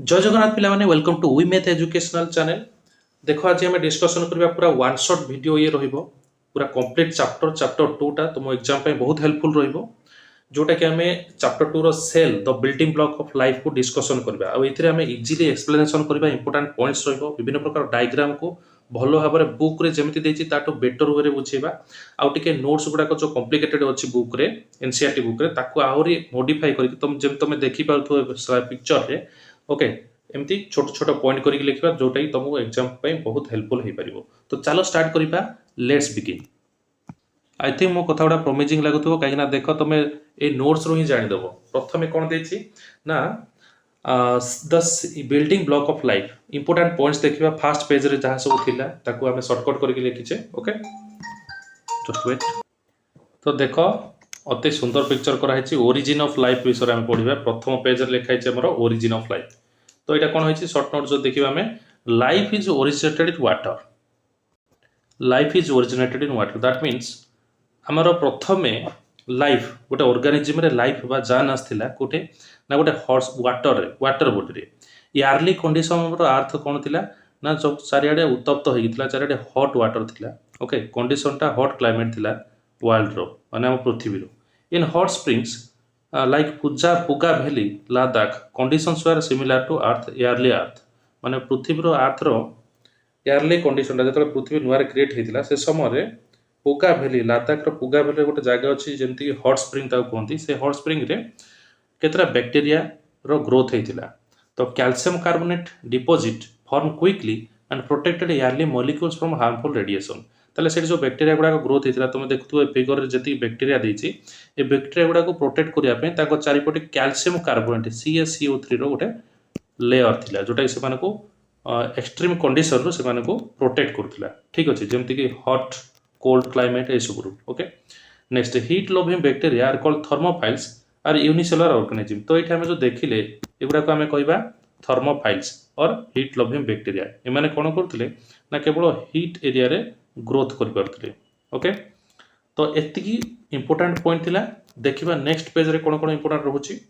जय जगन्नाथ पिला माने welcome to V math educational channel. देखो आज आम डिस्कसन करबा पूरा वन शॉट वीडियो ये रहिबो पूरा कंप्लीट चैप्टर 2 टा तुम एग्जाम पे बहुत हेल्पफुल रहिबो जोटा कि आम चैप्टर 2 रो cell the building block of life को डिस्कसन करबा आ एथिरे आम इजीली एक्सप्लेनेशन करबा इंपोर्टेंट पॉइंट्स रहिबो विभिन्न प्रकार डायग्राम को भलो भाबरे बुक रे जेमिति देछि ताटो बेटर वे रे बुझेबा आ टिके नोट्स गुडा को जो कॉम्प्लिकेटेड अछि बुक रे एनसीईआरटी बुक रे ताको आहुरी मॉडिफाई करके तुम जेम तुम देखि पाउथो पिक्चर रे ओके एमती छोट छोट पॉइंट करके लिखा जोटा कि तुमको एग्जाम बहुत हेल्पफुल हो पार। तो चलो स्टार्ट करवा लेट्स बिगिन। आई थिंक मो कथा गुड़ा प्रमिजिंग लगुव कहीं देख तुम ए नोट्स रू ही जानीदेव प्रथम कौन देती ना the building block of life important points देखा फास्ट पेज रे जहाँ सब थिला ताकू आमे शॉर्टकट करके लिखिचे ओके जस्ट वेट। तो देख अति सुंदर पिक्चर कराई ओरिजिन ऑफ लाइफ विषय में पढ़ा प्रथम पेज लिखाई आमर ओरिजिन ऑफ लाइफ। तो यहाँ कौन है सर्ट नोट जो देखा आम life is originated in water life is originated in water that means आमर प्रथम लाइफ गोटे ऑर्गेनिज्म रे लाइफ बा जान आसला कोटे ना गोटे हॉर्स वाटर बॉडी रे यारली कंडीशन अर्थ कौन थिला ना जो चारिआडे उत्तप्त होता चारिआडे हॉट वाटर थिला ओके कंडीशन टा हॉट क्लाइमेट थिला वर्ल्ड रो माने हम पृथ्वी रो in hot springs like Puga valley Ladakh conditions were similar to earth early earth माने पृथ्वी रो अर्थ रो एयरली कंडीशन जो पृथ्वी नुआ क्रिएट होता से समय पुगा भैली लादाख रो पुगा भैली गोटे जगह अच्छी जमीक हॉट स्प्रिंग कहते से हॉट स्प्रिंग रे केतरा बैक्टेरिया रो ग्रोथ होता। तो calcium carbonate deposit form quickly and protected early molecules from harmful radiation ताले से जो बैक्टेरिया गुड़ा ग्रोथ होता तुम देखुए फिगर जी बैक्टेरिया देती ये बैक्टेरिया गुड़ा को प्रोटेक्ट करने चारिपटे कैल्शियम कार्बोनेट CaCO3 रो गोटे लेयर थिला जोटा से एक्सट्रीम कंडीशन रो से प्रोटेक्ट करथिला ठीक अच्छे जमती कि हॉट कोल्ड क्लाइमेट ये सब okay. Next heat loving bacteria are called thermophiles are unicellular organism. तो ये जो देखिले एगुड़ा को आम कहवा थर्मोफाइल्स और हीट लविंग बैक्टेरिया एमाने कौन करते ना केवल हीट एरिया रे ग्रोथ कर ओके। तो एतिकी इंपोर्टेंट पॉइंट थिला देखिबा नेक्स्ट पेज रे कौन कौन इंपोर्टेंट रहउची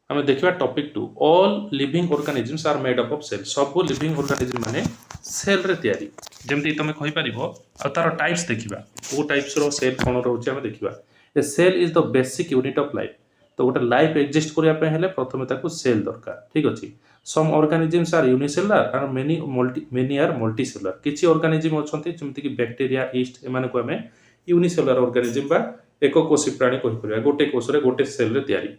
आम देखिबा topic 2 all living organisms are made up of cell सब लिविंग ऑर्गेनिज्म माने सेल रे तयारी जेमती तुम कहि परिबो आ तार टाइप्स देखिबा ओ टाइप्स रो सेल कोन रहउची आम देखिबा a cell is the basic unit of life. तो गोटे लाइफ एक्जिस्ट करिया पे हेले प्रथमे ताकू सेल दरकार ठीक अछि। सम ऑर्गेनिजम्स आर यूनिसेलुलर और मेनी आर मल्टीसेलुलर किछि ऑर्गेनिजम अछंती जेमती कि बैक्टीरिया ईस्ट एमाने को हमें यूनिसेलुलर ऑर्गेनिजम बा एककोषी प्राणी कहि परिबा गोटे कोष रे गोटे सेल रे तयारी।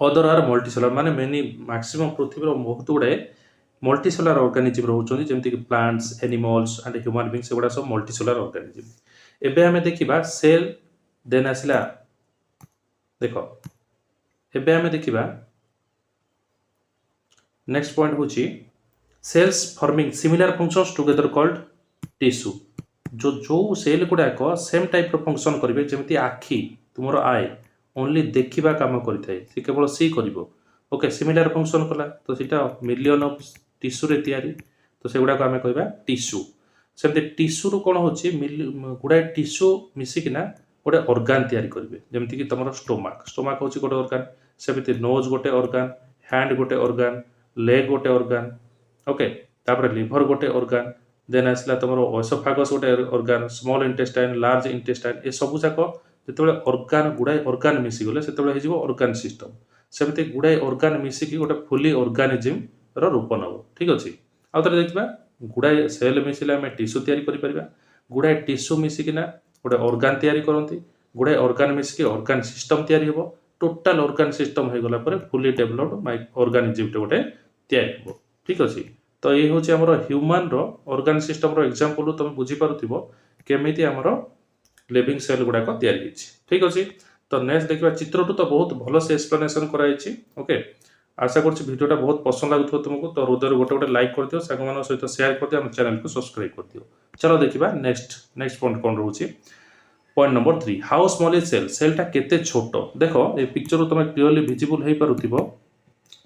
अदर आर मल्टीसेलुलर माने मेनी मैक्सिमम पृथ्वी रो बहुत गुडे मल्टीसेलुलर ऑर्गेनिजम रहउछंती जेमती कि plants animals and human beings एगुडा सब मल्टीसेलुलर ऑर्गेनिजम। एबे हमें देखिबा सेल देन आसिला देखो एबे हमें देखिबा नेक्स्ट पॉइंट होची cells forming similar functions together called tissue. जो जो सेल गुडा को सेम टाइप रो फंक्शन करिवे जेमती आखी तुमरो आय ओनली देखिबा काम करिथाय से केवल सी करिवो ओके सिमिलर फंक्शन कला तो सीटा मिलियन ऑफ टिश्यू रे तयारी तो सेगुडा को हमें कहबा टिश्यू। सेमते टिश्यू रो कोन होची गुडा टिश्यू मिसिकिना गोटे ऑर्गन तैयारी करेंगे जमीक तुम स्टोमाक हूँ गोटे ऑर्गन सेमती नोज गोटे ऑर्गन हैंड गोटे ऑर्गन लेग गोटे ऑर्गन ओके तापर लिवर गोटे ऑर्गन देन आसला तुम ओएसोफागस गोटे organ small intestine large intestine ये सब जाक जो ऑर्गन गुड़ाए ऑर्गन मिसीगले से ऑर्गन सिस्टम सेमती गुड़ाए ऑर्गन मिसिकी गोटे फुली ऑर्गेनिज्म रूप नब ठीक अच्छे। आउ थे देखा गुड़ाए सेल मिसिले आम टिश्यू तैयारी गुड़ाए टिश्यू मिसिकिना गोटे ऑर्गन तैयारी करती गुड़ाए ऑर्गन मिसिकी ऑर्गन सिस्टम तैयारी हो टोटाल ऑर्गन सिस्टम हो गला पर फुली डेभलप्ड ऑर्गेनिज्म गोटे तैयारी हो ठीक अच्छे। तो ये हूँ आम ह्यूमन ऑर्गन सिस्टम रो एग्जांपल तुम बुझी पारुथिबो केमिति आमर लिविंग सेल गुड़ाक तैयारी ठीक अच्छे। तो नेक्स्ट देखा चित्र तो बहुत भल से एक्सप्लेनेशन कराई ओके। आशा कर भिडियोटा बहुत पसंद लगुव तुमको तो हृदय गोटे गोटे लाइक कर दियो सांग मान सहित शेयर कर दियो चैनल को सब्सक्राइब कर दियो। चलो देखा नेक्स्ट पॉइंट कौन रोचे point number 3 how small is cell सेलटा केते छोट देख ये पिक्चर तुम क्लीयरली विजिबल हो पारुथिबो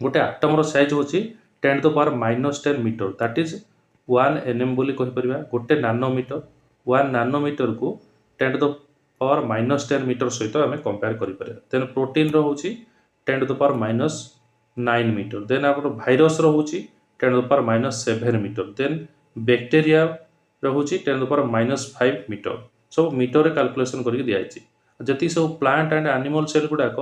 गोटे आटम रो साइज होची 10 to the power -10 metre that is 1 nm बोली कहि परिबा गोटे नानोमीटर 1 नानोमीटर को 10 to the power -10 मीटर सहित आम कंपेयर करि परिबा। देन प्रोटीन रो होची 10 to the power 9 metre then आप भाइरस रोचे 10 to power -7 metre then bacteria रोचे 10 टू पावर -5 मीटर सब मीटर रे कैलकुलेशन करके दिया जायछि जति सब प्लांट एंड एनिमल सेल गुडाक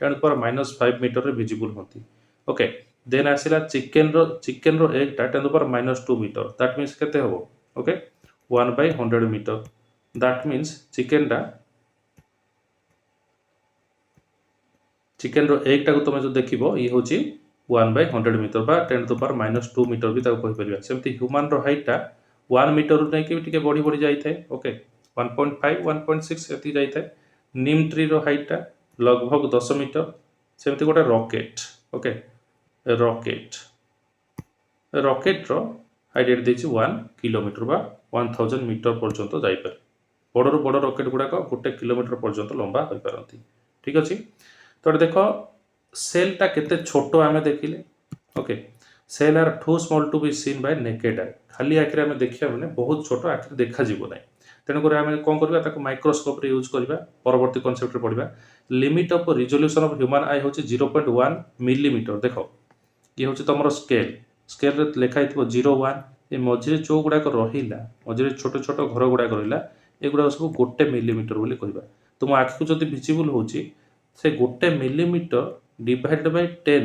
10 टू पावर -5 मीटर रे विजिबल होती ओके देन आसिला चिकेन रो एग टा 10 to power -2 metre that means केते होबो okay 1/100 metre that means chicken रो एग टाको तुम जो देखिबो ये होची 1/100 मीटर बा 10 टू पावर -2 मीटर भी ताको कहि परिबा सेमति ह्यूमन रो हाइट टा 1 मीटर रो नै कि टिके बढ़ी जाई थाए ओके 1.5 1.6 एति जाई थाए नीम ट्री रो हाइट टा लगभग 10 मीटर सेमति गोटे रॉकेट ओके रॉकेट रॉकेट रो हाइट एट देछि 1 किलोमीटर बा 1000 मीटर पर्यंत जाई पारे बड़र बड़ रॉकेट गुडाक 1 किलोमीटर पर्यंत लंबा होई पारंती ठीक अछि तो देख सेल टा केते छोटो आमे देखिले okay cell are too small to be seen by naked eye खाली आखिर आमे देखिया माने बहुत छोटो आखिर देखा जीवो नै तेणु कर आमे कोन करबा ताको माइक्रोस्कोप रे यूज करबा परवर्ती कांसेप्ट रे पढिबा limit of resolution of human eye होची 0.1 मिलीमीटर देखो ये होची तमरो स्केल रे लेखा हितबो 01 ए मझिरे चौ गुडाक रहिला मझिरे छोट छोट घर गुडाक रहिला एगुडा सब 1 मिलीमीटर बोली कहबा तुम आखि को जदी विजिबल होची से 1 मिलीमीटर डिवाइडेड बाय 10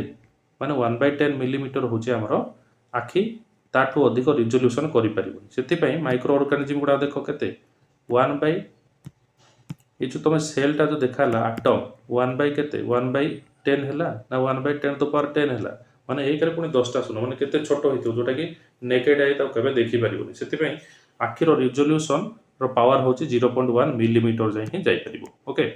माने 1/10 मिलीमीटर होची हमरो आखि ताठू अधिक रिजोल्यूशन करि परिबो सेति पई माइक्रो ऑर्गेनिज्म गुडा देखो केते 1 बाय ये जो तुम सेल टा जो देखाला एटम 1 बाय केते 1/10 हैला ना 1/10 टू पावर 10 हैला माने एई करे पुनी 10 टा सुनो माने केते छोटो होइतो जोटा कि नेकेड आई ताको केबे देखि परिबोनी सेति पई आखिर रिजोल्यूशन रो पावर होची 0.1 मिलीमीटर जाई ही जाई परिबो okay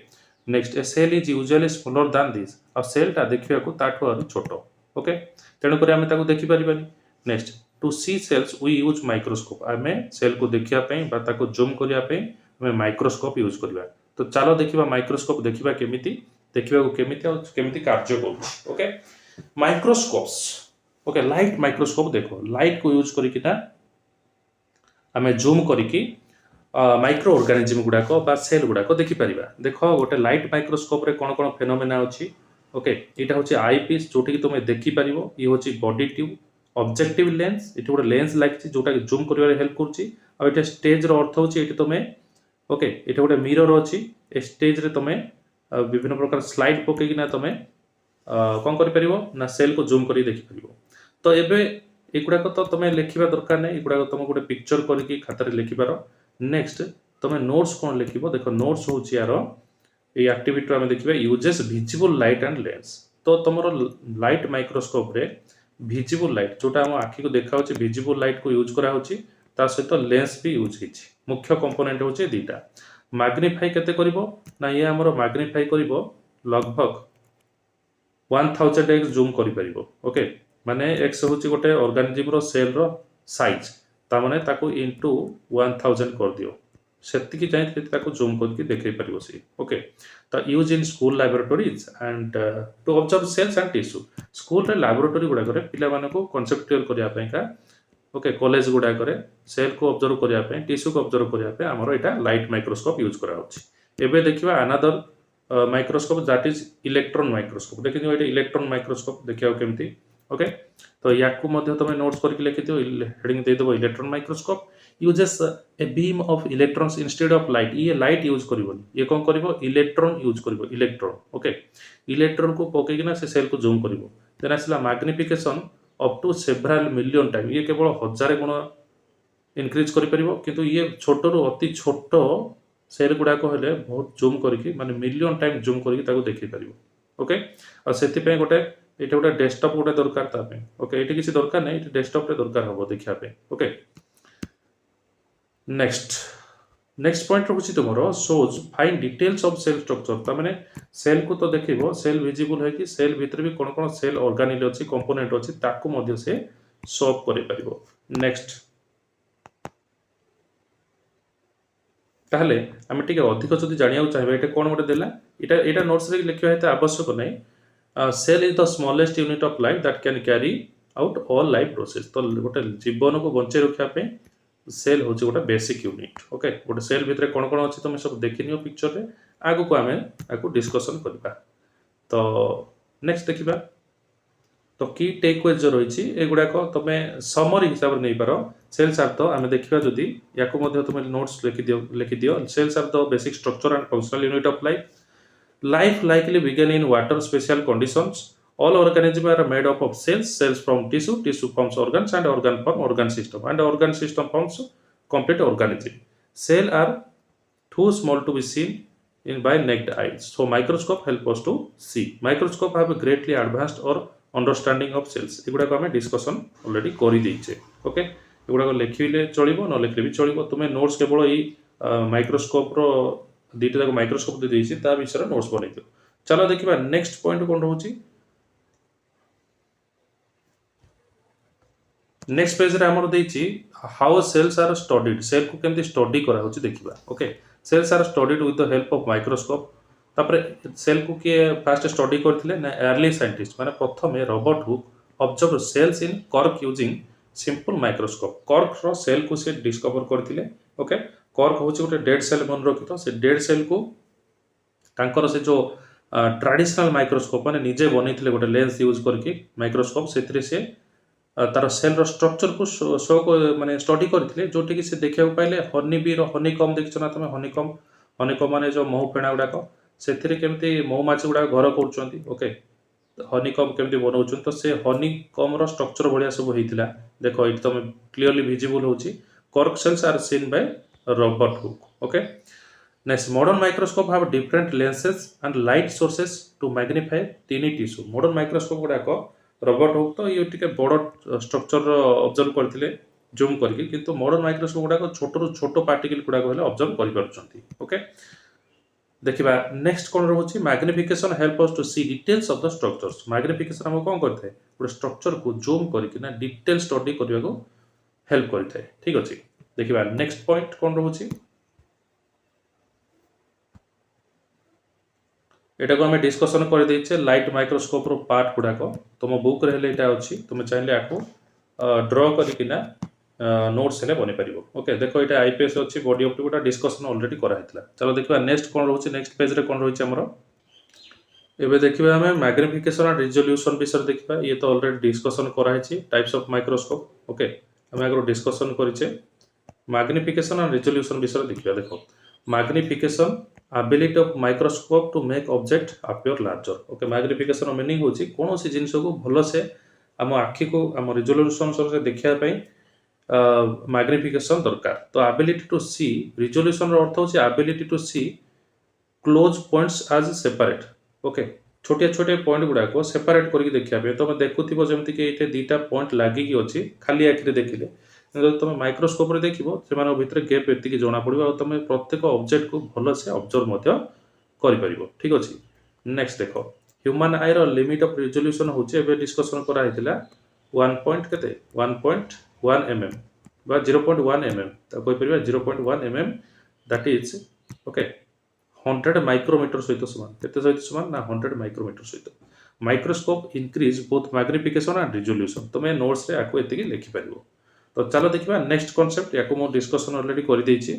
next a cell is usually smaller than this आ सेल टा देखिया को ताठो अरु छोटो ओके तेणु करे आमे ताको देखि परिबानी next to see cells we use microscope आमे सेल को देखिया पई बा ताको जूम करिया पई आमे माइक्रोस्कोप यूज करबा तो चलो देखिबा माइक्रोस्कोप देखिबा केमिति देखिबा को केमिति कार्य करू okay microscopes okay light microscope देखो लाइट को यूज करी किना आमे जूम करी की माइक्रो ऑर्गेनिज्म गुडाक बा सेल गुडाक देखि परिबा देखो गोटे लाइट माइक्रोस्कोप रे कोन कोन फेनोमेना अछि ओके एटा होची आई पीस जोटी कि तुमे देखि परिबो ये होची body tube objective lens eighty गोटे लेंस लागिछि जोटा कि जूम करिवारे हेल्प करछि आ एटा स्टेज रो अर्थ होची एटी तुमे ओके एटा गोटे मिरर अछि ए स्टेज रे तुमे विभिन्न प्रकार स्लाइड पके कि ना तुमे कोन करि परिबो ना सेल को जूम करी देखि परिबो तो एबे एगुडाक तो तुमे लिखिबा दरकार नै एगुडाक तुम गोटे पिक्चर करिकि खाता रे लिखि पारो नेक्स्ट तुम नोट्स कौन लिखिबो देखो नोट्स होची यार ए एक्टिविटी आमे देखिबा uses visible light and lens तो तुमरो लाइट माइक्रोस्कोप रे विजिबल लाइट जोटा हम आखि को देखा होची विजिबल लाइट को यूज करा होची ता सहित लेंस भी यूज हिची मुख्य कंपोनेंट होची दीटा मैग्निफाई केते करिवो ना ये हमरो मैग्निफाई करिवो लगभग 1000x जूम करि परिवो ओके माने x होची गोटे ऑर्गेनिज्म रो सेल रो साइज ता माने ताको इनटू 1000 कर दियो सेति की चाहि ताको जूम करके देखै परिवो से okay to use in school laboratories and to observe cells and tissue school रे लैबोरेटरी गुडा करे पिला माने को कांसेप्चुअल करिया पय का ओके कॉलेज गुडा करे सेल को ऑब्जर्व करिया पय टिश्यू को ऑब्जर्व करिया पय हमरो एटा लाइट माइक्रोस्कोप यूज करा होछि एबे देखिबा another microscope that is electron microscope देखियो एटा इलेक्ट्रॉन माइक्रोस्कोप देखियो केमती ओके तो याकू मध्य तुम नोट्स करके लिखि दियो हेडिंग दे देबो electron microscope uses a beam of electrons instead of light ये लाइट यूज करिवोनी ये कोन करिवो इलेक्ट्रॉन यूज करिवो इलेक्ट्रॉन ओके इलेक्ट्रॉन को पके किना से सेल को जूम करिवो देन आसला magnification up to several million time ये केवल हजार गुण इंक्रीज करि परिवो किंतु ये छोटो रो अति छोटो सेल गुडा को हेले बहुत जूम करके माने मिलियन टाइम जूम करके ताको देखि परिवो ओके आ सेति पे गोटे एटा गोटे डेस्कटॉप गोटे दरकार ता पे ओके एटी किसी दरकार नै एटी डेस्कटॉप रे दरकार हबो देखिया पे ओके नेक्स्ट पॉइंट रहुछि तुमरो shows fine details of cell structure ता माने सेल को तो देखिबो सेल विजिबल है कि सेल भीतर भी कोन कोन सेल ऑर्गेनेल अछि कंपोनेंट अछि ताकू मध्ये से सॉल्व करि परिबो नेक्स्ट ताहले हम टिके अधिक जदि जानिया चाहिबा एटा कोन गोटे देला एटा नोट्स रे लिखियो हेता आवश्यक नै cell is the smallest unit of life that can carry out all life process तो गोटे जीवन को बंचे रखा पे सेल होची गोटे बेसिक यूनिट ओके गोटे सेल भितर कोन कोन अछि तुम सब देखिनियो पिक्चर रे आगु को आमे आगु डिस्कशन करबा तो नेक्स्ट देखिबा तो की टेकअवेज जो रही एगुड़ाक तुम समरी हिसाब से नहीं पार सेल्स आर द आम देखा जदि या तुम नोट्स लिखिद cells are the basic structure and functional unit of life life likely began in water special conditions all organisms are made up of cells from tissue forms organs and organ system forms complete organism cell are too small to be seen in by naked eyes so microscope help us to see microscope have greatly advanced or understanding of cells एगुड़ा आम discussion already कर देचे okay एगुड़ा लिखिले चलो न लिखले भी चलो तुम notes केवल ये माइक्रोस्कोप दुईटा जाक माइक्रोस्कोप देती विषय नोट्स बन दियो चलो देखा नेक्स्ट पॉइंट कौन रोचे नेक्स्ट पेज रे हमर देछि how cells are studied cell को केमती स्टडी करा होछि देखिबा okay cells are studied with the help of microscope तापरे सेल को किए फास्ट स्टडी करथिले ना अर्ली साइंटिस्ट माने प्रथमे Robert Hooke observe cells in cork using simple microscope cork रो सेल को से डिस्कवर करथिले ओके कॉर्क होछि गोटे डेड सेल मन रखितो से डेड सेल को तांकर से जो ट्रेडिशनल माइक्रोस्कोप माने निजे बनेथिले गोटे लेंस यूज करके माइक्रोस्कोप सेथिरे से तार सेल रो स्ट्रक्चर को शो को माने स्टडी करथिले जोटी कि से देखिया पाइले हनी रो हनीकॉम देखछ ना तमे हनीकॉम माने जो महू फेणा गुडाक सेथिरे केमती महुमाछी गुडा घर करूछंती ओके हनीकॉम केमती बनाउछन तो से हनीकॉम रो स्ट्रक्चर बढ़िया सब हेतिला देखो इट तमे क्लियरली विजिबल होची cork cells are seen by Robert Hooke okay next modern microscope have different lenses and light sources to magnify tiny tissue modern microscope गुडाक रॉबर्ट हुक तो ये टिके बड़ स्ट्रक्चर ऑब्जर्व करथिले जूम करके किंतु मॉडर्न माइक्रोस्कोप गुडाक छोट रु छोट पार्टिकल गुडाक हेले ऑब्जर्व करि पारुछंती ओके देखिबा नेक्स्ट कोन रहउची magnification help us to see details of the structures magnification हम कोन करथे पूरा स्ट्रक्चर को जूम करके ना डिटेल स्टडी करबा को हेल्प करथे ठीक अछि देखिबा नेक्स्ट पॉइंट कोन रहउची एटा को हमें डिस्कशन कर देछे लाइट माइक्रोस्कोप रो पार्ट गुडाक तुम बुक रे हेले एटा अछि तुम चाहिले आको ड्रा करके ना नोट्स हेले बने परिबो ओके देखो एटा आईपीएस अछि बॉडी ऑफ गोटा डिस्कशन ऑलरेडी करा हेतला चलो देखबा नेक्स्ट कोन रहउची नेक्स्ट पेज रे कोन रहउची हमरो एबे देखिबा हमें मैग्निफिकेशन एंड रिजोल्यूशन विषय देखिबा ये तो ऑलरेडी डिस्कशन करा हेछि टाइप्स ऑफ माइक्रोस्कोप ओके हम आगरो डिस्कशन करिचे मैग्निफिकेशन एंड रिजोल्यूशन विषय देखिबा देखो magnification ability of microscope to make object appear larger okay magnification meaning होछि कोनोसी जिंस को भलो से हम आखि को हम रिजोल्यूशन से देखिया पई मैग्निफिकेशन दरकार तो एबिलिटी टू सी रिजोल्यूशन रो अर्थ होछि ability to see close points as separate okay छोटे छोटे पॉइंट गुडा को सेपरेट करके देखिया पे तो देखुथिबो जेमति कि एटे दीटा पॉइंट लागि कि अछि खाली आखि रे देखिले जब तुम माइक्रोस्कोप रे देखिबो सेमान भितर गैप एतिकी जणा पड़िबो और तुम प्रत्येक ऑब्जेक्ट को भलो से ऑब्जर्व मध्य करि परिबो ठीक अछि नेक्स्ट देखो ह्यूमन आई रो लिमिट ऑफ रिजोल्यूशन होचे एबे डिस्कशन करा हेतिला 1 पॉइंट केते 1.1 mm बा 0.1 mm त कोइ परिबा 0.1 mm that is okay 100 micrometre सहित समान केते सहित समान ना 100 माइक्रोमीटर सहित microscope increase both magnification and resolution तुमे नोट्स रे आको एतिकी लिखि परिबो तो चलो देखिबा नेक्स्ट कांसेप्ट याको मो डिस्कशन ऑलरेडी करि देछि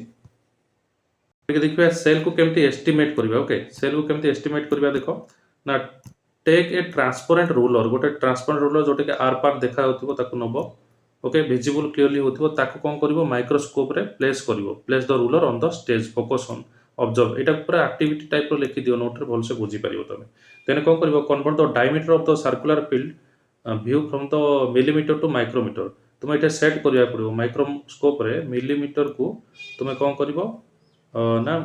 देखिबा सेल को केमती एस्टिमेट करबा ओके सेल को केमती एस्टिमेट करबा देखो ना टेक ए ट्रांसपेरेंट रूलर गोटे ट्रांसपेरेंट रूलर जोटे के आर पार देखा होतिबो ताको नबो ओके विजिबल क्लियरली होतिबो ताको कोन करबो माइक्रोस्कोप रे प्लेस करबो place the ruler on the stage focus on observe एटा पूरा एक्टिविटी टाइप रो लिखि दियो नोट रे भल से बुझी परिबो तमे देन कोन करबो convert the diameter of the circular field view from the millimetre to micrometre तुम ये सेट करिया पड़ो माइक्रोस्कोप रे मिलीमीटर को तुम कौन कर ना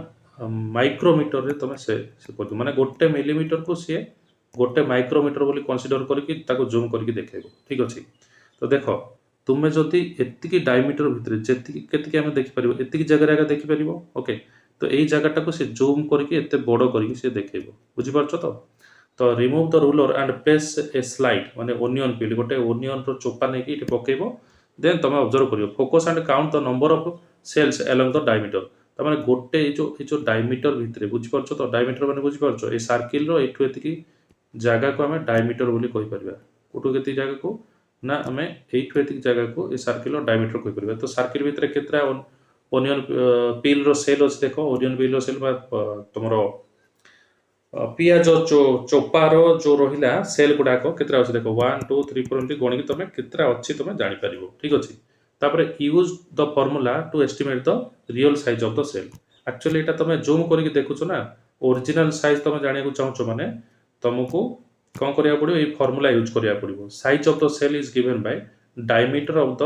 माइक्रोमीटर रे तुम से कर माने गोटे मिलीमीटर को सी गोटे माइक्रोमीटर बोली कंसीडर करके जूम करके देखेबो ठीक अछि तो देखो तुम जदि एतिकी डायमीटर भितर जेतिकी केतिकी हम देखि परिबो एतिकी जगह रे देखि परिबो ओके तो एई जगहटा को से जूम करके एते बड़ करके से देखेबो बुझि पारछो तो remove the ruler and place a slide माने ओनियन पील गोटे ओनियन रो चोपा नै कि इटे पकेबो देन तुम ऑब्जर्व करियो focus and count the number of cells along the diameter त माने गोटे जो डायमीटर भितरे बुझि परछो तो डायमीटर माने बुझि परछो ए सर्किल रो एठु एतिकी जागा को हमें डायमीटर बोली कहि परबा कोटु केति जागा को ना हमें एठु एतिकी जागा को ए सर्किल रो डायमीटर कहि परबा तो सर्किल भितरे केतरा ओनियन पील रो सेल अछि देखो ओनियन पील रो सेल बा तमरो ପିଆଜ ଚୋପାର ଯୋଉ ରହିଲା ସେଲ୍ ଗୁଡାକ କେତେଟା ଅଛି ଦେଖ 1 2 3 4 ଏମିତି ଗଣିକି ତମେ କେତେଟା ଅଛି ତମେ ଜାଣିପାରିବ ଠିକ ଅଛି। ତାପରେ use the formula to estimate the real size of the cell. Actually ଏଇଟା ତମେ ଜୁମ୍ କରିକି ଦେଖୁଛ ନା, ଓରିଜିନାଲ ସାଇଜ୍ ତମେ ଜାଣିବାକୁ ଚାହୁଁଛ ମାନେ ତମକୁ କ'ଣ କରିବାକୁ ପଡ଼ିବ, ଏଇ ଫର୍ମୁଲା ୟୁଜ୍ କରିବାକୁ ପଡ଼ିବ। Size of the cell is given by diameter of the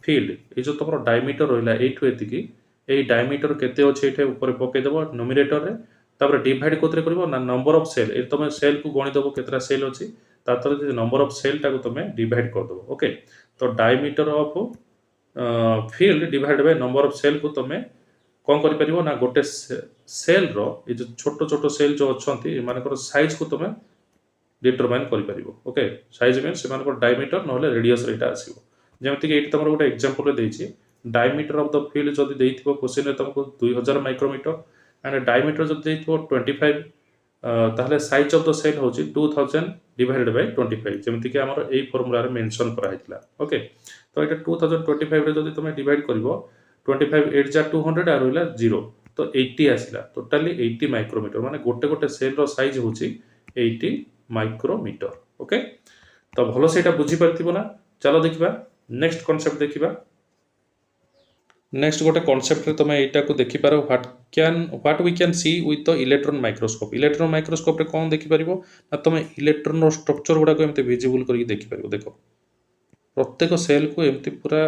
field. ଏଇ ଯେଉଁ ତମର ଡାଇମିଟର ରହିଲା ଏଇଠୁ ଏତିକି, ଏଇ ଡାଇମିଟର କେତେ ଅଛି ଏଇଠି ଉପରେ ପକେଇଦେବ ନୋମିନେଟରରେ, ତାପରେ ଡିଭାଇଡ୍ କୋଉଥିରେ କରିବ ନା ନମ୍ବର ଅଫ୍ ସେଲ୍। ଏଠି ତମେ ସେଲ୍କୁ ଗଣିଦେବ କେତେଟା ସେଲ୍ ଅଛି, ତା ତଳେ ଯଦି ନମ୍ବର ଅଫ୍ ସେଲ୍ଟାକୁ ତମେ ଡିଭାଇଡ୍ କରିଦେବ। ଓକେ, ତ diameter of field divide by number of ସେଲ୍କୁ ତମେ କ'ଣ କରିପାରିବ ନା ଗୋଟେ ସେଲ୍ର ଏଇ ଯେଉଁ ଛୋଟ ଛୋଟ ସେଲ୍ ଯେଉଁ ଅଛନ୍ତି ଏମାନଙ୍କର ସାଇଜ୍କୁ ତମେ ଡିଟରମାଇନ୍ କରିପାରିବ। ଓକେ, ସାଇଜ୍ ମିନ୍ସ ସେମାନଙ୍କର ଡାଇମିଟର ନହେଲେ ରେଡିୟସ୍ରେ ଏଇଟା ଆସିବ। ଯେମିତିକି ଏଇଠି ତମର ଗୋଟେ ଏକ୍ଜାମ୍ପଲ୍ରେ ଦେଇଛି, ଡାଇମିଟର ଅଫ୍ ଦ ଫିଲ୍ଡ ଯଦି ଦେଇଥିବ କ୍ୱେଶ୍ଚିନ୍ରେ ତମକୁ 2000 ମାଇକ୍ରୋମିଟର ଆଣ୍ଡ ଡାଇମିଟର ଯଦି ଦେଇଥିବ 25, ତାହେଲେ ସାଇଜ୍ ଅଫ୍ ଦ ସେଲ୍ ହେଉଛି 2000 ଡିଭାଇଡେଡ୍ ବାଇ 25, ଯେମିତିକି ଆମର ଏଇ ଫର୍ମୁଲାରେ ମେନସନ୍ କରାହେଇଥିଲା। ଓକେ, ତ ଏଇଟା 2025ରେ ଯଦି ତମେ ଡିଭାଇଡ୍ କରିବ 25 8 ଯା 200 ଆଉ ରହିଲା 0, ତ 80 ଆସିଲା। ଟୋଟାଲି 80 ମାଇକ୍ରୋମିଟର, ମାନେ ଗୋଟେ ଗୋଟେ ସେଲ୍ର ସାଇଜ୍ ହେଉଛି 80 ମାଇକ୍ରୋମିଟର। ଓକେ, ତ ଭଲ ସେଇଟା ବୁଝିପାରିଥିବ ନା। ଚାଲ ଦେଖିବା ନେକ୍ସଟ କନସେପ୍ଟ ଦେଖିବା। ନେକ୍ସଟ ଗୋଟେ କନସେପ୍ଟରେ ତମେ ଏଇଟାକୁ ଦେଖିପାର, what we can see with the electron microscope. Electron microscope रे कौन देखिपारिबो ना तमे इलेक्ट्रॉन रो स्ट्रक्चर गुडा को एमते विजिबल करके देखिपारिबो। देखो प्रत्येक सेल को एमती पूरा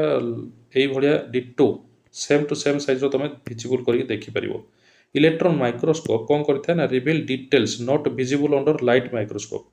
एई भलिया ditto same to same size रो तमे विजिबल करके देखिपारिबो। इलेक्ट्रॉन माइक्रोस्कोप कौन करथाय ना reveal details not visible under light microscope.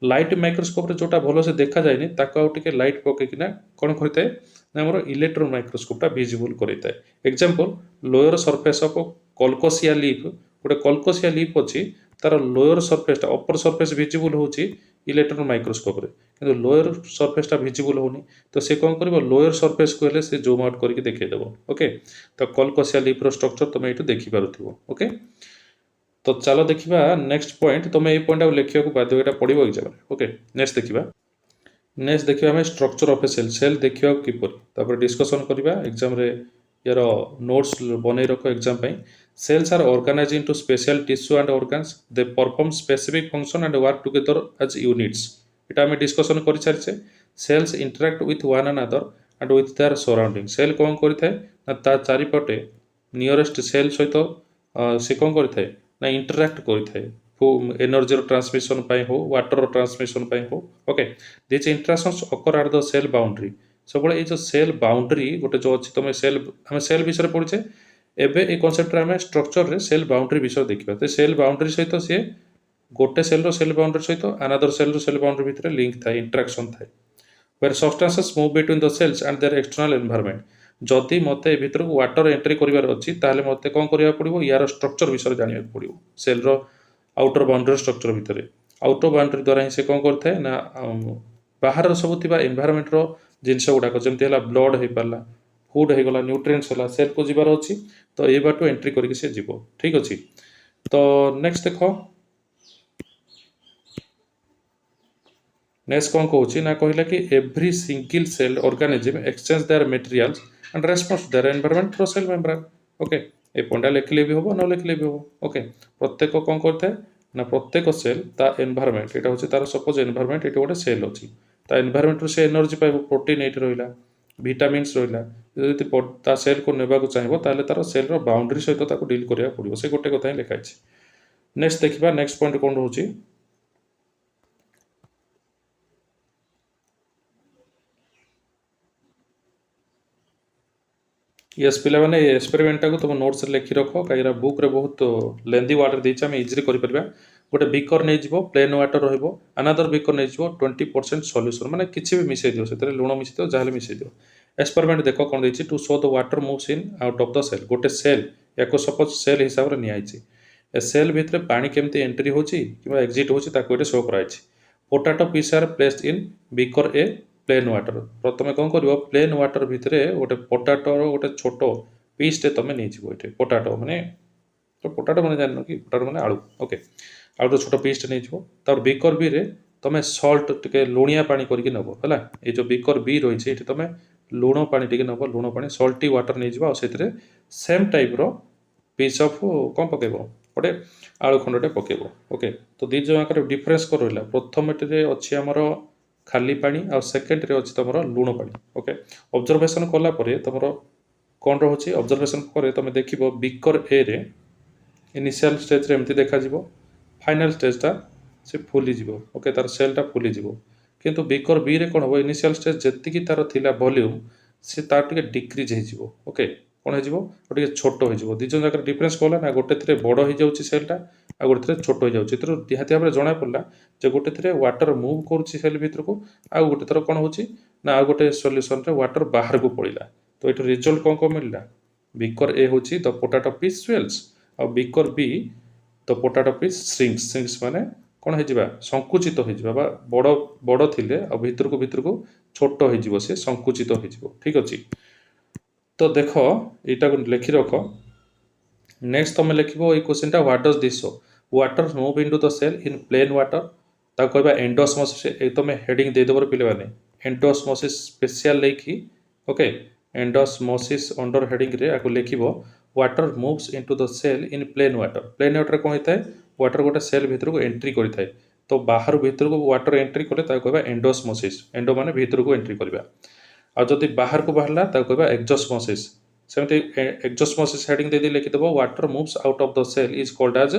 Light microscope रे जोटा भलो से देखा जायनि ताको आउ टिके लाइट पकेकिना कोन करथाय ना हमर इलेक्ट्रॉन माइक्रोस्कोप टा विजिबल करैताय। Example lower surface of colocasia leaf, गोटे कलकोसिया लीफ अछि तार लोअर सरफेस टा अपर सरफेस विजिबल होछि इलेक्ट्रॉन माइक्रोस्कोप रे, किंतु लोअर सरफेस टा विजिबल होनी, तो से कोन करबो लोअर सरफेस को हेले से जूम आउट करके देखै देबो। ओके, तो कलकोसिया लीफ रो स्ट्रक्चर तमे एटु देखि पारुथिबो। ओके, तो चलो देखिबा नेक्स्ट पॉइंट, तमे ए पॉइंट आ लेखिया को बाध्य एटा पडिबो एग्जाम रे। ओके, नेक्स्ट देखिबा। नेक्स्ट देखिबा हम structure of a cell, cell देखिबा किपर, तापर डिस्कशन करबा एग्जाम रे यार नोट्स बनै रखो एग्जाम पई। Cells are organised into special tissue and organs, they perform specific function and work together as units. एटा हम डिस्कशन करि सारिछे। Cells interact with one another and with their surrounding. Cell कोन करिथाय ना ता चारिपटे नियरेस्ट सेल सहित से कोन करिथाय ना इंटरैक्ट करिथाय, एनर्जी ट्रांसमिशन पाई हो, वाटर ट्रांसमिशन पाई हो। Okay, this interactions occur at the cell boundary. सब ये जो सेल बाउंड्री गोटे जो अच्छी तुम सेल आम सेल विषय पढ़े एबे ए कॉन्सेप्ट रे स्ट्रक्चर रे सेल बाउंड्री विषय देखिबा। तो सेल बाउंड्री सहित सी गोटे सेल रो सेल बाउंड्री सहित अनदर सेल रो सेल बाउंड्री भितर लिंक थाए, इंटरेक्शन थाए, where substances move between the cells and their external environment. जदि मते भितर को वाटर एंट्री करिवार अछि ताले मते कोन करिया पड़िबो, यार स्ट्रक्चर विषय जानिया पड़िबो। Cell row outer boundary structure भितर, आउटर बाउंड्री द्वारा ही से कोन करथाय ना बाहर सब थिबा एनवायरनमेंट रो जिनस गुडाक जमती है ब्लड हो पारा, फुड हो गला, न्यूट्रिएंट्स है, सेल को जीवार अच्छी, तो ये बाटू एंट्री करके सी जीव। ठीक अच्छे, तो नेक्स्ट देख नेक्स्ट कौन कहूँ ना कहला कि every single cell organism exchange their materials and response to their environment through cell membrane. Okay, ए पॉइंट लिखले भी हम न लिखले भी हम। ओके, प्रत्येक कौन करता ना प्रत्येक सेल ता एनवायरनमेंट यहाँ हूँ तार सपोज एनवायरनमेंट ये गोटे सेल अच्छी, ता एनवायरनमेंट से एनर्जी पाइब, प्रोटीन ये रहा, विटामिन्स रहा, जब सेल को नेबाक चाहिए तार तार सेल बाउंड्री सहित डील करा पड़ो, से गोटे कथा ही लिखाई। नेक्स्ट देखा नेक्स्ट पॉइंट कौन रोचे, यस पिला माने एक्सपेरिमेंट को तुम नोट्स लिखि रख, कहीं बुक रे बहुत लेंदी वाटर देछे, हम इजीली करि परबा। गोटे बीकर नहीं जीवो, प्लेन वाटर रहिबो, अनदर बीकर नहीं जीवो 20% सॉल्यूशन, माने किछि भी मिसै दियो, सेतरे लुण मिसै दियो, जाहले मिसै दियो। एक्सपेरिमेंट देखो कोन देछि, to show the water moves in out of the cell. गोटे सेल याको सपोज सेल हिसाब रे नि आइछि, ए सेल भितरे पानी केमती एंट्री होछि किबा एग्जिट होछि ताको एटे शो कराइछि। Potato piece are placed in beaker a plain water. प्रथम कौन कर प्लेन वाटर भितर गोटे पोटाटोर गोटे छोट पीसटे तुम नहीं ये पोटाटो माने, तो पोटाटो मैंने जान कि पोटाटो मैंने आलू। ओके, आलू छोट पीसटे नहीं तार बीकर बी रे तुम सल्ट टे लुणिया पानी करके नब है, ये जो बीकर बी रही है तुम लुण पानी टे नब, लुण पानी सल्टी वाटर नहीं जाओ, से सेम टाइप रो पीस ऑफ कौन पकेब ଗୋଟେ ଆଳୁ ଖଣ୍ଡଟେ ପକେଇବ। ଓକେ, ତ ଦୁଇ ଜଣଙ୍କର ଡିଫରେନ୍ସ କ'ଣ ରହିଲା? ପ୍ରଥମଟିରେ ଅଛି ଆମର ଖାଲି ପାଣି ଆଉ ସେକେଣ୍ଡରେ ଅଛି ତୁମର ଲୁଣ ପାଣି। ଓକେ, ଅବଜର୍ଭେସନ୍ କଲା ପରେ ତୁମର କ'ଣ ରହୁଛି? ଅବଜର୍ଭେସନ୍ ପରେ ତୁମେ ଦେଖିବ ବିକର ଏରେ ଇନିସିଆଲ ଷ୍ଟେଜ୍ରେ ଏମିତି ଦେଖାଯିବ, ଫାଇନାଲ ଷ୍ଟେଜ୍ଟା ସେ ଫୁଲିଯିବ। ଓକେ, ତାର ସେଲ୍ଟା ଫୁଲିଯିବ। କିନ୍ତୁ ବିକର ବିରେ କ'ଣ ହେବ? ଇନିସିଆଲ ଷ୍ଟେଜ୍ ଯେତିକି ତାର ଥିଲା ଭଲ୍ୟୁମ୍ ସେ ତାର ଟିକେ ଡିକ୍ରିଜ୍ ହେଇଯିବ। ଓକେ, କ'ଣ ହେଇଯିବ? ଟିକେ ଛୋଟ ହେଇଯିବ। ଦୁଇ ଜଣ ଯାକର ଡିଫରେନ୍ସ କ'ଣ ହେଲା ନା, ଗୋଟେଥିରେ ବଡ଼ ହେଇଯାଉଛି ସେଲ୍ଟା ଆଉ ଗୋଟେଥିରେ ଛୋଟ ହେଇଯାଉଛି। ଏଥିରୁ ନିହାତି ଭାବରେ ଜଣାପଡ଼ିଲା ଯେ ଗୋଟେଥିରେ ୱାଟର ମୁଭ୍ କରୁଛି ସେଲ୍ ଭିତରକୁ, ଆଉ ଗୋଟେ ଥର କ'ଣ ହେଉଛି ନା ଆଉ ଗୋଟେ ସଲ୍ୟୁସନ୍ରେ ୱାଟର ବାହାରକୁ ପଳେଇଲା। ତ ଏଇଠୁ ରେଜଲ୍ଟ କ'ଣ ମିଳିଲା? ବିକର ଏ ହେଉଛି ଦ ପୋଟାଟୋ ପିସ୍ ସ୍ୱେଲ୍ସ ଆଉ ବିକର ବି ଦ ପୋଟାଟୋ ପିସ୍ ଶ୍ରିଙ୍କ୍ସ। ଶ୍ରିଙ୍କ୍ସ ମାନେ କ'ଣ ହେଇଯିବା? ସଙ୍କୁଚିତ ହେଇଯିବା ବା ବଡ଼ ଥିଲେ ଆଉ ଭିତରକୁ ଛୋଟ ହେଇଯିବ, ସେ ସଙ୍କୁଚିତ ହେଇଯିବ। ଠିକ୍ ଅଛି, ତ ଦେଖ ଏଇଟାକୁ ଲେଖି ରଖ। ନେକ୍ସଟ ତୁମେ ଲେଖିବ ଏଇ କ୍ୱେଶ୍ଚିନ୍ଟା, what does this show? Water move into the cell in plain water. ତାକୁ କହିବା ଏଣ୍ଡୋସ୍ମୋସିସ୍। ଏଇ ତୁମେ ହେଡ଼ିଙ୍ଗ ଦେଇଦେବ ପିଲାମାନେ, ଏଣ୍ଡୋସ୍ମୋସିସ୍ ସ୍ପେସିଆଲ ନେଇକି। ଓକେ, ଏଣ୍ଡୋସ୍ମୋସିସ୍ ଅଣ୍ଡର ହେଡ଼ିଙ୍ଗରେ ଆକୁ ଲେଖିବ water moves into the cell in plain water. Plain water କ'ଣ ହେଇଥାଏ? ୱାଟର ଗୋଟେ ସେଲ୍ ଭିତରକୁ ଏଣ୍ଟ୍ରି କରିଥାଏ। ତ ବାହାରୁ ଭିତରକୁ ୱାଟର ଏଣ୍ଟ୍ରି କଲେ ତାକୁ କହିବା ଏଣ୍ଡୋସ୍ମୋସିସ୍। ଏଣ୍ଡୋ ମାନେ ଭିତରକୁ ଏଣ୍ଟ୍ରି କରିବା। ଆଉ ଯଦି ବାହାରକୁ ବାହାରିଲା ତାକୁ କହିବା ଏକ୍ଜୋସ୍ମୋସିସ୍। ସେମିତି ଏକ୍ଜୋସ୍ମୋସିସ୍ ହେଡ଼ିଙ୍ଗ ଦେଇଦେଇ ଲେଖିଦେବ water moves out of the cell is called as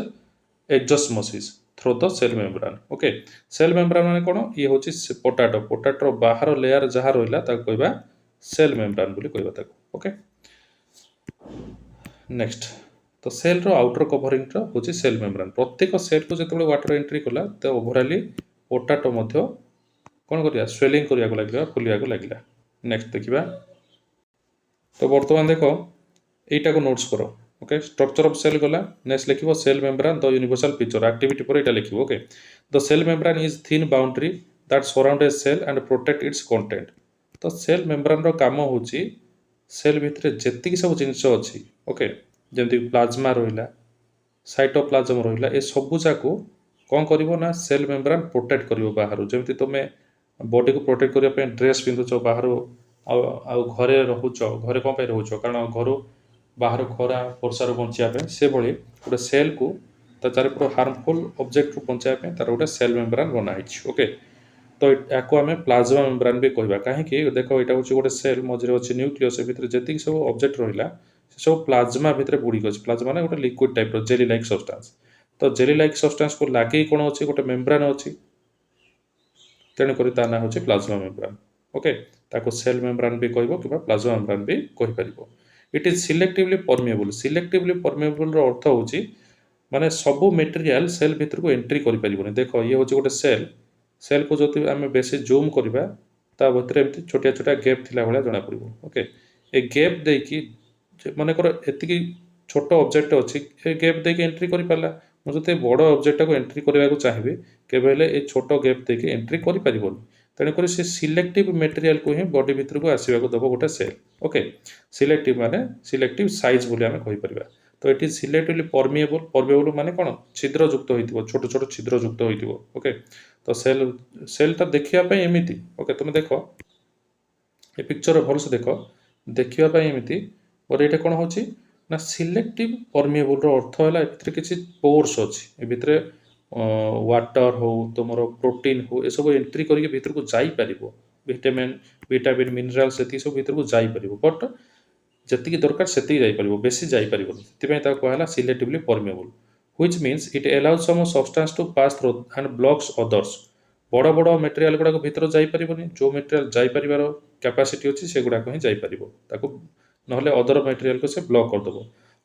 exosmosis through the cell membrane. Okay, cell membrane ମାନେ କ'ଣ? ଇଏ ହେଉଛି ପୋଟାଟୋ। ପୋଟାଟୋର ବାହାର ଲେୟାର ଯାହା ରହିଲା ତାକୁ କହିବା ସେଲ୍ ମେମ୍ବ୍ରାନ୍ ବୋଲି କହିବା ତାକୁ। ଓକେ, ନେକ୍ସଟ, ତ ସେଲ୍ର ଆଉଟର କଭରିଂଟା ହେଉଛି ସେଲ୍ ମେମ୍ବ୍ରାନ୍। ପ୍ରତ୍ୟେକ ସେଲ୍କୁ ଯେତେବେଳେ ୱାଟର ଏଣ୍ଟ୍ରି କଲା ତ ଓଭରାଲି ପୋଟାଟୋ ମଧ୍ୟ କ'ଣ କରିବା? ସ୍ୱେଲିଂ କରିବାକୁ ଲାଗିଲା, ଫୁଲିବାକୁ ଲାଗିଲା। ନେକ୍ସଟ ଦେଖିବା, ତ ବର୍ତ୍ତମାନ ଦେଖ এইটাକୁ নোটস কর। ওকে, স্ট্রকচর অফ সেল গলা। নেক্সট লিখিব cell membrane the universal picture. Activity পরে এটা লিখিব। Okay, the cell membrane is thin boundary that surround a cell and protect its content. তো সেল মেম্ব্রানর কাম হচ্ছে সেল ভিতরে যেତିକି ସବୁ ଜିନିଷ ଅଛି, ଓକେ, ଯେମିତି ପ୍ଲାଜମା ରହିଲା, ସାଇଟୋପ୍ଲାଜମ ରହିଲା, ଏ ସବୁ ଯାକୁ କ'ଣ କରିବ ନା ସେଲ୍ ମେମ୍ବ୍ରାନ୍ ପ୍ରୋଟେକ୍ଟ କରିବ ବାହାରୁ। ଯେମିତି ତୁମେ ବଡ଼ିକୁ ପ୍ରୋଟେକ୍ଟ କରିବା ପାଇଁ ଡ୍ରେସ୍ ପିନ୍ଧୁଛ ବାହାରୁ, ଆଉ ଘରେ ରହୁଛ, ଘରେ କ'ଣ ପାଇଁ ରହୁଛ? କାରଣ ଘରୁ ବାହାର ଖରା ବର୍ଷାରୁ ବଞ୍ଚିବା ପାଇଁ। ସେଭଳି ଗୋଟେ ସେଲ୍କୁ ତା ଚାରିପଟ ହାର୍ମଫୁଲ୍ ଅବଜେକ୍ଟରୁ ବଞ୍ଚାଇବା ପାଇଁ ତାର ଗୋଟେ ସେଲ୍ ମେମ୍ବ୍ରାନ୍ ବନା ହେଇଛି। ଓକେ, ତ ୟାକୁ ଆମେ ପ୍ଲାଜମା ମେମ୍ବ୍ରାନ୍ ବି କହିବା। କାହିଁକି? ଦେଖ ଏଇଟା ହେଉଛି ଗୋଟେ ସେଲ୍, ମଝିରେ ଅଛି ନ୍ୟୁକ୍ଲିୟସ୍, ଏ ଭିତରେ ଯେତିକି ସବୁ ଅବଜେକ୍ଟ ରହିଲା ସେ ସବୁ ପ୍ଲାଜମା ଭିତରେ ବୁଡ଼ିକି ଅଛି। ପ୍ଲାଜମା ମାନେ ଗୋଟେ ଲିକ୍ୱିଡ଼ ଟାଇପ୍ର ଜେଲି ଲାଇକ୍ ସବଷ୍ଟାନ୍ସ। ତ ଜେଲି ଲାଇକ୍ ସବଷ୍ଟାନ୍ସକୁ ଲାଗିକି କ'ଣ ଅଛି? ଗୋଟେ ମେମ୍ବ୍ରାନ୍ ଅଛି, ତେଣୁକରି ତା ନାଁ ହେଉଛି ପ୍ଲାଜମା ମେମ୍ବ୍ରାନ୍। ଓକେ, ତାକୁ ସେଲ୍ ମେମ୍ବ୍ରାନ୍ ବି କହିବ କିମ୍ବା ପ୍ଲାଜମା ମେମ୍ବ୍ରାନ୍ ବି କହିପାରିବ। It is ସିଲେକ୍ଟିଭଲି ପରମିଏବୁଲ୍। ସିଲେକ୍ଟିଭଲି ପରମିଏବୁଲ୍ର ଅର୍ଥ ହେଉଛି ମାନେ ସବୁ ମେଟେରିଆଲ୍ ସେଲ୍ ଭିତରକୁ ଏଣ୍ଟ୍ରି କରିପାରିବନି। ଦେଖ ଇଏ ହେଉଛି ଗୋଟେ ସେଲ୍, ସେଲ୍କୁ ଯଦି ଆମେ ବେଶୀ ଜୁମ୍ କରିବା ତା ଭିତରେ ଏମିତି ଛୋଟିଆ ଛୋଟିଆ ଗେପ୍ ଥିଲା ଭଳିଆ ଜଣାପଡ଼ିବ। ଓକେ, ଏ ଗେପ୍ ଦେଇକି ମନେକର ଏତିକି ଛୋଟ ଅବଜେକ୍ଟ ଅଛି, ଏ ଗେପ୍ ଦେଇକି ଏଣ୍ଟ୍ରି କରିପାରିଲା। ମୁଁ ଯଦି ବଡ଼ ଅବଜେକ୍ଟଟାକୁ ଏଣ୍ଟ୍ରି କରିବାକୁ ଚାହିଁବି, କେବେ ହେଲେ ଏ ଛୋଟ ଗେପ୍ ଦେଇକି ଏଣ୍ଟ୍ରି କରିପାରିବନି। ତେଣୁକରି ସେ ସିଲେକ୍ଟିଭ୍ ମେଟେରିଆଲ୍କୁ ହିଁ ବଡ଼ି ଭିତରକୁ ଆସିବାକୁ ଦେବ ଗୋଟେ ସେଲ୍। ଓକେ, ସିଲେକ୍ଟିଭ୍ ମାନେ ସିଲେକ୍ଟିଭ୍ ସାଇଜ୍ ବୋଲି ଆମେ କହିପାରିବା। ତ ଏଠି ସିଲେକ୍ଟିଭଲି ପରମିଏବୁଲ୍। ପରମିଏବୁଲ୍ ମାନେ କ'ଣ? ଛିଦ୍ରଯୁକ୍ତ ହୋଇଥିବ, ଛୋଟ ଛୋଟ ଛିଦ୍ରଯୁକ୍ତ ହୋଇଥିବ। ଓକେ, ତ ସେଲ୍ଟା ଦେଖିବା ପାଇଁ ଏମିତି। ଓକେ, ତୁମେ ଦେଖ ଏ ପିକ୍ଚର ଭଲସେ ଦେଖ, ଦେଖିବା ପାଇଁ ଏମିତି। ପରେ ଏଇଟା କ'ଣ ହେଉଛି ନା ସିଲେକ୍ଟିଭ୍ ପରମିଏବୁଲ୍ର ଅର୍ଥ ହେଲା ଏ ଭିତରେ କିଛି ପୋର୍ସ ଅଛି, ଏ ଭିତରେ ୱାଟର ହେଉ, ତୁମର ପ୍ରୋଟିନ୍ ହେଉ, ଏସବୁ ଏଣ୍ଟ୍ରି କରିକି ଭିତରକୁ ଯାଇପାରିବ। ଭିଟାମିନ୍ ମିନେରାଲ୍ସ ଏତିକି ସବୁ ଭିତରକୁ ଯାଇପାରିବ, ବଟ୍ ଯେତିକି ଦରକାର ସେତିକି ଯାଇପାରିବ, ବେଶୀ ଯାଇପାରିବନି। ସେଥିପାଇଁ ତାକୁ କୁହାହେଲା selectively permeable. Which means it allows some substance to pass through and blocks others. ବଡ଼ ବଡ଼ ମେଟେରିଆଲ୍ ଗୁଡ଼ାକ ଭିତର ଯାଇପାରିବନି, ଯେଉଁ ମେଟେରିଆଲ୍ ଯାଇପାରିବାର କ୍ୟାପାସିଟି ଅଛି ସେଗୁଡ଼ାକ ହିଁ ଯାଇପାରିବ, ତାକୁ ନହେଲେ ଅଦର ମେଟେରିଆଲ୍କୁ ସେ ବ୍ଲକ୍ କରିଦେବ।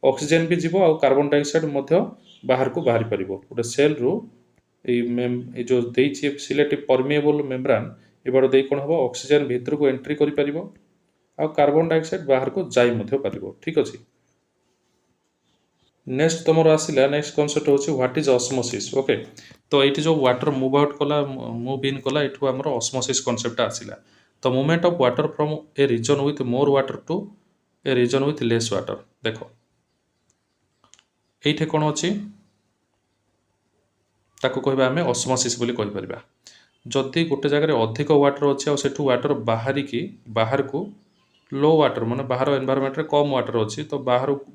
ଅକ୍ସିଜେନ୍ ବି ଯିବ ଆଉ କାର୍ବନ୍ ଡାଇଅକ୍ସାଇଡ୍ ମଧ୍ୟ ବାହାରକୁ ବାହାରି ପାରିବ। ଗୋଟେ ସେଲ୍ରୁ ଏଇ ଯେଉଁ ଦେଇଛି ସିଲେକ୍ଟିଭ୍ ପରମିଏବୁଲ୍ ମେମ୍ବ୍ରାନ୍, ଏ ବାଡ଼ ଦେଇ କ'ଣ ହେବ? ଅକ୍ସିଜେନ୍ ଭିତରକୁ ଏଣ୍ଟ୍ରି କରିପାରିବ ଆଉ କାର୍ବନ୍ ଡାଇଅକ୍ସାଇଡ୍ ବାହାରକୁ ଯାଇ ମଧ୍ୟ ପାରିବ। ଠିକ୍ ଅଛି, ନେକ୍ସଟ ତୁମର ଆସିଲା ନେକ୍ସଟ କନସେପ୍ଟ ହେଉଛି ହ୍ୱାଟ୍ ଇଜ୍ ଅସ୍ମୋସିସ୍। ଓକେ, ତ ଏଇଠି ଯେଉଁ ୱାଟର ମୁଭ୍ ଆଉଟ୍ କଲା, ମୁଭ୍ ଇନ୍ କଲା, ଏଠୁ ଆମର ଅସ୍ମୋସିସ୍ କନସେପ୍ଟଟା ଆସିଲା। ତ movement of water from a region with more water to a region with less water. ଦେଖ ଏଇଠି କ'ଣ ଅଛି? ତାକୁ କହିବା ଆମେ ଅସ୍ମୋସିସ୍ ବୋଲି କହିପାରିବା। ଯଦି ଗୋଟେ ଜାଗାରେ ଅଧିକ ୱାଟର ଅଛି ଆଉ ସେଠୁ ୱାଟର ବାହାରିକି ବାହାରକୁ ଲୋ ୱାଟର ମାନେ ବାହାର ଏନ୍ଭାରମେଣ୍ଟରେ କମ୍ ୱାଟର ଅଛି, ତ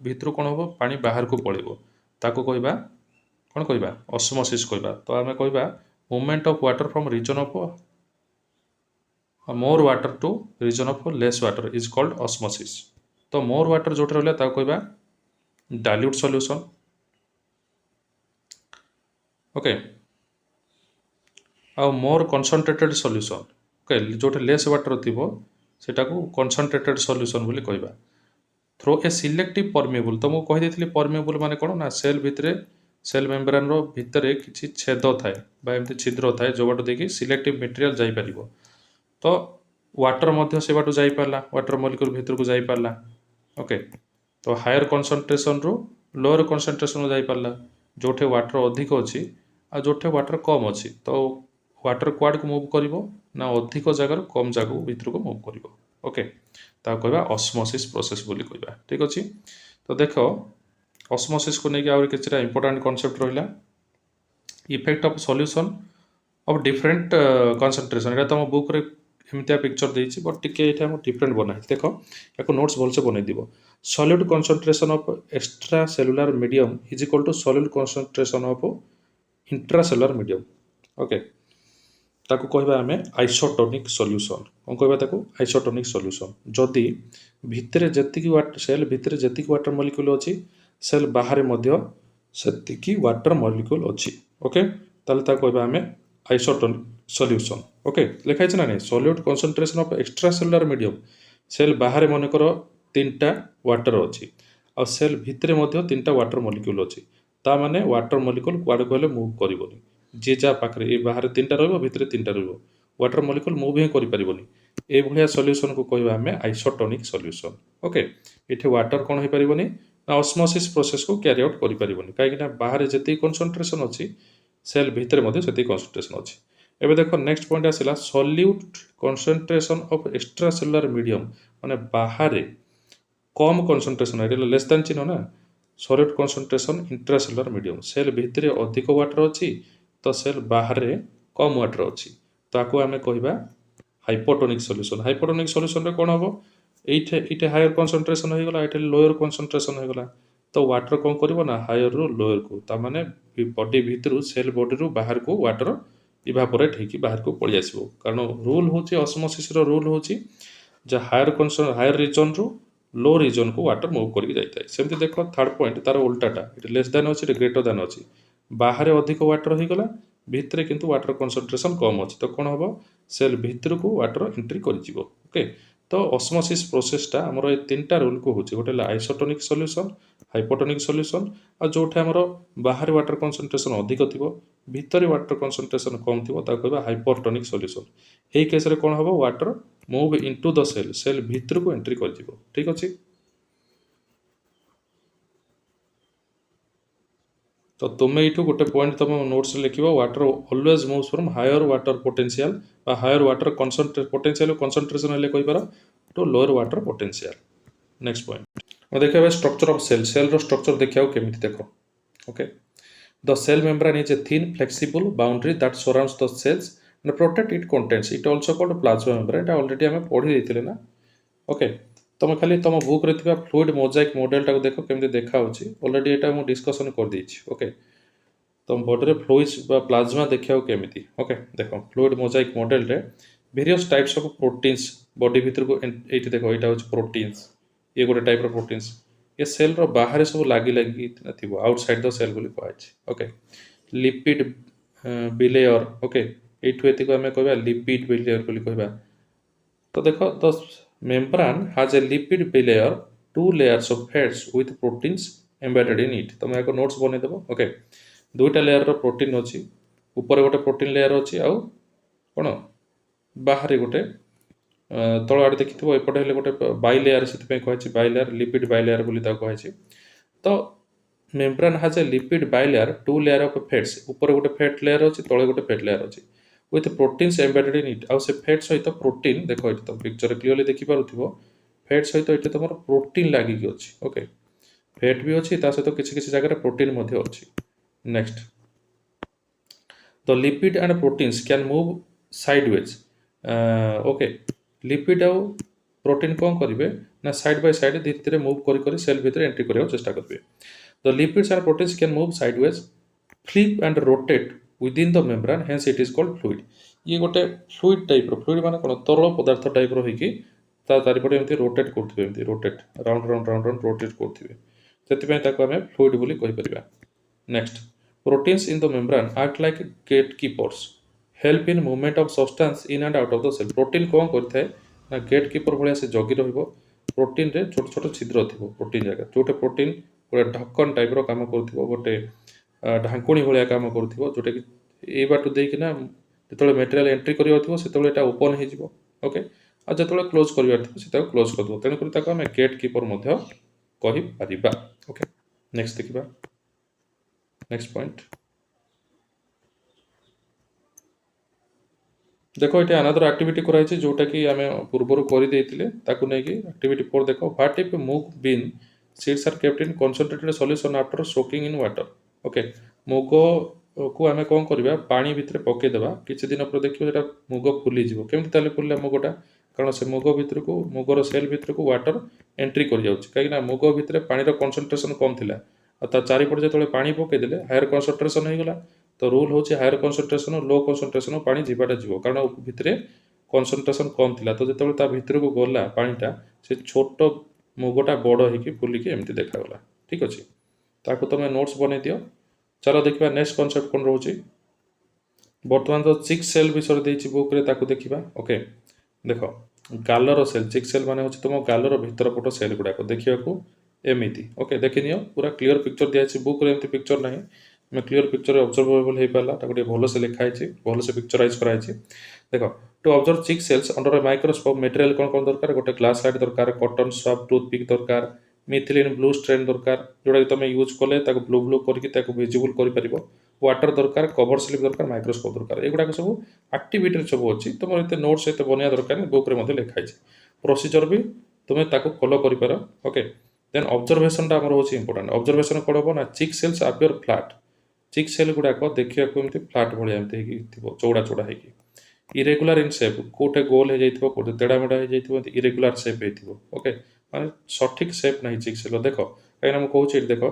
ଭିତରୁ କ'ଣ ହେବ? ପାଣି ବାହାରକୁ ପଳେଇବ। ताको कहबा कौन कहबा ऑस्मोसिस कहबा। तो आमे कहबा movement of water from region of more water to region of less water is called osmosis. तो मोर वाटर जोटे रहला ताको कहबा डाइल्यूट सॉल्यूशन। ओके आ मोर कंसंट्रेटेड सॉल्यूशन ओके जोटे लेस वाटर थिबो सेटा को कंसंट्रेटेड सॉल्यूशन बोली कहबा। थ्रो ए सिलेक्टिव परमेबल तो मुझे कहीदेली परमेबल माने कौन ना सेल भितरे सेल मेम्ब्रेन रो भितरे किछि छेद थाए बा एमती छिद्र थाए जो बाटो देखि सिलेक्टिव मटेरियल जाई परिबो। तो वाटर मध्य से बाटो जाई पारला वाटर मॉलिक्यूल भितर को जाई पारला। ओके तो हायर कंसंट्रेशन रो लोअर कंसंट्रेशन जाई पारला जोठे वाटर अधिक अछि आ जोठे वाटर कम अछि। तो वाटर क्वाड को मूव करिवो ना अधिक जगार कम जगह भितर को मूव करिवो। ओके ता कहबा ऑस्मोसिस प्रोसेस बोली कहबा। ठीक अछि तो देखो ऑस्मोसिस को नेकी आउर किछटा इंपोर्टेंट कांसेप्ट रहिला effect of solution of different concentration. एटा तुम बुक रे एमतिया पिक्चर देछि बट टिके एटा हम डिफरेंट बनाइ देखो याको नोट्स भलसे बनै दिबो। Solute concentration of extra cellular medium is equal to solute concentration of intracellular medium. Okay ताको कहबा आमे आइसोटोनिक सॉल्यूशन कोन कहबा ताको आइसोटोनिक सॉल्यूशन। जदि भितरे जतिकी वाटर सेल भितरे जतिकी वाटर मॉलिक्यूल अछि सेल बाहर मध्य सेतिकी वाटर मॉलिक्यूल अछि। ओके ताले ता कहबा आमे आइसोटोनिक सॉल्यूशन। ओके लिखा है ना नहीं solute concentration of extra cellular medium cell बाहर मन कर तीनटा वाटर अछि आ सेल भितरे मध्य तीनटा वाटर मॉलिक्यूल अछि ता माने वाटर मॉलिक्यूल कुआडे कहले मूव करिवोनी जे जा पाखरे ए बाहर तीनटा रहबो भितरे तीनटा रहबो वाटर मॉलिक्यूल मूव ही करि परिवोनी ए भलिया सॉल्यूशन को कहबा हमें आइसोटोनिक सॉल्यूशन। ओके एठे वाटर कोन होई परिवोनी ना ऑस्मोसिस प्रोसेस को कैरी आउट करि परिवोनी काहे कि ना बाहर जति कंसंट्रेशन अछि सेल भितरे मध्य सेति कंसंट्रेशन अछि। एबे देखो नेक्स्ट पॉइंट आसिला solute concentration of extra cellular medium माने बाहर कम कंसंट्रेशन एटा लेस देन चिन्ह ना solute concentration intracellular medium cell भितरे अधिक वाटर अछि तो सेल बाहर कम वाटर अच्छी ताको आमे कहबा हाइपोटोनिक सॉल्यूशन। हाइपोटोनिक सॉल्यूशन रे कोन हबो एठे हायर कंसंट्रेशन हो गला एठे लोअर कंसंट्रेशन हो गला तो वाटर कोन करबो ना हायर रो लोअर को ता माने बॉडी भितरु सेल बॉडी रो बाहर को वाटर इवापोरेट हेकी बाहर को पळि आसीबो कारण रूल होची ऑस्मोसिस रो रूल होची जे हायर रीजन रो लो रीजन को वाटर मूव करके जाइता है। सेमती देखो थर्ड पॉइंट तार उल्टाटा इट लेस देन अछि ग्रेटर देन अछि बाहर अधिक वाटर हो गला भितरे किंतु वाटर कंसंट्रेशन कम अछि तो कोन हबो सेल भितर को वाटर एंट्री करि जिवो। ओके तो ऑस्मोसिस प्रोसेसटा हमर ए तीनटा रूल को होची गोटे आइसोटोनिक सॉल्यूशन हाइपोटोनिक सॉल्यूशन आ जोठे हमर बाहर वाटर कंसंट्रेशन अधिक थिबो भितर वाटर कंसंट्रेशन कम थिबो ता कहबा हाइपोटोनिक सॉल्यूशन। एई केस रे कोन हबो water move into the cell cell भितर को एंट्री करि जिवो। ठीक अछि तो तुम्हें ये गोटे पॉइंट तुम नोट्स लिखिबो water always moves from higher water potential बा हायर वाटर पोटेंशियल कंसंट्रेशन हेले कहि पार to lower water potential. Next point देखिए स्ट्रक्चर ऑफ सेल सेल रो स्ट्रक्चर देखियो केमिति देखो। Okay the cell membrane is a thin flexible boundary that surrounds the cells and protect it contents it also called plasma membrane एटा already हमें पढ़ी देथिले ना। Okay तुम खाली तुम बुक रे थिबा फ्लूइड मोजाइक मॉडल टा को देखो केमिति देखा होची ऑलरेडी एटा मु डिस्कशन कर देछि। ओके तुम बॉडी रे फ्लूइड्स बा प्लाज्मा देखियो केमिति। ओके देखो फ्लूइड मोजाइक मॉडल रे various types of proteins body भीतर को एठी देखो एटा होची प्रोटीन्स ये गोटे टाइप रो प्रोटीन्स ये सेल रो बाहर सब लागी लागी थिबो आउटसाइड द सेल बोली कहै। ओके लिपिड बिलेयर ओके एठु एति को हमें कहबा लिपिड बिलेयर बोली कहबा। तो देखो the membrane has a lipid bilayer two layers of fats with proteins embedded in it। तुम एको नोट्स बने देबो। ओके दुईटा लेयर रो प्रोटीन अछि ऊपर गोटे प्रोटीन लेयर अछि आउ कोन बाहर गोटे तळ आडे देखिथिबो एपटे हेले गोटे बाइ लेयर सेति पे कहै छै bilayer lipid bilayer बोली ता कहै छै। तो membrane has a lipid bilayer two layer of fats ऊपर गोटे फैट लेयर अछि तळे गोटे फैट लेयर अछि with proteins embedded in it आउ से फैट सहित प्रोटीन देखो एठी तो पिक्चर क्लियरली देखि पारुथिबो फैट सहित एठी तमर प्रोटीन लागि कि अछि। ओके फैट भी अछि ता सहित किछि किछि जगह प्रोटीन मध्ये अछि। Next the lipid and proteins can move sideways. Okay lipid आउ प्रोटीन कोन करिवे ना साइड बाय साइड धीरे धीरे मूव करि करि सेल भीतर एंट्री करियो चेष्टा करबे। The lipids and proteins can move sideways, flip and rotate within the membrane, hence it is called fluid. ये गोटे fluid टाइप रो, fluid माने कोन तरल पदार्थ टाइप रो होइकी ता चारिपटे एमती रोटेट करथिबे, एमती rotate round round round round rotate करथिबे, ସେଥିପାଇଁ ତାକୁ ଆମେ fluid ବୋଲି କହିପାରିବା। Next, proteins in the membrane act like gatekeepers, help in movement of substance in and out of the cell. Protein कौन କରିଥାଏ ନା gatekeeper ଭଳିଆ ସେ ଜଗି ରହିବ। ପ୍ରୋଟିନ୍ ରେ ଛୋଟ ଛୋଟ ଛିଦ୍ର ଥିବ ପ୍ରୋଟିନ୍ ଜାଗା, ଯୋଉଟା ପ୍ରୋଟିନ୍ ଗୋଟେ ଢକ୍କନ ଟାଇପ୍ ର କାମ କରୁଥିବ, ଗୋଟେ ଢାଙ୍କୁଣୀ ଭଳିଆ କାମ କରୁଥିବ, ଯୋଉଟାକି ଏଇ ବାଟୁ ଦେଇକିନା ଯେତେବେଳେ ମେଟେରିଆଲ ଏଣ୍ଟ୍ରି କରିବାର ଥିବ ସେତେବେଳେ ଏଇଟା ଓପନ୍ ହେଇଯିବ। ଓକେ, ଆଉ ଯେତେବେଳେ କ୍ଲୋଜ୍ କରିବାର ଥିବ ସେଟାକୁ କ୍ଲୋଜ୍ କରିଦେବ, ତେଣୁକରି ତାକୁ ଆମେ ଗେଟ୍ କିପର ମଧ୍ୟ କହିପାରିବା। ଓକେ, ନେକ୍ସଟ ଦେଖିବା, ନେକ୍ସଟ ପଏଣ୍ଟ देख ये अनदर एक्टिविटी कराई जोटा कि आम पूर्वर करदे ताकू नहीं एक्टिविटी 4 देख what if moong bean seeds are kept in concentrated solution after soaking in water. Okay, moong को आम कौन करवा पानी भितर पकईदेवा किसी दिन पर देखिए मुग फुलीज केमी फुलला मुगटा, कारण से मुग भितर को मुगर सेल भितर को वाटर एंट्री कर जाऊँगी कहीं मुग भितर पानी कंसंट्रेशन कम थी चारिपटे जो पानी पकईदे हायर कंसंट्रेशन होगा। तो रूल हूँ हायर कंसंट्रेशन लो कंसंट्रेशन पानी जीवाटा जीव, कारण भितर कंसंट्रेशन कम थी तो जो भितर को गला पानीटा से छोट मुगटा बड़ हो फुलिकी एमती देखागला। ठीक अच्छे, ताकू तुम नोट्स बन दियो। चलो देखा नेक्स्ट कनसेप्ट कौन रोचे, बर्तमान जो चिक सेल विषय देती बुक रे ताकू देखा। ओके, देख गालर सेल, चिक सेल माने होची तुम गालर भितर पट सेल गुड़ाक देखा एमती। ओके, देखी नियो पूरा क्लीयर पिक्चर दिखाई बुक रे, एमती पिक्चर ना मैं क्लीयर पिक्चर ऑब्जर्वेबल हो पाला, भल से लिखाई भल से पिक्चराइज कराई। देख टू ऑब्जर्व चिक sales under a microscope material कौन कौन दरकार, गोटे ग्लास लाइट दरकार, कॉटन सॉफ्ट टूथपिक दरकार, मिथिलिन ब्लू स्ट्रेन दरकार जोटा कि तुम यूज कले ब्लू ब्लू करके विजिबल कर वाटर दरकार, कवर स्लिप दरकार, माइक्रोस्कोप दरकार, एगुड़ाक सब एक्टिविटी सब अच्छी तुम ये नोट्स ये बनवा दरकार बुक रे लिखाई। प्रोसीजर भी तुम्हें फॉलो कर। ओके, देन ऑब्जर्वेशन टा हमर होची इंपोर्टेंट। ऑब्जर्वेशन कोन हो ना चिक सेल्स अपियर फ्लैट, चिक सेल गुड़ाक देखा एमती फ्लैट भाया एमती चौड़ा चौड़ा हो इरेगुलर इन शेप, कोटे गोल हो जाइथिबो, कोटे तेड़ा मेड़ा हो जाइथिबो, इरेगुलर शेप हेतिबो। ओके, माने सठिक शेप नहीं चिक सेल देख कहीं मुझे कहूँ देख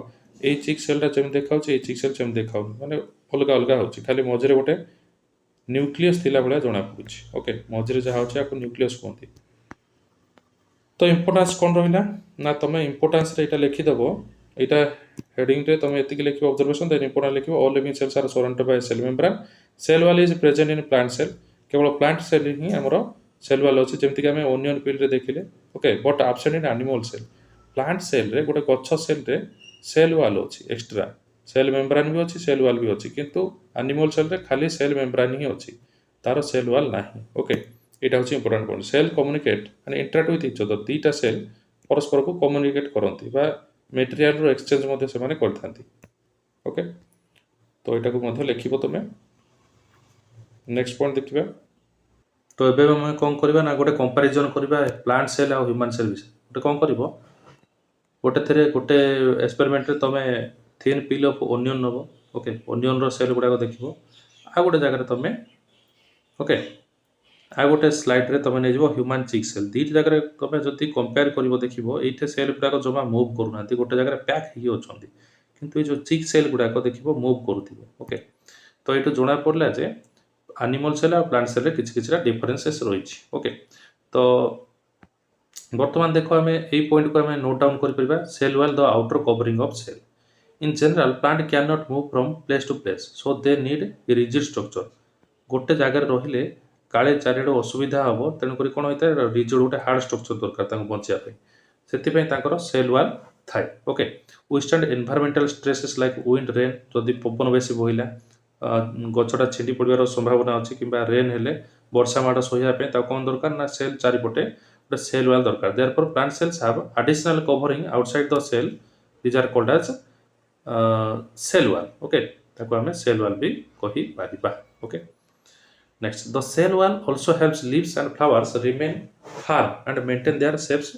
ये चिक सेलटा जमी देखा ये चिक सेल जमी देखा माने अलग अलग हो खाली मझे गोटे न्यूक्लियस थिला भाया जना पड़ुछि। ओके, मझे जहाँ अच्छे आपको न्यूक्लियस कहते। तो इंपोर्टेंस कौन रहा ना तुम इंपोर्टेंस रे लिखिदेव, यहाँ हेडिंग रे तुम ये लिख ऑब्जर्वेशन, देन इंपोर्टेंट लिख all living cells are surrounded by cell membrane, cell wall is present in plant cell, केवल प्लांट सेल ही आमर सेल वॉल अच्छे जमीक आम ओनियन पिल रे देखिले। Okay, but absent in animal cell, plant cell रे गोटे गछ सेल रे सेल वॉल अच्छी एक्सट्रा, सेल मेम्ब्रेन भी अच्छी सेल वॉल भी अच्छी, किंतु एनिमल सेल रे खाली सेल मेम्ब्रेन ही अच्छी, तार सेल वॉल नहीं। ओके, यहाँ हूँ इंपोर्टेंट पॉइंट। सेल कम्युनिकेट माने इंटरैक्ट विथ इच अदर, दीटा सेल परस्पर को कम्युनिकेट करती मेटेरियल रो एक्सचेंज मध्य से माने करथांती। ओके, तो यहाँ को लिख तुम। नेक्स्ट पॉइंट देखिए, तो ये आम कौन करवा ना गोटे कंपैरिजन करवा प्लांट सेल और ह्यूमन सेल विषय। गोटे कौन कर गोटे थे गोटे एक्सपेरिमेंट तुम थिन पिल ऑफ ओनियन नब। ओके, ओनियन रो सेल गुड़ाक देख आ गोटे जगह तुम। ओके, आ गोटे स्लाइड रे तुम नहीं ह्यूमन चिक सेल, दीट जगह तुम जब कंपेयर कर देख ये सेल गुड़ाक जमा मूव करूना, गोटे जगह पैक हो किंतु ये जो चिक सेल गुड़ाक देख मूव करुवे। ओके, तो ये जना पड़ा जे एनिमल सेल और प्लांट सेल किसी डिफरेन्सेस रही। ओके, तो बर्तमान देख आम यही पॉइंट को आम नोट डाउन कर cell wall the outer covering of cell. In general plant can not move from place to place, so they need rigid structure. गोटे जगार रहिले काले चारिआडे असुविधा हम, तेणुक कौन होता है रिजिड गोटे हार्ड स्ट्रक्चर दरकार बचापी, से सेल वॉल थाए। Okay, withstand environmental stresses like wind rain, जदि पवन बेसी बहिला गछटा छिंडी पड़ार संभावना अच्छी कि रेन हेले वर्षा माड़ सहियापी कौन दरकार ना सेल चारिपटे गोटे सेल वॉल दरकार। Therefore plant cells have additional covering outside the cell, these are called as cell wall. Okay, ताको आमे सेल वॉल भी कहि पारिबा। Okay, next the cell wall also helps leaves and flowers remain firm and maintain their shapes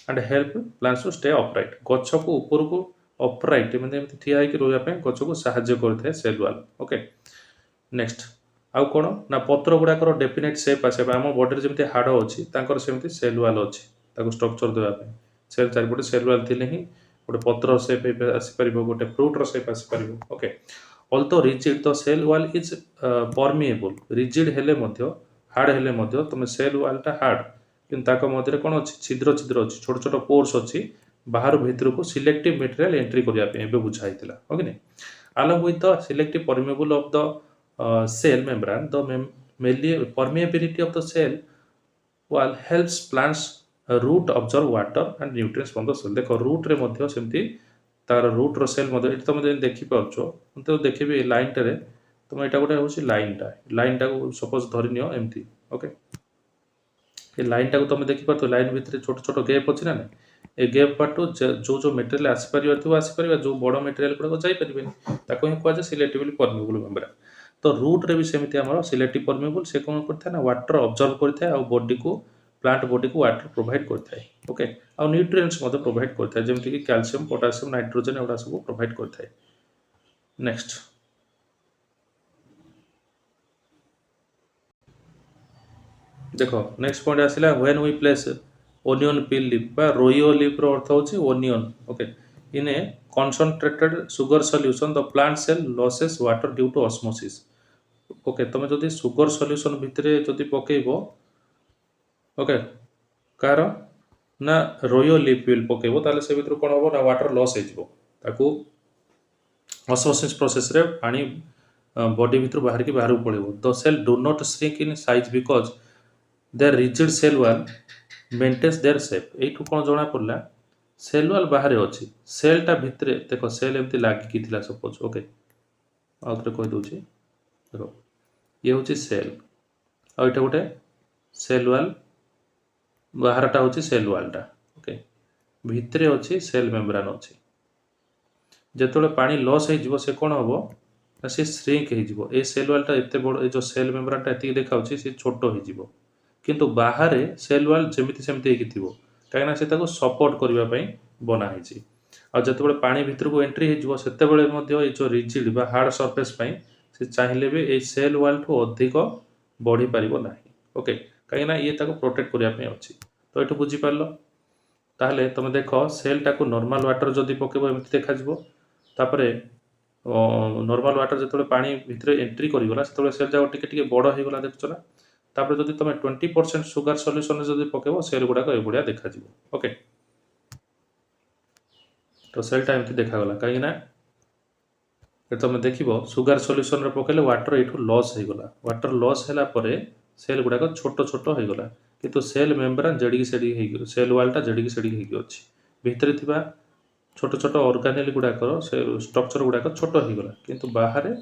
and help plants to stay upright। गछ को ऊपर को upright माने एमति ठिया होई रहया पे गछ को सहायता करथे सेल वॉल। ओके, नेक्स्ट आउ कोन ना पत्र गुडा कर डेफिनेट शेप आसे हम बॉडी रे जेमति हाड़ अछि तांकर सेमति सेल वॉल अछि, ताको स्ट्रक्चर देबा पे सेल चारिपटे सेल वॉल थिले ही गोटे पत्र सेप आसीपर गोटे फ्रुट्र सेप आसीपर okay although rigid the cell wall is permeable rigid हेले हार्ड हेले तुम सेल वालटा हार्ड कि मध्य कौन अच्छी छिद्र छिद्र अच्छी छोट छोट पोर्स अच्छी बाहर भितर को सिलेक्टिव मटेरियल एंट्री करने बुझाई ओके नहीं along with the selective permeable of the cell membrane the permeability of the cell wall helps plants root absorb water and nutrients from the soil देखो root रे मध्य सेमती तार root रो cell मध्य eighty तुम देखि पाउछो तो देखिबे लाइन टे तुम एटा गोटे होछि लाइन टा को सपोज धरि नियो एमती ओके ये लाइन टा को तुम देखि पातो लाइन भितर छोट छोट गैप अछि ना ए गैप पाटू जो मटेरियल आसीपर जो बड़ मटेरियल गुड़ा जापरेनि ताको ही कहुए सिलेक्टिवली परमेबल मेम्ब्रेन तो रूट रे भी सेमती आमर सिलेक्टिव परमेबल से कौन करता है ना वाटर ऑब्जर्व करता है बॉडी को प्लांट बॉडी को वाटर प्रोवाइड करता है ओके आ न्यूट्रिएंट्स प्रोवाइड करता है जमीन कि कैल्शियम पोटासियम नाइट्रोजन एगुड़ा सब प्रोवाइड करता है नेक्स्ट देखो नेक्स्ट पॉइंट आसला when we place onion peel leaf बा रोयो लीफ रो अर्थ होची onion okay in a concentrated sugar solution the plant cell losses water due to osmosis okay तुम जदि सुगर सॉल्यूशन भितर जदि पकेइबो ओके कार ना रोयो लीफ पिल पकेइबो ताले से भितर कोन होबो ना वाटर लॉस हेजिबो ताकू ऑस्मोसिस प्रोसेस रे पानी बॉडी भितर बाहर की बाहर पड़ेबो the cell do not shrink in size because their rigid cell wall maintains their shape एठू कोन जणा पड़ला सेल वॉल बाहर अच्छी सेलटा भितर देख सेल एमती लागिकी थिला सपोज ओके आउथरे कहि दउची देखो ये होची सेल आ एटा गोटे सेल वॉल बाहरटा होची सेल वॉलटा ओके भितरे अच्छी सेल मेम्ब्रेन अच्छी जेतोले पानी लॉस हे जिवो से कोन होबो ना से श्रिंक हे जिवो ए सेल वॉलटा एते बड़ ए जो सेल मेम्ब्रेनटा एती देखाउची से छोटो हे जिवो किंतु बाहर सेल वॉल जेमिति सेमति हेकी थिवो कहीं से सपोर्ट करने बनाई आते पानी भितर को एंट्री हो जो रिजिड बा हार्ड सरफेस से चाहिए भी ये सेल वाल ठू अधिक बढ़ी पार ना ओके कहीं ये प्रोटेक्ट करने अच्छी तो ये बुझीपार ताहले तुम देख सेलटा को नॉर्मल वाटर जदि पकेब एमती देखा नॉर्मल वाटर जो पानी भितर एंट्री करगला से सेल जाक टे बड़ होगा देखुच ना तापर जदि तुम 20% सुगर सॉल्यूशन जदि पकेब सेल गुड़ाक एभलिया देखा ओके तो सेलटा एमती देखागला कहीं तुम देख सुगर सॉल्यूशन पकेले वाटर ये लॉस होगला वाटर लॉस है सेल गुड़ाक छोट छोट होगला किंतु सेल मेम्ब्रेन जेडिकी सेडिकी सेल वालटा जेडिकी सेडिकी अच्छी भितर थिबा छोट छोट ऑर्गेनेल गुड़ाकर स्ट्रक्चर गुड़ाक छोट होगला किंतु बाहर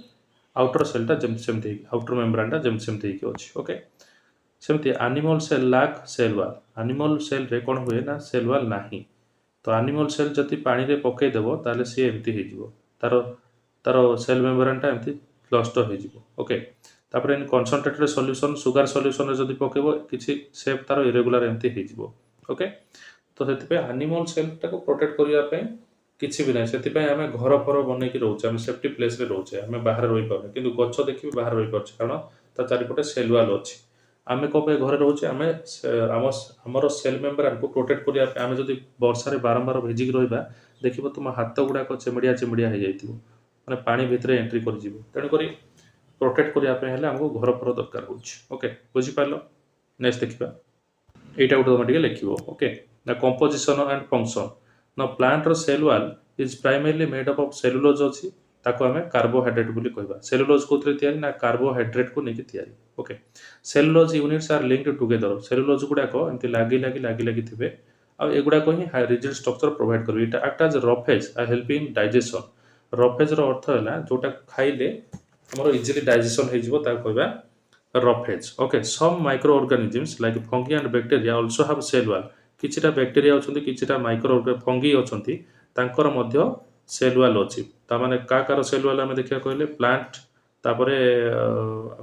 आउटर सेलटा जमती सेमती आउटर मेम्ब्रेनटा जमती सेमती अच्छी ओके सेमती एनिमल सेल लाक सेल वाल एनिमल सेल रे कौन हुए ना सेल वाल नाही तो एनिमल सेल जदि पानी रे पकईदेव ताले सी एमती हो तार तार सेल मेम्ब्रेनटा एमती क्लस्टर हो ओके तापर इन कंसंट्रेटेड सॉल्यूशन सुगर सॉल्यूशन जदि पकेब किसी शेप तार इरेगुलर एमती हो ओके तो से एनिमल सेलटा को प्रोटेक्ट करने किसी भी ना से आम घर फर बनईक रोचे आम सेफ्टी प्लेस रे रोचे आम बाहर रही पारे कि गच देखिए बाहर रही पारे कारण ता चारिपटे सेल वाल अच्छी आम कौन घर रोचे आम आमर सेल मेम्ब्रेन को प्रोटेक्ट करने आम जब वर्षा बारंबार भिजिक रहा देखो तुम हाथ गुड़ाक चेमड़िया चेमड़िया हो जाए मैंने पानी भितर एंट्री कर तेणुक प्रोटेक्ट करने आमको घर फर दरकार होके बुझीपार नेक्स्ट देखा यहाँ गोटे तुम लिख ओके ना कंपोजिशन एंड फंक्शन ना प्लांटर cell wall is primarily made up of cellulose अच्छी ताको आम कार्बोहाइड्रेट बोली कहबा सेलुलोज कोथरे तैयारी ना कार्बोहाइड्रेट को लेकिन तैयारी okay cellulose units are linked together cellulose गुड़ाक एमती लागी थे आ एगुड़ाक ही रिजिड स्ट्रक्चर प्रोवाइड कर इट एक्ट एज रफेज आ हेल्प इन डाइजेशन रफेज रो अर्थ है जोटा खाइले हमर इजिली डाइजेशन हो कहबा roughage okay some micro organisms like fungi and bacteria also have cell wall किछिटा बैक्टीरिया अछंती किछिटा माइक्रो फंगी अछंती तांकर मध्य सेल वॉल अच्छी तामाने कार सेल वॉल आम देखा कहले प्लांट तापरे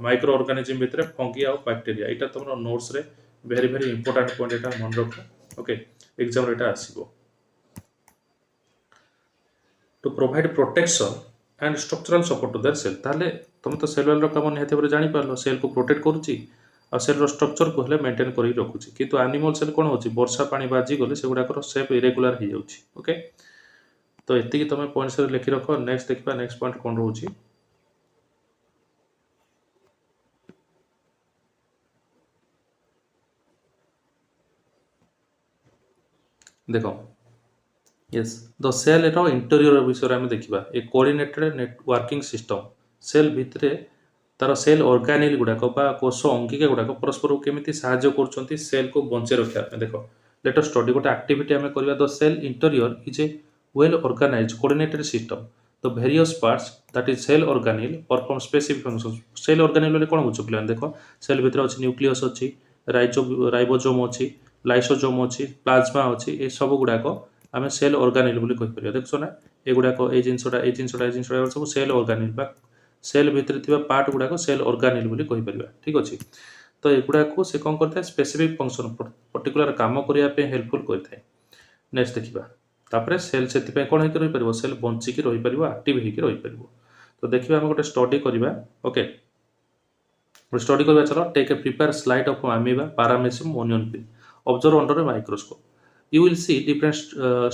माइक्रो ऑर्गेनिजम भितर फंगी आ बैक्टीरिया यहाँ तुम नोट्स रे वेरी वेरी इंपोर्टेंट पॉइंट एटा मन रख ओके एग्जाम रे एटा आसीबो to provide protection and structural support to their cell ताले तुम तो सेल वॉल काम निहाती भाବରେ जानि पारलो सेल को प्रोटेक्ट करूची आ सेल स्ट्रक्चर को हेले मेंटेन करी रखुची किंतु एनिमल सेल कोन होची वर्षा पानी बाजी गले से गुडाकर शेप इरेगुलर हो जाउची ओके तो एतिकी तुम पॉइंट्स लिखि रख। नेक्स्ट देखा नेक्स्ट पॉइंट कौन रोचे। देख यस द सेल रो इंटीरियर विषय आम देखा a coordinated networking system cell भितर तार सेल ऑर्गेनेल गुड़ाक कोष अंगिका गुड़ाक परस्पर केमी साहाय्य कर सेल को बंचे रखा। देख लेट अस स्टडी गोटे एक्टिविटी आम करवा the cell interior is a well organized coordinated system the various parts that is cell organelle perform specific function. Cell organelle कौन बुझ पे देख सेल भितर अच्छी न्यूक्लियस अच्छी राइबोसोम अच्छी लाइसोसोम अच्छी प्लाज्मा अच्छी ये सब गुड़ाक आम सेल ऑर्गेनेल बोली कहीपर। देखो ना एगुड़ाक ये जिनसा सब सेल ऑर्गेनेल बा सेल भितर थिबा पार्ट गुड़ाक सेल ऑर्गेनेल बोली कहीपर। ठीक अच्छे तो एगुड़ा को से कौन करता है स्पेसिफिक फंक्शन पर्टिकुलर काम करने हेल्पफुल करता है। नेक्स्ट देखा तापर सेल से कौन होकर रही पार सेल बंचिकी रही पार आक्टिव होकर रही पार। तो देखिए आम गोटे स्टडी करवा। ओके स्टडी करवा चलो take a prepare slide of amoeba paramecium onion peel observe under a microscope you will see different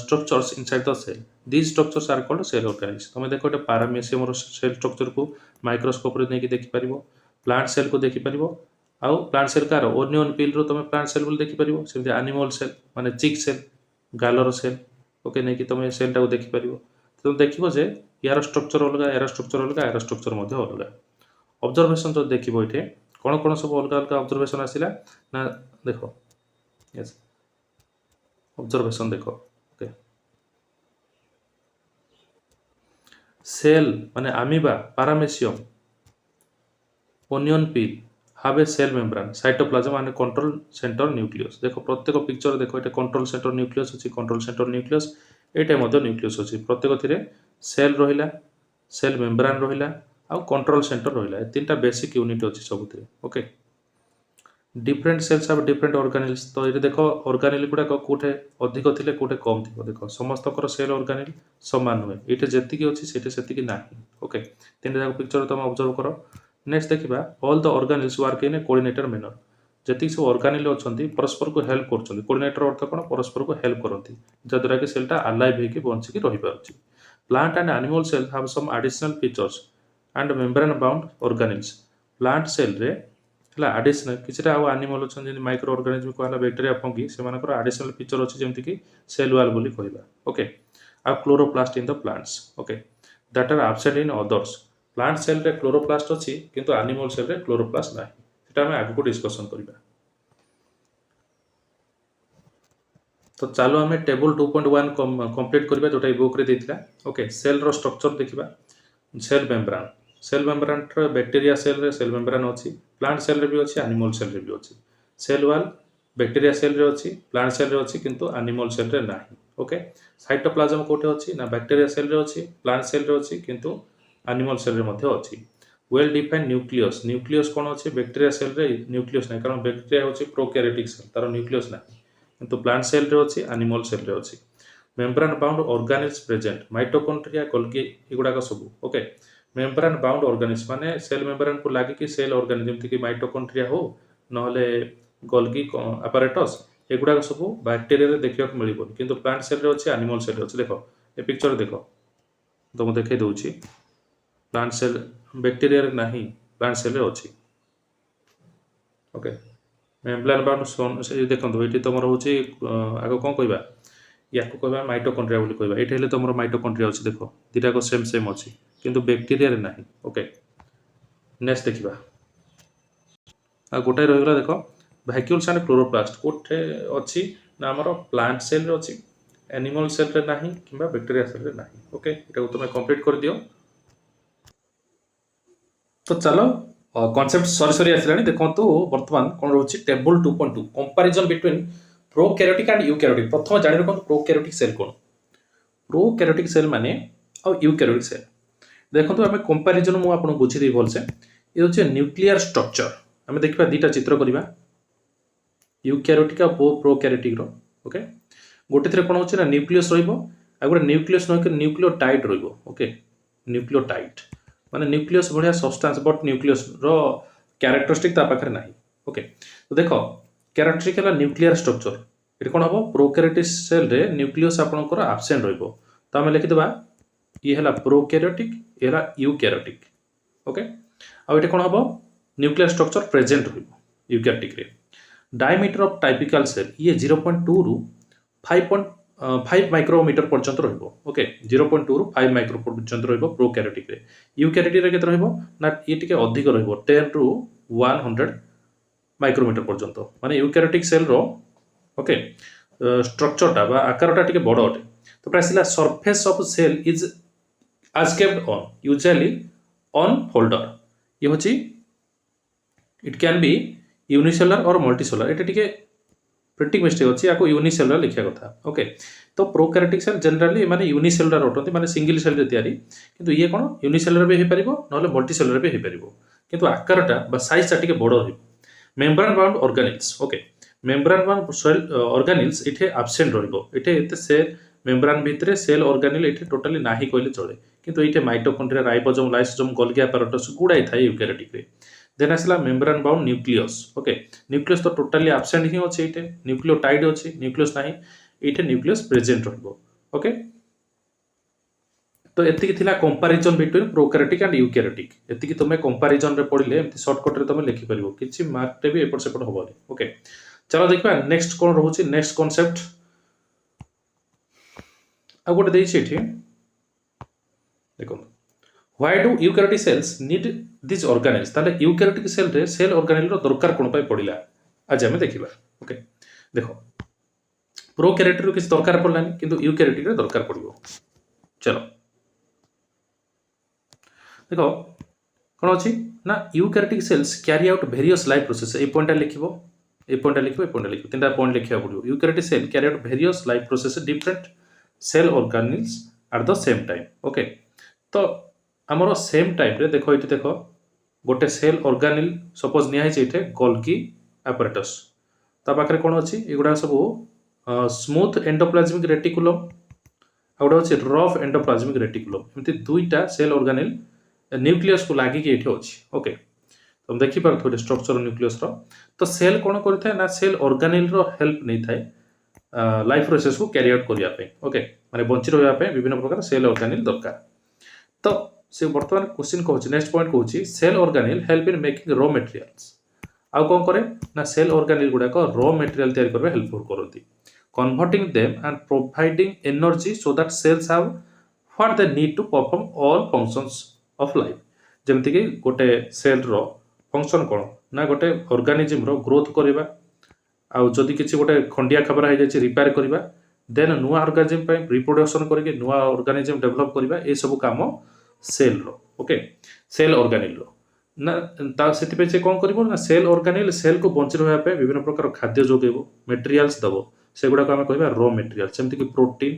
structures inside the cell. These structures are called cell organisms. तुम देखो ये पैरामेसियम सेल स्ट्रक्चर को microscope रे नहीं देखि परिबो plant cell को देखि परिबो आउ प्लांट सेल कार ओनियन पिल रो तुम प्लांट सेल बोल देखि परिबो सेमति एनिमल सेल माने चिक सेल गालर सेल ओके नहीं कि तुम सेल टा को देखि परिबो। तो देखिबो जे यार स्ट्रक्चर अलग यार स्ट्रक्चर अलग यार स्ट्रक्चर मध्ये अलग। ऑब्जर्वेशन तो देखिबो इठे कोन कोन सब अलग अलग ऑब्जर्वेशन आसिला ना देखो यस ऑब्जर्वेशन देखो। ओके सेल माने amoeba paramecium onion pill have a cell membrane cytoplasm and control center nucleus। देखो प्रत्येक पिक्चर देखो ये कंट्रोल सेंटर न्यूक्लियस अच्छी कंट्रोल सेंटर न्यूक्लियस एटा मध्य न्यूक्लियस अच्छी प्रत्येक थिरे सेल रहिला सेल मेम्ब्रेन रहिला आ कंट्रोल सेंटर रहिला ए तीनटा बेसिक यूनिट अच्छी सबुथिरे। Okay different cells have different organelles. तो ये देखो ऑर्गेनेल गुड़ाक कोठे अधिक थिले कोठे कम थी। देखो समस्त सेल ऑर्गेनेल समान नुहे ये जी अच्छी से ना। ओके तीन जाक पिक्चर तुम ऑब्जर्व कर। नेक्स्ट देखा all the organelles work in a coordinated manner जी सब ऑर्गेनेल अच्छा परस्पर को हेल्प कर कोऑर्डिनेटर अर्थ कौन परस्पर को हेल्प करती जद्वारा कि सेलटा अलाइव होकर बंचिकी रही पार्छ। Plant and animal cell have some additional features and membrane bound organelles. Plant cell रे आडिशनल किसी आनिमल अच्छा माइक्रो ऑर्गेनिज्म कहला बैक्टेरिया फंगी से आडिशनल फीचर अच्छी जमीक सेल वाल बोली कहवा। ओके आ chloroplast in the plants okay that are absent in others. Plant cell रे क्लोरोप्लास्ट अच्छी किंतु एनिमल सेल रे क्लोरोप्लास्ट ना सेटा आम आगको डिस्कसन करवा। तो चलो आम टेबल 2.1 कंप्लीट करवा जोटा बुक रे देथिला। ओके सेल रो स्ट्रक्चर देखा सेल मेम्ब्रेन बैक्टेरिया सेल रे सेल मेम्ब्रेन अच्छी प्लांट सेल रे भी अच्छी एनिमल सेल रे भी अच्छी सेल वाल बैक्टेरिया सेल रे अच्छी प्लांट सेल रे अच्छी किंतु एनिमल सेल रे नाही। ओके साइटोप्लाज्म कोठे अच्छी ना बैक्टेरिया सेल रे अच्छी प्लांट सेल रे अच्छी किंतु एनिमल सेल रे मध्ये अच्छी। वेल डिफाइंड न्यूक्लियस न्यूक्लियस कौन अच्छी बैक्टेरिया सेल रे न्यूक्लियस ना कारण बैक्टेरिया होची प्रोकैरियोटिक सेल तार न्यूक्लियस ना किंतु प्लांट सेल रे अच्छी एनिमल सेल रे अच्छी। Membrane bound organelles present mitochondria Golgi एगुड़ाक सब। ओके मेम्ब्रेन बाउंड ऑर्गेनिज्म माने सेल मेम्ब्रेन को लागिकी सेल ऑर्गेनिज्म जमती कि माइटोकॉन्ड्रिया हो नहले गोल्गी अपैरेटस एगुड़ाक सब बैक्टेरिया रे देखिया को मिलिबो किंतु प्लांट सेल रे अच्छी एनिमल सेल रे अच्छी। देखो ए पिक्चर देखो तो मैं देखे दूची प्लांट सेल बैक्टेरिया रे नाही प्लांट सेल रे अच्छी। ओके मेम्ब्रेन बाउंड से देखो ये तुम होची आगो कौन कहवा या कहवा माइटोकॉन्ड्रिया बोली कहवा ये हेले तुम माइटोकॉन्ड्रिया अच्छी देखो दुटाक सेम सेम अच्छी किंतु बैक्टेरिया रे नाही। ओके नेक्स्ट देखा आ गोटाए रहीगला देख वैक्यूल्स एंड क्लोरोप्लास्ट कोठे अच्छी ना आमर प्लांट सेल रे अच्छी एनिमल सेल रे नाही किंबा बैक्टेरिया सेल रे नाही। ओके एटा तुम कंप्लीट कर दियो। तो चलो कॉन्सेप्ट सरी सरी आसिलानी देखंतु वर्तमान कोन रहउची table 2.2 comparison between prokaryotic and eukaryotic. प्रथम जानि रखंतु प्रोकैरियोटिक सेल कोन प्रोकैरियोटिक सेल माने आ यूकैरियोटिक सेल देखो आम कंपैरिजन मु आपन बुझी दे भल से ये होचे न्यूक्लियर स्ट्रक्चर आम देखा दीटा चित्र करवा यूकैरियोटिक आ प्रोकैरियोटिक रो। ओके गोटे थरे कोन होचे ना न्यूक्लियस रहइबो आ गोटे न्यूक्लियस न के न्यूक्लियोटाइड रहइबो। ओके न्यूक्लियोटाइड माने न्यूक्लियस बढ़िया सब्सटेंस बट न्यूक्लियस रो कैरेक्टरिस्टिक ता पाखरे नाही। ओके तो देखो कैरेक्टरिस्टिक है न्यूक्लियर स्ट्रक्चर ये कौन हम प्रोकैरियोटिक सेल रे न्यूक्लियस आपनकर एब्सेंट रहइबो तो आम लिखिदेवा ये है प्रोकैरियोटिक ये है यूकैरियोटिक ओके आउटे कौन हम न्यूक्लियर स्ट्रक्चर प्रेजेंट यूकैरियोटिक रे डायमीटर ऑफ टाइपिकल सेल ये 0.2 रु 5 माइक्रोमीटर पर्यंत रहिबो ओके 0.2 रु 5 माइक्रो पर्यंत रहिबो प्रोकैरियोटिक रे यूकैरियोटिक रे केते रहिबो ना ये टिके अधिक रहिबो 10 रु 100 माइक्रोमीटर पर्यंत माने यूकैरियोटिक सेल रो ओके स्ट्रक्चरटा बा आकारटा टिके बड़ अटे तो प्रायसिला surface of cell is as kept on usually on folder ये होची it can be unicellular or multicellular एटा टिके प्रिंटिंग मिस्टेक अछि याको यूनिसेलुलर लिखिया कथा ओके तो प्रोकैरियोटिक सेल जनरली माने यूनिसेलुलर होतंती माने सिंगल सेल रे तयारी किंतु ये कोन यूनिसेलुलर भी हे परिबो नले मल्टीसेलुलर भी हे परिबो किंतु आकारटा बा साइज टा टिके बड़ रहइबो membrane bound organelles okay membrane bound cell organelles इथे एब्सेंट रहिबो इथे एते सेल मेम्ब्रेन भितरे सेल ऑर्गेनेल इथे टोटली नाही कहले चले किंतु इथे mitochondria ribosome lysosome Golgi apparatus गुडाई थाए यूकैरियोटिक रे देन आसला membrane bound nucleus okay nucleus तो टोटली एब्सेंट ही अछि इथे न्यूक्लियोटाइड अछि न्यूक्लियस नाही इथे न्यूक्लियस प्रेजेंट रहबो ओके तो एतिकी थिला comparison between prokaryotic and eukaryotic एतिकी तमे कंपैरिजन रे पढिले एमति शॉर्टकट रे तमे लिखि परिबो किछि मार्क टे भी एपट सेपट होबोनी ओके चलो देखबा नेक्स्ट कोन रहउछि नेक्स्ट कांसेप्ट आ गोटे देछि एठी देखो why do eukaryotic cells need this organelles ताले यूकैरियोटिक सेल रे सेल ऑर्गेनेल रो दरकार कोन पाई पडिला आज हमें देखिबा ओके देखो प्रोकैरियोटिक रो किछ दरकार पडलानी किंतु यूकैरियोटिक रे दरकार पडिबो चलो देखो कौन अच्छी ना eukaryotic cells carry out various life process a point लिखिबो ए पॉइंट लिखिबो तीनटा पॉइंट लिखिया पड़िबो eukaryotic cell carry out various life process different cell organelles at the same time okay तो हमरो सेम टाइम रे देखो इठी देखो गोटे सेल ऑर्गेनेल सपोज निया है इथे गोल्गी apparatus ता पाखरे कोन अछि एगुडा सब स्मूथ एंडोप्लाज्मिक रेटिकुलम आउडा अछि रफ एंडोप्लाज्मिक रेटिकुलम एमति दुईटा सेल ऑर्गेनेल न्यूक्लियस को लागि के एठी अछि ओके तो हम देखि पारथो रे स्ट्रक्चर न्यूक्लियस रो तो सेल कोन करथाय ना सेल ऑर्गेनेल रो हेल्प नै थाय लाइफ प्रोसेस को कैरी आउट करिया पे ओके माने बंची रहया पे विभिन्न प्रकार सेल ऑर्गेनेल दरकार तो से वर्तमान क्वेश्चन कहूँ नेक्स्ट पॉइंट कहूँ cell organelle help in making raw materials आउ कौन करे ना सेल ऑर्गेनेल गुड़ाक रॉ मटेरियल तैयारी करबे हेल्पफुल करती converting them and providing energy so that cells have what they need to perform all functions of life जेमति कि गोटे सेल रो फंक्शन कोन ना गोटे ऑर्गेनिज्म रो ग्रोथ करबा आउ जदि किछि गोटे खंडिया खबर है जाछि रिपेयर करबा देन नुआ ऑर्गेनिज्म पे रिप्रोडक्शन करके नुआ ऑर्गेनिज्म डेवलप करबा ए सब काम सेल रो ओके सेल ऑर्गेनेल रो ना ता सेति पे से कोन करबो ना सेल ऑर्गेनेल सेल को बंची रहया पे विभिन्न प्रकार खाद्य जोगेबो मटेरियल्स दबो सेगुडा को हम कहबा रॉ मटेरियल जेमति कि प्रोटीन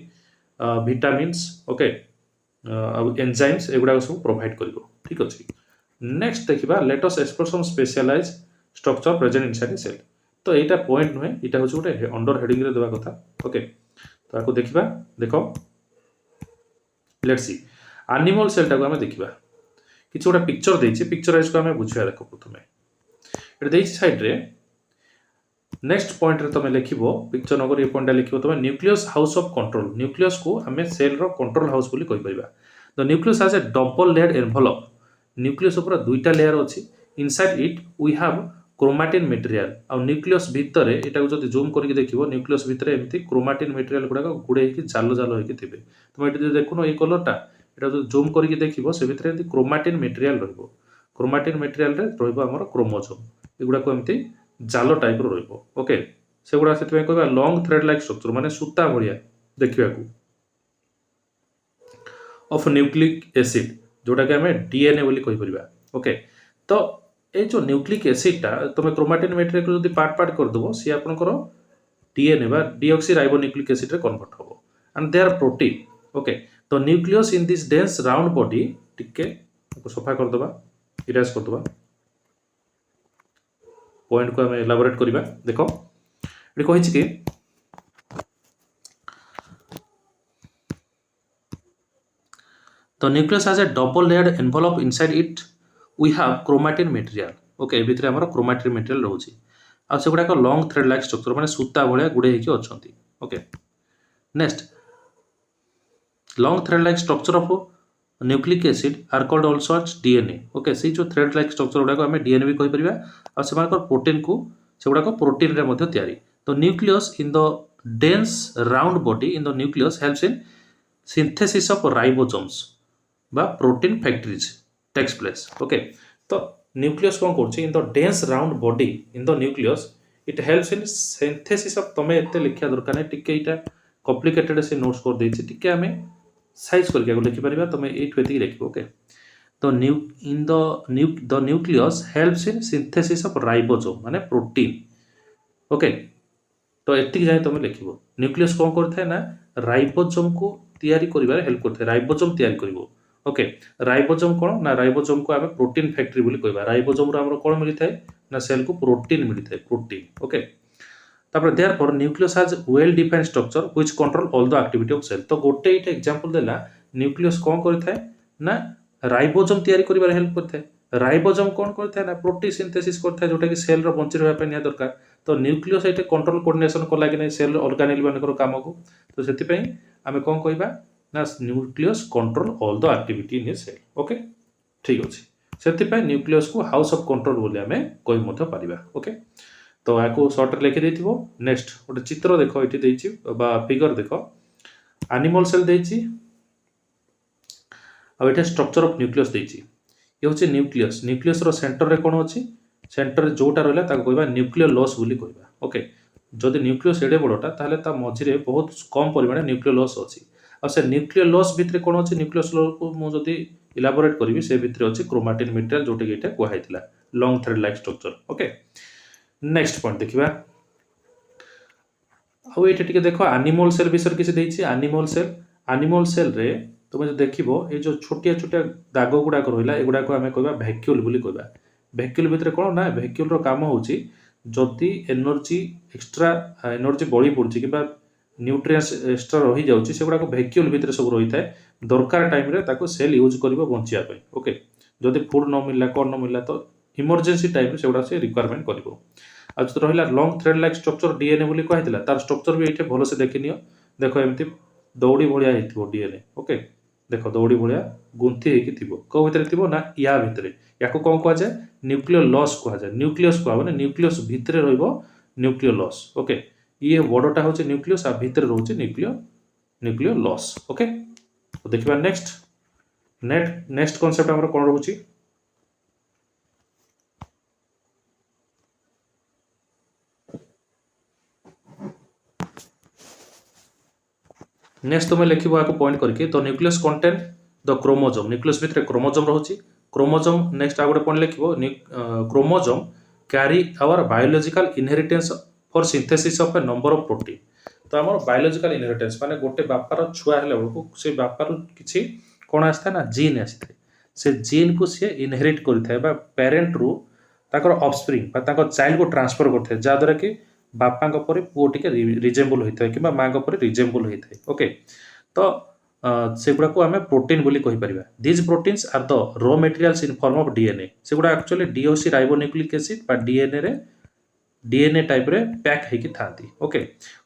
विटामिन्स ओके एंजाइम्स एगुडा सब प्रोवाइड करबो ठीक अछि नेक्स्ट देखिबा let us explore some specialized structure present inside the cell तो एटा पॉइंट नुहे एटा होछ गोटे अंडर हेडिंग रे देबा कथा ओके तो आको देखिबा देखो लेट्स सी एनिमल सेल टा को हम देखिबा किछ गोटे पिक्चर देछि पिक्चराइज को हम बुझिया देखो प्रथमे एटा देछि साइड रे नेक्स्ट पॉइंट रे तमे लिखिबो पिक्चर नगर ए पॉइंट लिखिबो तमे nucleus house of control nucleus को हमें सेल रो कंट्रोल हाउस बोली कहि परिबा the nucleus has a double layered envelope nucleus ऊपर दुईटा लेयर अछि inside it we have chromatin material आ न्यूक्लियस भितर एटा को जदि जूम करके देखिबो न्यूक्लियस भितर एमती क्रोमाटिन मटेरियल गुडा गुडे कि जालो जालो होके थिबे तुम एटा देखुनो ए कलरटा एटा जो जूम करके देखिबो से भितर एमती क्रोमाटिन मटेरियल रहइबो क्रोमाटिन मटेरियल रे रहइबो हमर क्रोमोसोम एगुडा को एमती जालो टाइप रो रहइबो ओके सेगुडा सेतबे कहबा लॉन्ग थ्रेड लाइक स्ट्रक्चर माने सूता भलिया देखिबा को ऑफ न्यूक्लिक एसिड जोटा कि हमें डीएनए बोली कहि परिबा ओके तो ए जो न्यूक्लिक एसिड टा तुम क्रोमाटिन मटेरियल को जदि पार्ट पार्ट कर दबो सी आपनकर डीएनए बा डीऑक्सीराइबोन्यूक्लिक एसिड रे कन्वर्ट होबो and they are protein okay तो nucleus in this dense round body टिके को सफा कर दबा इरेज कर दबा पॉइंट को हम एलाबोरेट करिबा देखो एठी कहिछि कि the nucleus has a double layered envelope inside it we have chromatin material okay भितरे हमर chromatin material रहउछि आ से गुडा को लॉन्ग थ्रेड लाइक स्ट्रक्चर माने सूता भलिया गुडे हेकि अछंती okay next long thread like structure of nucleic acid are called also as DNA. Okay से जो थ्रेड लाइक स्ट्रक्चर गुड़ाक आम डीएनए भी कहीपर आ प्रोटीन को से गुड़ाक प्रोटीन रे मध्य तैयारी तो nucleus in the dense round body in the nucleus helps in synthesis of ribosomes बा protein factories takes place okay तो न्यूक्लियस कौन कर in the dense round body in the nucleus it helps in synthesis of तुम्हें एत लिखा दरकार नहीं टिके इटा कॉम्प्लिकेटेड से नोट्स कर देछि टिके आमे साइज करके लिखि परिबा तुम्हें एट एतिक लिखिबो ओके तो the nucleus helps in synthesis of ribosome माने प्रोटीन ओके तो एतिक जाए तुम लिखिबो न्यूक्लियस कौन करथाय ना राइबोसोम को तैयारी करिबारे हेल्प करथाय राइबोसोम तैयारी करिवो ओके राइबोसोम कौन ना राइबोसोम को आमे प्रोटीन फैक्टरी बोली कहबा राइबोसोम रो हमर कोन मिलिथाय ना सेल को प्रोटीन मिलिथाय प्रोटीन ओके तापर therefore nucleus has well defined structure which control all the activity of cell तो गोटे इटा एग्जांपल देला न्यूक्लियस कौन करथाय ना राइबोसोम तैयारी करिबारे हेल्प करथाय राइबोसोम कौन करथाय ना प्रोटीन सिंथेसिस करथाय जोटा कि सेल रो बंची रहबा पे निया दरकार तो न्यूक्लियस एटे कंट्रोल कोऑर्डिनेशन कला कि नै सेल ऑर्गेनेल मानकर काम को तो सेति पई आमे कोन कहबा ना nucleus control all the activity in a cell okay ठीक अछि सेति पई न्यूक्लियस को हाउस ऑफ कंट्रोल बोली आमे कहि मध्य परिबा ओके तो याको शॉर्ट रे लिखि देथिबो नेक्स्ट गोटे चित्र देखो इति देछि बा फिगर देखो एनिमल सेल देछि आ एटा स्ट्रक्चर ऑफ न्यूक्लियस देछि ये होछि न्यूक्लियस न्यूक्लियस रो सेंटर रे कोन अछि सेंटर जोटा रहला ताको कहबा न्यूक्लियर लॉस बोली कहबा ओके जदि न्यूक्लियस एडे बड़टा ताले ता मझिरे बहुत कम परिमाण न्यूक्लियर लॉस अछि आ से न्यूक्लियर लॉस भितरे कोन अछि न्यूक्लियस लॉस को मु जदि इलाबोरेट करबी से भितरे अछि क्रोमैटिन मटेरियल जोटे कि एटा कुआ हैतिला long thread like structure okay next point देखिबा आ एटा टिके देखो एनिमल सेल विषय किसी देछि एनिमल सेल रे तुम जो देखिबो ए जो छोटिया छोटिया दाग गुडा रहिला एगुडा को हमें कहबा वैक्यूल बोली कहबा वैक्यूल भितरे कोन ना वैक्यूल रो काम होछि जदि एनर्जी एक्स्ट्रा एनर्जी बळी पड़छि किबा न्यूट्रिएंट्स एक्स्ट्रा रही जाउछि सेगुडा को वैक्यूल भितरे सब रही थाए दरकार टाइम रे ताको सेल यूज करबो बंचिया पे ओके जदि फूड न मिलला कोन न मिलला तो इमरजेंसी टाइम रे सेगुडा से रिक्वायरमेंट करबो आ जो रहिला long thread like structure DNA बोली कहैतिला तार स्ट्रक्चर भी एठे भलो से देखिनियो देखो एमती दौड़ी भलिया हेतिबो डीएनए ओके देखो दौड़ी भलिया गुंथि हेकि थिबो को भितरे थिबो ना या भितरे याको कोन कहै जाय न्यूक्लियर लॉस कहै जाय न्यूक्लियस को माने न्यूक्लियस भितरे रहइबो न्यूक्लियर लॉस ओके ये बडटा होचे न्यूक्लियस आ भितरे रहउचे न्यूक्लियर लॉस ओके तो देखिबा नेक्स्ट कांसेप्ट हमर कोन रहउची नेक्स्ट तुम लिखिबो आको पॉइंट करके तो nucleus contain the chromosome nucleus भितरे क्रोमोसोम रहउची क्रोमोसोम नेक्स्ट आ गोटे पॉइंट लिखिबो chromosome carry our biological inheritance for synthesis of a number of protein तो हमर बायोलॉजिकल इनहेरिटेंस माने गोटे बापार छुआ हेले बळको से बापार किछि कोन आस्था ना जीन आस्थे से जीन को से इनहेरिट करिथाय बा पेरेंट रु ताकर ऑफस्प्रिंग बा ताकर चाइल्ड को ट्रांसफर करथाय जा द्वारा कि बापा परे पुओ टिके रिजेम्बल होता है कि माँ परे रिजेम्बल होता है ओके तो सेगुड़ा को आम प्रोटीन बोली कहि परिबा this proteins are the raw materials in form of DNA सेगुड़ा एक्चुअली डीओसी राइबोन्यूक्लिक एसिड बा डीएनए टाइप रे पैक हेकी थांती okay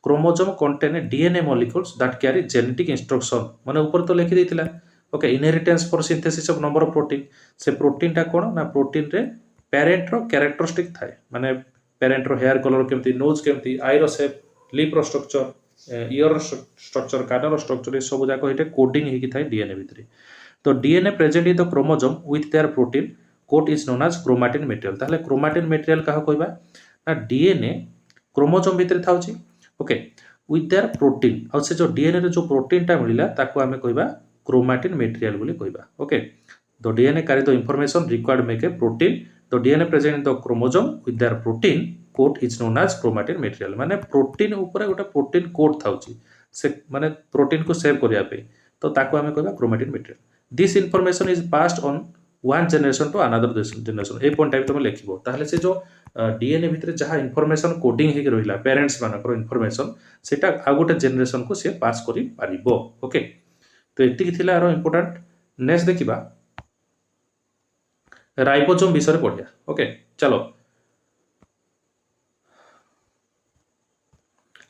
chromosome contain DNA molecules that carry genetic instruction माने ऊपर तो लिखि देथिला okay inheritance for synthesis of number of protein से प्रोटीन टा कोन ना प्रोटीन रे पेरेंट रो कैरेक्टरिस्टिक थाए माने पेरेंट रो हेयर कलर केमती नोज केमती आई रो शेप लिप रो स्ट्रक्चर ईयर स्ट्रक्चर कान रो स्ट्रक्चर ये सब जाको हेटे कोडिंग हेकी थाए डीएनए भितरे तो DNA present in the chromosome with their protein coat is known as chromatin material ताहले क्रोमैटिन मटेरियल कहा कहबा ना डीएनए क्रोमोसोम भितरे थाउची ओके विथ देयर प्रोटीन आ से जो डीएनए रे जो प्रोटीन टा मिलिला ताको हमें कहबा क्रोमैटिन मटेरियल बोली कहबा okay the DNA carry the information required make a protein the DNA present in the chromosome with their protein coat is known as chromatin material माने प्रोटीन ऊपर गोटे प्रोटीन कोट थाउची से माने प्रोटीन को save करिया पे तो ताको हमें कहबा chromatin material this information is passed on one generation to another generation ए पॉइंट टाइप तुम लिखिबो ताहले से जो डीएनए भितरे जहा इंफॉर्मेशन कोडिंग हेक रहिला पेरेंट्स मानकर इंफॉर्मेशन सेटा आ गोटे जनरेशन को से पास करि पारिबो ओके तो एतिकी थिला आरो इंपोर्टेंट नेक्स्ट देखिबा राइबोसोम विषय पढ़िया ओके चलो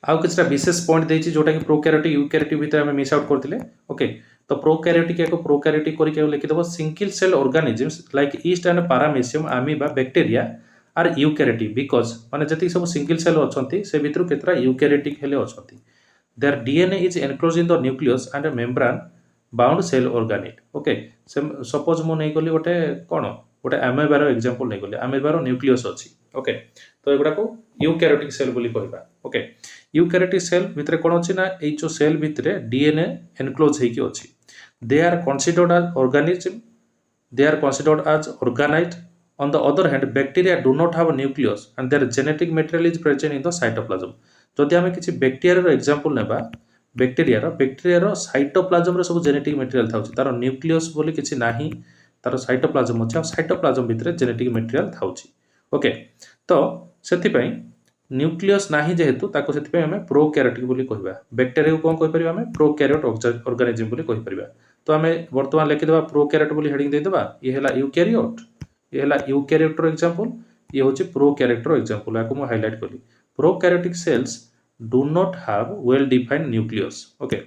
आउ किछटा विशेष पॉइंट देछि जोटा कि प्रोकैरियोटिक यूकैरियोटिक भितर हम मिस आउट करथिले ओके तो प्रोकैरियोटिक एको प्रोकैरियोटिक करके लिखि देबो single cell organisms like yeast and paramecium amoeba bacteria are eukaryotic because माने जति सब सिंगल सेल अछंती से भितर केतरा यूकैरियोटिक हेले अछंती their DNA is enclosed in the nucleus and membrane bound cell organic okay suppose मु नै गली गोटे कोन गोटे अमीबार एग्जांपल नै गली अमीबार न्यूक्लियस अछि ओके तो एगुडा को यूकैरियोटिक सेल बोली कहबा ओके यूकैरियोटिक सेल भितर कोन अछि ना ए जो सेल भितर डीएनए एनक्लोज हेकी अछि they are considered as organism they are considered as organized. On the other hand, bacteria do not have a nucleus and their genetic material is present in the cytoplasm. जदि आम किसी bacteria example नेबा bacteria cytoplasm रे सब genetic material थाउची तार nucleus बोली किसी नाही तार साइटोप्लाज्म अछि साइटोप्लाज्म भितर जेनेटिक मटेरियल थाउची ओके तो सेति पई न्यूक्लियस नाही जेहेतु ताको सेति पई हमें प्रोकैरियोटिक बोली कहबा बैक्टेरिया को कोन कहि परिबा हमें प्रोकैरियोट ऑर्गेनिज्म बोली कहि परिबा तो आम बर्तमान लिखिदेवा प्रोकैरियोट बोली हेडिंग देदेबा ये हैला यूकैरियोट ये हैला यूकैरियोटर एग्जांपल ये होची प्रोकैरियोटर एग्जांपल याको मु हाइलाइट कली prokaryotic cells do not have well defined nucleus okay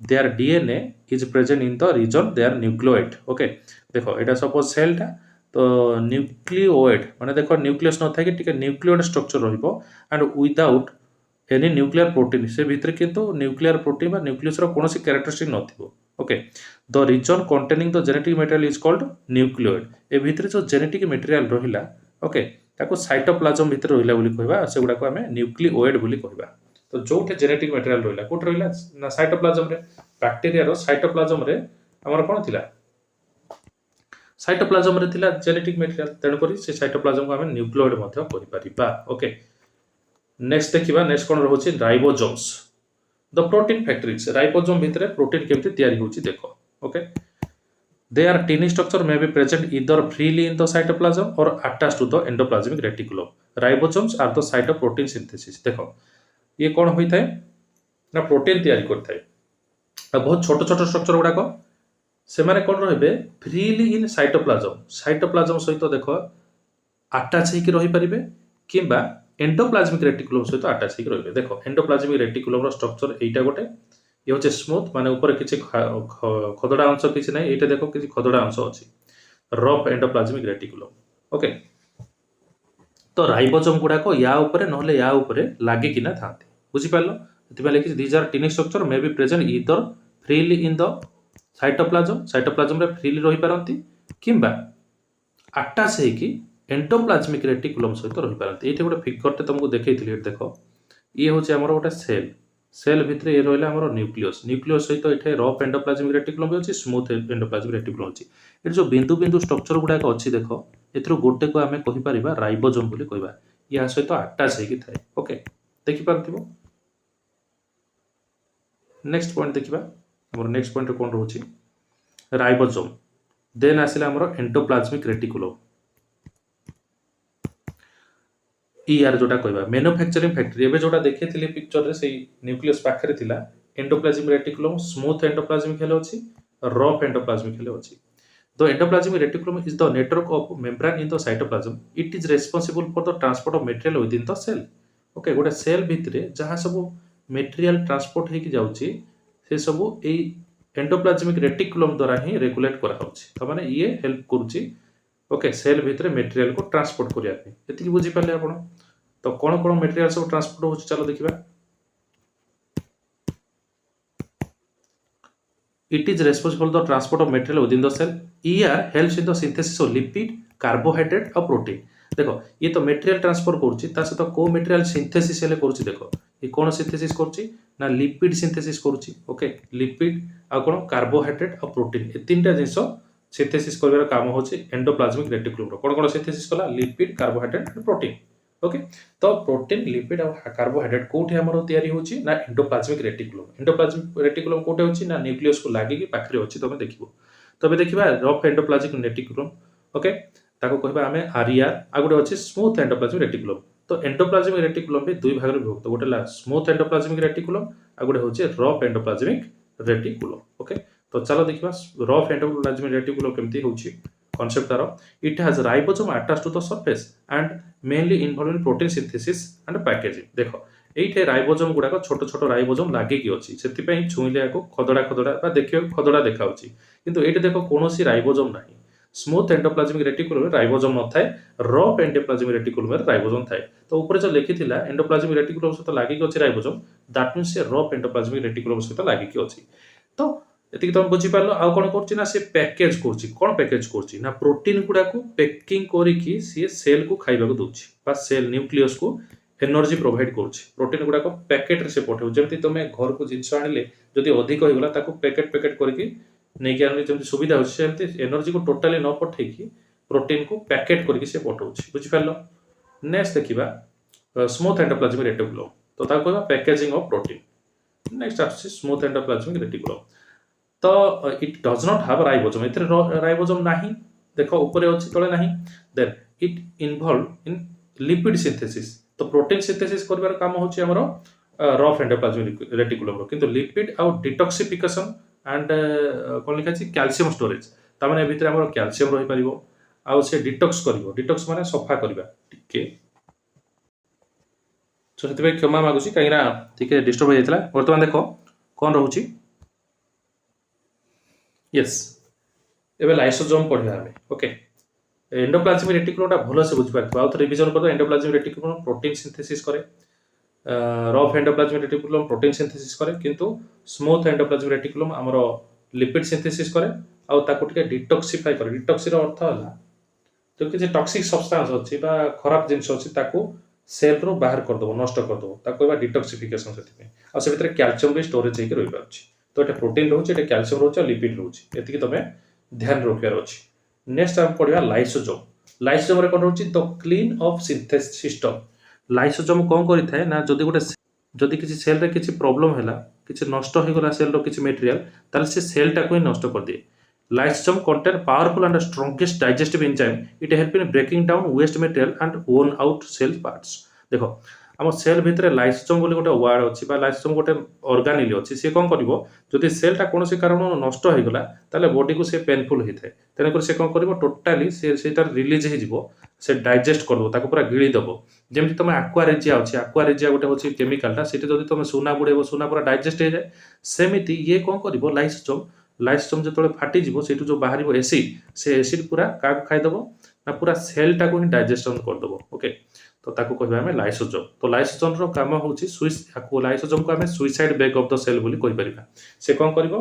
their DNA is present in the region their nucleoid okay देखो एटा सपोज सेल टा तो न्यूक्लियोइड माने देखो न्यूक्लियस न थाके टिके न्यूक्लियोइड स्ट्रक्चर रहिबो and without any nuclear protein से भीतर किंतु न्यूक्लियर प्रोटीन बा न्यूक्लियस रो कोनोसी कैरेक्टरिस्टिक नथिबो okay the region containing the genetic material is called nucleoid ए भीतर जो जेनेटिक मटेरियल रहिला ओके ताको साइटोप्लाज्म भीतर रहिला बोली कहबा सेगुडा को हमें न्यूक्लियोइड बोली कहबा तो जोठे जेनेटिक मटेरियल रहिला कोठ रहिला ना साइटोप्लाज्म रे बैक्टीरिया रो साइटोप्लाज्म रे हमर कोन थिला साइटोप्लाज्म रे थिला जेनेटिक मटेरियल तेन करी से साइटोप्लाज्म को हमें न्यूक्लियोइड मध्ये करि परिबा ओके नेक्स्ट देखिबा नेक्स्ट कोन रहउची ribosomes the protein factories ribosome भितर प्रोटीन केमती तयारी होची देखो okay they are tiny structure may be present either freely in the cytoplasm or attached to the endoplasmic reticulum ribosomes are the site of protein synthesis देखो ये कोन होई थाए ना प्रोटीन तयारी करथाय बहुत छोट छोट स्ट्रक्चर गुडा को से माने कोन रहबे फ्रीली इन साइटोप्लाज्म सहित देखो अटैच हेकी रही परिबे किबा एंडोप्लाज्मिक रेटिकुलम सहित अटैच हेकी रहिबे देखो एंडोप्लाज्मिक रेटिकुलम रो स्ट्रक्चर एटा गोटे ये होचे स्मूथ माने ऊपर किछि खदडा अंश किछि नै एटा देखो किछि खदडा अंश अछि रफ एंडोप्लाज्मिक रेटिकुलम ओके तो राइबोसोम गुडा को या ऊपर नहले या ऊपर लागी किना थांते बुझि पालो एतिबा लिखि these are tiny structure may be present either freely in the cytoplasm रे फ्रीली रही पारंती किबा अटैच हेकी एंडोप्लाज्मिक रेटिकुलम सहित रही पारंती एठी गोटे फिगरटे तुमको देखैथिली देखो ये होचे हमर गोटे सेल भितर ये रहला हमर न्यूक्लियस सहित एठे रफ एंडोप्लाज्मिक रेटिकुलम भी अछि स्मूथ एंडोप्लाज्मिक रेटिकुलम अछि एठी जो बिंदु बिंदु स्ट्रक्चर गुडा को अछि देखो एथरो गोटे को हमें कहि परिबा राइबोसोम बोली कहबा या सहित अटैच हेकी थाए ओके देखि पारथिबो नेक्स्ट पॉइंट देखिबा हमर नेक्स्ट पॉइंट कोन रहउछि राइबोसोम देन आसिला हमर एंडोप्लाज्मिक रेटिकुलम ईआर जोटा कहबा मैन्युफैक्चरिंग फैक्ट्री एबे जोटा देखैथिले पिक्चर रे सेही न्यूक्लियस पाखरे थिला एंडोप्लाज्मिक रेटिकुलम स्मूथ एंडोप्लाज्मिक हेले अछि रफ एंडोप्लाज्मिक हेले अछि the endoplasmic reticulum is the network of membrane in the cytoplasm it is responsible for the transport of material within the cell okay गोटे cell भितरे जहां सब material transport हेकी जाउची से सब एई एंडोप्लाज्मिक रेटिकुलम द्वारा ही रेगुलेट करा होची त माने ये हेल्प करूची ओके सेल भितरे मटेरियल को ट्रांसपोर्ट करिया पे एति बुझी पाले आपण तो कोन कोन मटेरियल सब ट्रांसपोर्ट होची चलो देखिबा it is responsible for the transport of material within the cell ER helps in the synthesis of lipid carbohydrate और protein देखो ये तो मटेरियल ट्रांसफर करूची ता सहित को मटेरियल सिंथेसिस हेले करूची देखो ये कोन सिंथेसिस करूची ना लिपिड सिंथेसिस करूची ओके लिपिड आ कोन कार्बोहाइड्रेट और प्रोटीन ए तीनटा जिंस सिंथेसिस करबार काम होची एंडोप्लाज्मिक रेटिकुलम रो कोन कोन सिंथेसिस कला लिपिड कार्बोहाइड्रेट और प्रोटीन ओके तो प्रोटीन लिपिड और कार्बोहाइड्रेट कोठी हमर तयारी होची ना एंडोप्लाज्मिक रेटिकुलम कोठे होची ना न्यूक्लियस को लागि कि पाखरे होची तमे देखिबो तबे देखिबा रफ एंडोप्लाज्मिक रेटिकुलम ओके ताको कहबा हमें आरईआर आ गुटे अछि स्मूथ एंडोप्लाज्मिक रेटिकुलम तो एंडोप्लाज्मिक रेटिकुलम भी दुई भाग रे विभक्त गोटे ला स्मूथ एंडोप्लाज्मिक रेटिकुलम आ गुटे होची रफ एंडोप्लाज्मिक रेटिकुलम ओके तो चलो देखिबा रफ एंडोप्लाज्मिक रेटिकुलम केमती होची concept taro it has ribosome attached to the surface and mainly involved in protein synthesis and packaging देखो এইठे ରାଇବୋଜୋମ ଗୁଡ଼ାକ ଛୋଟ ଛୋଟ ରାଇବୋଜୋମ ଲାଗିକି ଅଛି, ସେଥିପାଇଁ ଛୁଇଁଲେ ୟାକୁ ଖଦଡ଼ା ଖଦଡ଼ା ବା ଦେଖିବାକୁ ଖଦଡ଼ା ଦେଖାଉଛି। କିନ୍ତୁ ଏଇଠି ଦେଖ କୌଣସି ରାଇବୋଜୋମ ନାହିଁ। ସ୍ମୁଥ ଏଣ୍ଡୋପ୍ଲାଜମିକ ରେଟିକୁଲମରେ ରାଇବୋଜୋମ ନଥାଏ, ରଫ୍ ଏଣ୍ଡୋପ୍ଲାଜମିକ ରେଟିକୁଲମରେ ରାଇବୋଜୋମ ଥାଏ। ତ ଉପରେ ଯୋଉ ଲେଖିଥିଲା ଏଣ୍ଡୋପ୍ଲାଜମିକ ରେଟିକୁଲମ ସହିତ ଲାଗିକି ଅଛି ରାଇବୋଜୋମ, ଦ୍ୟାଟ୍ ମିନ୍ସ ସେ ରଫ୍ ଏଣ୍ଡୋପ୍ଲାଜମିକ ରେଟିକୁଲମ ସହିତ ଲାଗିକି ଅଛି। ତ ଏତିକି ତମେ ବୁଝିପାରିଲ। ଆଉ କ'ଣ କରୁଛି ନା ସେ ପ୍ୟାକେଜ କରୁଛି। କ'ଣ ପ୍ୟାକେଜ କରୁଛି ନା ପ୍ରୋଟିନ ଗୁଡ଼ାକୁ ପ୍ୟାକିଂ କରିକି ସିଏ ସେଲ୍କୁ ଖାଇବାକୁ ଦେଉଛି ବା ସେଲ୍ ନ୍ୟୁକ୍ଲିୟସକୁ ଏନର୍ଜି ପ୍ରୋଭାଇଡ କରୁଛି। ପ୍ରୋଟିନ ଗୁଡ଼ାକ ପ୍ୟାକେଟରେ ସେ ପଠାଉଛି। ଯେମିତି ତମେ ଘରକୁ ଜିନିଷ ଆଣିଲେ ଯଦି ଅଧିକ ହେଇଗଲା ତାକୁ ପ୍ୟାକେଟ କରିକି ନେଇକି ଆଣିଲେ ଯେମିତି ସୁବିଧା ହେଉଛି, ସେମିତି ଏନର୍ଜିକୁ ଟୋଟାଲି ନ ପଠେଇକି ପ୍ରୋଟିନକୁ ପ୍ୟାକେଟ କରିକି ସେ ପଠାଉଛି। ବୁଝିପାରିଲ। ନେକ୍ସଟ ଦେଖିବା ସ୍ମୁଥ ଏଣ୍ଡୋପ୍ଲାଜମିକ ରେଟିକୁଲମ। ତ ତାକୁ କହିବା ପ୍ୟାକେଜିଂ ଅଫ ପ୍ରୋଟିନ। ନେକ୍ସଟ ଆସୁଛି ସ୍ମୁଥ ଏଣ୍ଡୋପ୍ଲାଜମିକ ରେଟିକୁଲମ। ତ ଇଟ୍ ଡଜ୍ ନଟ୍ ହାଭ୍ ରାଇବୋଜୋମ, ଏଥିରେ ରାଇବୋଜୋମ ନାହିଁ। ଦେଖ ଉପରେ ଅଛି ତଳେ ନାହିଁ। ଦେନ୍ ଇଟ୍ ଇନଭଲ୍ଭ ଇନ୍ ଲିପିଡ ସିନ୍ଥେସିସ୍। ତ ପ୍ରୋଟିନ ସିନ୍ଥେସିସ୍ କରିବାର କାମ ହେଉଛି ଆମର ରଫ୍ ଏଣ୍ଡୋପ୍ଲାଜମିକ ରେଟିକୁଲମର, କିନ୍ତୁ ଲିପିଡ ଆଉ ଡିଟକ୍ସିଫିକେସନ ଆଣ୍ଡ କ'ଣ ଲେଖା ଅଛି କ୍ୟାଲସିୟମ ଷ୍ଟୋରେଜ। ତାମାନେ ଏ ଭିତରେ ଆମର କ୍ୟାଲସିୟମ ରହିପାରିବ ଆଉ ସେ ଡିଟକ୍ସ କରିବ। ଡିଟକ୍ସ ମାନେ ସଫା କରିବା। ଟିକେ ତ ସେଥିପାଇଁ କ୍ଷମା ମାଗୁଛି କାହିଁକିନା ଟିକେ ଡିଷ୍ଟର୍ବ ହେଇଯାଇଥିଲା। ବର୍ତ୍ତମାନ ଦେଖ କ'ଣ ରହୁଛି। ୟେସ୍, ଏବେ ଲାଇସୋଜୋମ ପଢ଼ିବା ଆମେ। ଓକେ, ଏଣ୍ଡୋପ୍ଲାଜମିକ ରେଟିକୁଲମଟା ଭଲସେ ବୁଝିପାରିଥିବ। ଆଉ ଥରେ ରିଭିଜନ କରିଦେବା। ଏଣ୍ଡୋପ୍ଲାଜମିକ ରେଟିକୁଲମ ପ୍ରୋଟିନ ସିନ୍ଥେସିସ୍ କରେ, ରଫ୍ ଏଣ୍ଡୋପ୍ଲାଜମିକ ରେଟିକୁଲମ ପ୍ରୋଟିନ ସିନ୍ଥେସିସ୍ କରେ, କିନ୍ତୁ ସ୍ମୁଥ ଏଣ୍ଡୋପ୍ଲାଜମିକ ରେଟିକୁଲମ ଆମର ଲିପିଡ ସିନ୍ଥେସିସ୍ କରେ ଆଉ ତାକୁ ଟିକେ ଡିଟକ୍ସିଫାଇ କରେ। ଡିଟକ୍ସିର ଅର୍ଥ ହେଲା ଯଦି କିଛି ଟକ୍ସିକ ସବଷ୍ଟାନ୍ସ ଅଛି ବା ଖରାପ ଜିନିଷ ଅଛି ତାକୁ ସେଲ୍ରୁ ବାହାର କରିଦେବ, ନଷ୍ଟ କରିଦେବ, ତାକୁ କହିବା ଡିଟକ୍ସିଫିକେସନ। ସେଥିପାଇଁ ଆଉ ସେ ଭିତରେ କ୍ୟାଲସିୟମ ବି ଷ୍ଟୋରେଜ ହେଇକି ରହିପାରୁଛି। ତ ଏଟା ପ୍ରୋଟିନ ରହୁଛି, ଏଟା କ୍ୟାଲସିୟମ ରହୁଛି ଆଉ ଲିପିଡ ରହୁଛି। ଏତିକି ତମେ ଧ୍ୟାନ ରଖିବାର ଅଛି। ନେକ୍ସଟ ଆମେ ପଢିବା ଲାଇସୋଜୋମ। ଲାଇସୋଜୋମରେ କ'ଣ ରହୁଛି ଦ କ୍ଲିନ ଅଫ ସିନ୍ଥେସିସ୍ ସିଷ୍ଟମ। ଲାଇସୋଜୋମ କ'ଣ କରିଥାଏ ନା ଯଦି କିଛି ସେଲ୍ରେ କିଛି ପ୍ରୋବ୍ଲେମ ହେଲା, କିଛି ନଷ୍ଟ ହେଇଗଲା ସେଲ୍ର କିଛି ମେଟେରିଆଲ, ତାହେଲେ ସେ ସେଲ୍ଟାକୁ ହିଁ ନଷ୍ଟ କରିଦିଏ। Lysosome contain powerful and strongest digestive enzyme. It help in breaking down waste material and own out cell parts. ଦେଖ ଆମ ସେଲ୍ ଭିତରେ ଲାଇସୋଜୋମ ବୋଲି ଗୋଟେ ୱାର୍ଡ ଅଛି ବା ଲାଇସୋଜୋମ ଗୋଟେ ଅର୍ଗାନିଲ ଅଛି। ସେ କ'ଣ କରିବ ଯଦି ସେଲ୍ଟା କୌଣସି କାରଣରୁ ନଷ୍ଟ ହେଇଗଲା ତାହେଲେ ବଡିକୁ ସେ ପେନଫୁଲ ହେଇଥାଏ। ତେଣୁକରି ସେ କ'ଣ କରିବ ଟୋଟାଲି ସେଇଟା ରିଲିଜ ହେଇଯିବ, ସେ ଡାଇଜେଷ୍ଟ କରିଦେବ, ତାକୁ ପୁରା ଗିଳିଦେବ। ଯେମିତି ତମେ ଆକ୍ୱାରେଜିଆ ଅଛି, ଆକ୍ୱାରେଜିଆ ଗୋଟେ ହେଉଛି କେମିକାଲଟା, ସେଠି ଯଦି ତମେ ସୁନା ବୁଡ଼େଇବ ସୁନା ପୁରା ଡାଇଜେଷ୍ଟ ହେଇଯାଏ। ସେମିତି ଇଏ କ'ଣ କରିବ ଲାଇସୋଜୋମ ଯେତେବେଳେ ଫାଟିଯିବ ସେଇଠୁ ଯେଉଁ ବାହାରିବ ଏସିଡ, ସେ ଏସିଡ ପୁରା କାହାକୁ ଖାଇଦେବ ନା ପୁରା ସେଲ୍ଟାକୁ ହିଁ ଡାଇଜେସନ କରିଦେବ। ଓକେ, ତ ତାକୁ କହିବା ଆମେ ଲାଇସୋଜୋମ। ତ ଲାଇସୋଜୋମର କାମ ହେଉଛି ଲାଇସୋଜୋମକୁ ଆମେ suicide break of the cell ବୋଲି କହିପାରିବା। ସେ କ'ଣ କରିବ